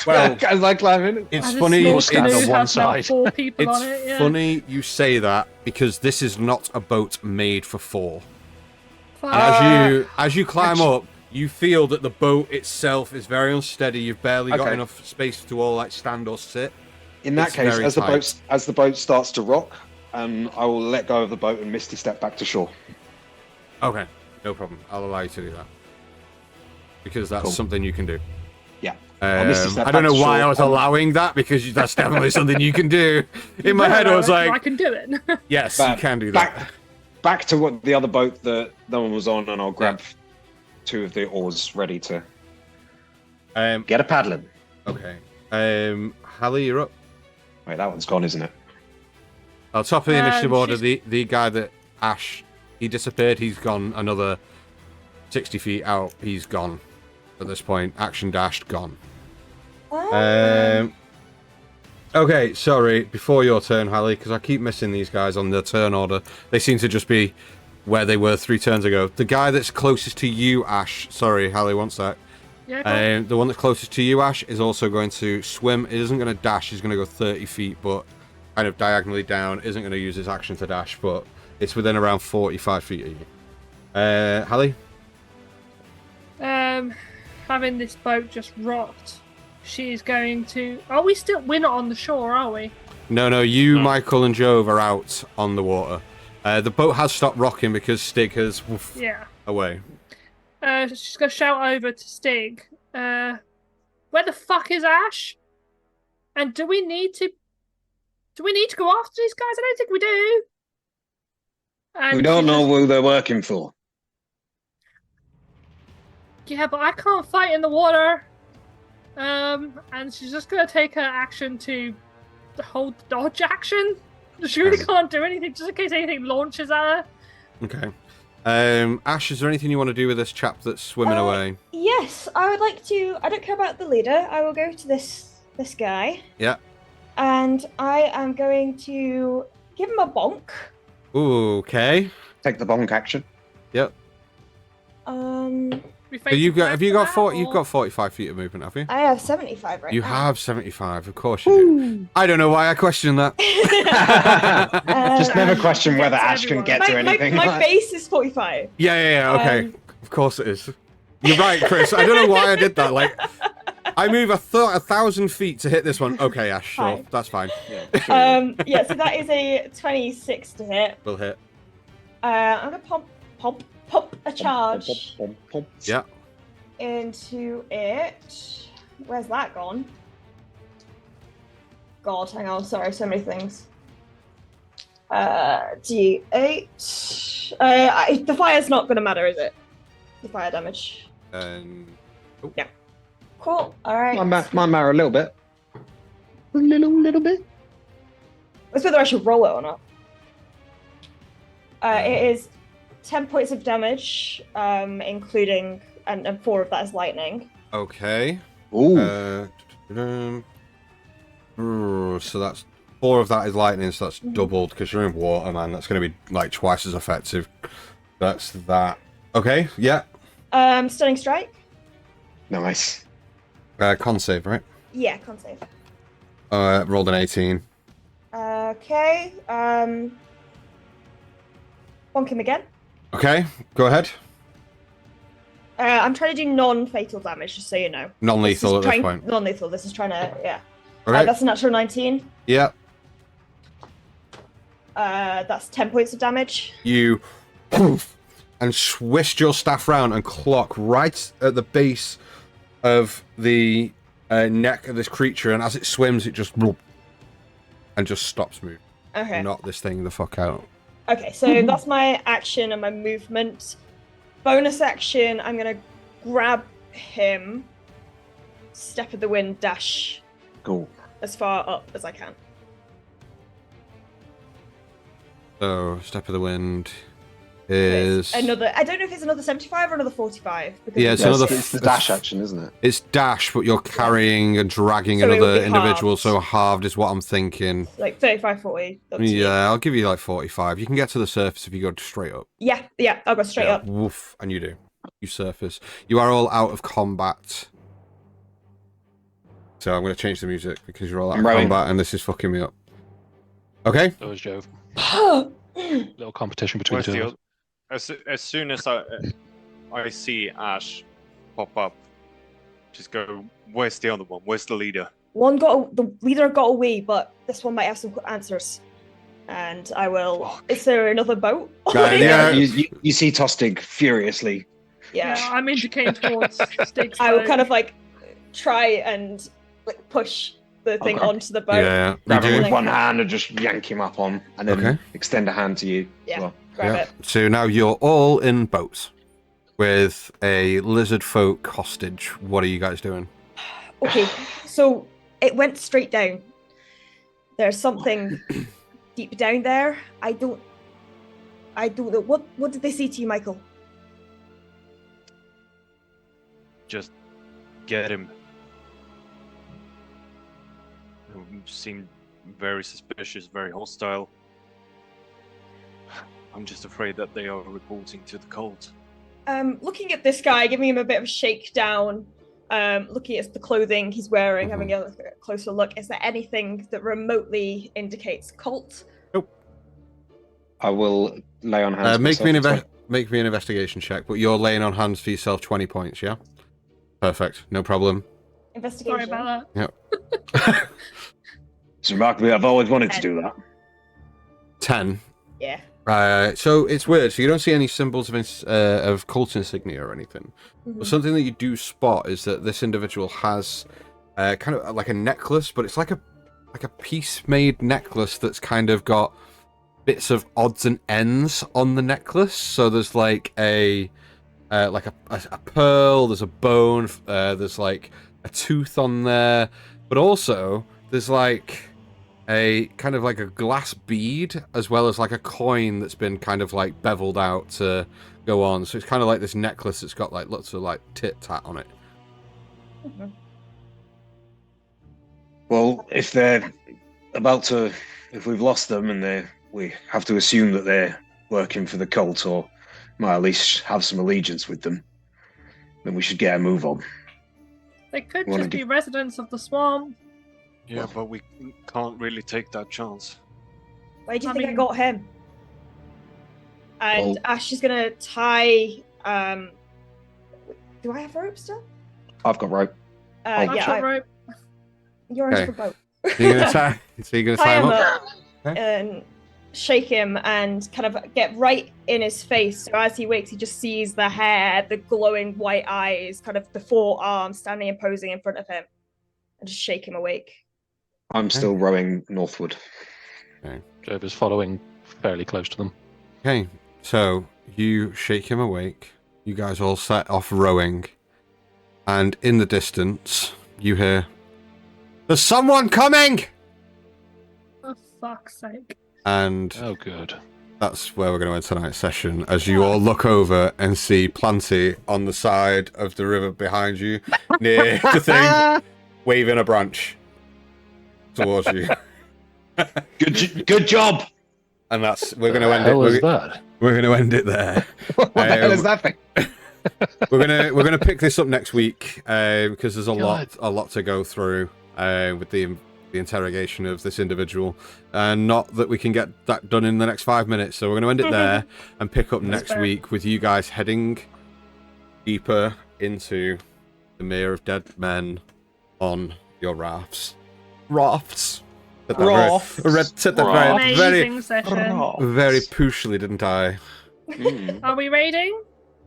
climb in. It's And a funny. small It's stand canoe on has one about side. 4 people It's on it. Yeah. funny you say that because this is not a boat made for 4. Fuck. As you climb up, you feel that the boat itself is very unsteady. You've barely got Okay. enough space to all stand or sit. In that It's case, very as the boat starts to rock, I will let go of the boat and misty step back to shore. Okay, no problem. I'll allow you to do that because that's Cool. something you can do. Yeah. I'll misty step I don't back know to why shore I was and- allowing that because that's definitely something you can do. In my head, I was I like, can do it. yes, you can do that. Back to what the other boat that no one was on, and I'll grab 2 of the oars ready to get a paddling. Okay. Hallie, you're up. Wait, that one's gone, isn't it? At top of the initiative order, she's- the guy that Ash, he disappeared. He's gone another 60 feet out. He's gone at this point. Action dashed, gone. Okay, sorry. Before your turn, Hallie, because I keep missing these guys on the turn order. They seem to just be where they were 3 turns ago. The guy that's closest to you, Ash. Sorry, Hallie, one sec. Yeah, go on. The one that's closest to you, Ash, is also going to swim. It isn't going to dash. He's going to go 30 feet, but kind of diagonally down. Isn't going to use his action to dash, but it's within around 45 feet of you. Hallie? Having this boat just rocked, she's going to. We're not on the shore, are we? No, you, Michael, and Jove are out on the water. The boat has stopped rocking because Stig has Yeah. away. She's gonna shout over to Stig. Where the fuck is Ash? And do we need to go after these guys? I don't think we do. And We don't she's know just- who they're working for. Yeah, but I can't fight in the water. And she's just gonna take her action to hold the dodge action. She really can't do anything, just in case anything launches at her. Okay. Ash, is there anything you want to do with this chap that's swimming away? Yes, I would like to. I don't care about the leader. I will go to this guy, Yeah. and I am going to give him a bonk. Ooh, okay. Take the bonk action. Yep. We So you've got, face have you got that, 40? You've or- got 45 feet of movement, have you? I have 75 right You now. have 75, of course you do. I don't know why I questioned that. Just never Um, question whether Gets Ash can everyone. get to anything. My base is 45. Yeah, okay. Of course it is. You're right, Chris. I don't know why I did that. Like, I move 1,000 feet to hit this one. Okay, Ash, sure. Fine. That's fine. Yeah, so that is a 26 to hit. We'll hit. I'm gonna pump a charge Yeah. into it. Where's that gone? God, hang on. Sorry, so many things. D8. The fire's not gonna matter, is it? The fire damage. Cool. All right. Mine matter a little bit. A little bit. Let's whether I should roll it or not. It is 10 points of damage, including and 4 of that is lightning. Okay. Ooh. So that's 4 of that is lightning, so that's doubled because you're in water, man. That's going to be like twice as effective. That's that. Okay, yeah. Stunning strike. Nice. Con save, right? Yeah, con save. Rolled an 18. Okay. Bonk him again. Okay, go ahead. I'm trying to do non-fatal damage, just so you know. Non-lethal at this point. Non-lethal. This is trying to, yeah. Okay. That's a natural 19. Yeah. That's 10 points of damage. You and twist your staff round and clock right at the base of the neck of this creature, and as it swims, it just and just stops moving. Okay. Knock this thing the fuck out. Okay, so that's my action and my movement. Bonus action, I'm gonna grab him, step of the wind, dash Cool. as far up as I can. So, step of the wind is Another. I don't know if it's another 75 or another 45. Because Yeah, it's Yeah, another it's the dash action, isn't it? It's dash, but you're carrying and dragging So it would another be individual, halved. so halved is what I'm thinking. like 35, 40. up to you. Yeah, I'll give you like 45. You can get to the surface if you go straight up. Yeah, I'll go straight up. Woof, and you do. You surface. You are all out of combat. So I'm going to change the music because you're all out I'm of rowing. combat and this is fucking me up. Okay? So is Jove. Oh, Little competition between Where's the two. the of us. as soon as I see Ash pop up, just go. Where's the other one? Where's the leader? the leader got away, but this one might have some answers. And I will. Fuck. Is there another boat? Yeah. You see Tostig furiously. Yeah, Yeah. I'm indicating towards Stig's I will boat. kind of like try and like push the thing Okay. onto the boat. Yeah. You Grab him do. with one hand and just yank him up on, and then Okay. extend a hand to you. Yeah. As well. Grab Yeah. it. So now you're all in boats with a lizard folk hostage. What are you guys doing? Okay, so it went straight down. There's something deep down there. I don't know. What did they say to you, Michael? Just get him. Seemed very suspicious, very hostile. I'm just afraid that they are reporting to the cult. Looking at this guy, giving him a bit of a shakedown, looking at the clothing he's wearing, having a closer look. Is there anything that remotely indicates cult? I will lay on hands. Make me an myself. make me an investigation check, but you're laying on hands for yourself 20 points, yeah? Perfect, no problem. Investigation. Sorry about that. It's remarkable. I've always wanted to do that. 10. Yeah. So it's weird. So you don't see any symbols of cult insignia or anything. But something that you do spot is that this individual has kind of like a necklace, but it's like a piece-made necklace that's kind of got bits of odds and ends on the necklace. So there's like a pearl, there's a bone, there's like a tooth on there, but also there's like a kind of like a glass bead as well as like a coin that's been kind of like beveled out to go on. So it's kind of like this necklace that's got like lots of like tit-tat on it. Well, if we've lost them and we have to assume that they're working for the cult or might at least have some allegiance with them, then we should get a move on. They could Wanna just be do- residents of the swamp. Yeah, but we can't really take that chance. Why do you I think I mean- got him? And Well- Ash is gonna tie. Do I have rope still? I've got rope. I've Yeah, got rope. you're on Okay. for boat. So you're gonna tie, Tie him him up? up Okay. and shake him and kind of get right in his face. So as he wakes, he just sees the hair, the glowing white eyes, kind of the four arms standing and posing in front of him, and just shake him awake. I'm still rowing northward. Jove is following fairly close to them. Okay, so you shake him awake. You guys all set off rowing. And in the distance, you hear, "There's someone coming!" For fuck's sake. And Oh, good. that's where we're going to end tonight's session, as you all look over and see Planty on the side of the river behind you, near the thing, waving a branch towards you. Good job. And that's, we're going to end it. How is We're that? going to end it there. What the hell is that thing? We're gonna pick this up next week because there's a God. lot to go through with the interrogation of this individual, and not that we can get that done in the next 5 minutes. So we're gonna end it there and pick up next fair. week with you guys heading deeper into the Mere of Dead Men on your rafts. Rafts. Said that Rafts. Said that very, very, Amazing session. very pushly, didn't I? Are we raiding?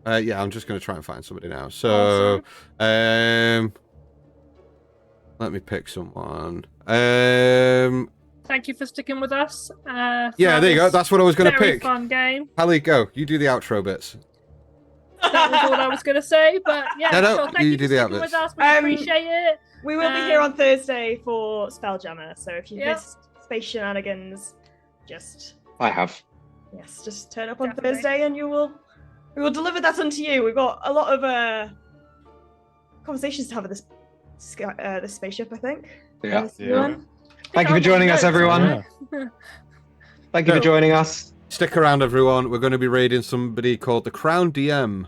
Yeah, I'm just going to try and find somebody now. So, let me pick someone. Thank you for sticking with us. Yeah, there you go. That's what I was going to very pick. fun game. Hallie, go. You do the outro bits. That was all I was going to say, but yeah, No, sure. Thank you you do for the sticking with outfits. us. We appreciate it. We will be here on Thursday for Spelljammer, so if you Yep. missed Space Shenanigans, just I have. just turn up on Definitely. Thursday and we will deliver that unto you. We've got a lot of conversations to have with this spaceship, I think. Yeah. This new one. Thank you for joining us, everyone. Thank you for joining us. Stick around, everyone. We're going to be raiding somebody called the Crown DM,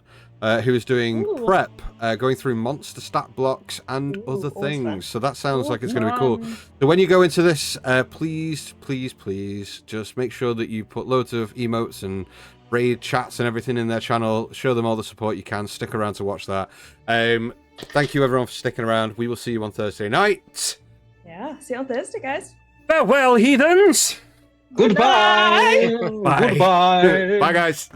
who is doing Ooh. prep, going through monster stat blocks and Ooh, other always fun. things. So that sounds like it's Fun. going to be cool. So when you go into this, please, please, please, just make sure that you put loads of emotes and raid chats and everything in their channel. Show them all the support you can. Stick around to watch that. Thank you, everyone, for sticking around. We will see you on Thursday night. Yeah, see you on Thursday, guys. Farewell, heathens! Goodbye. Bye. Goodbye. Bye, guys.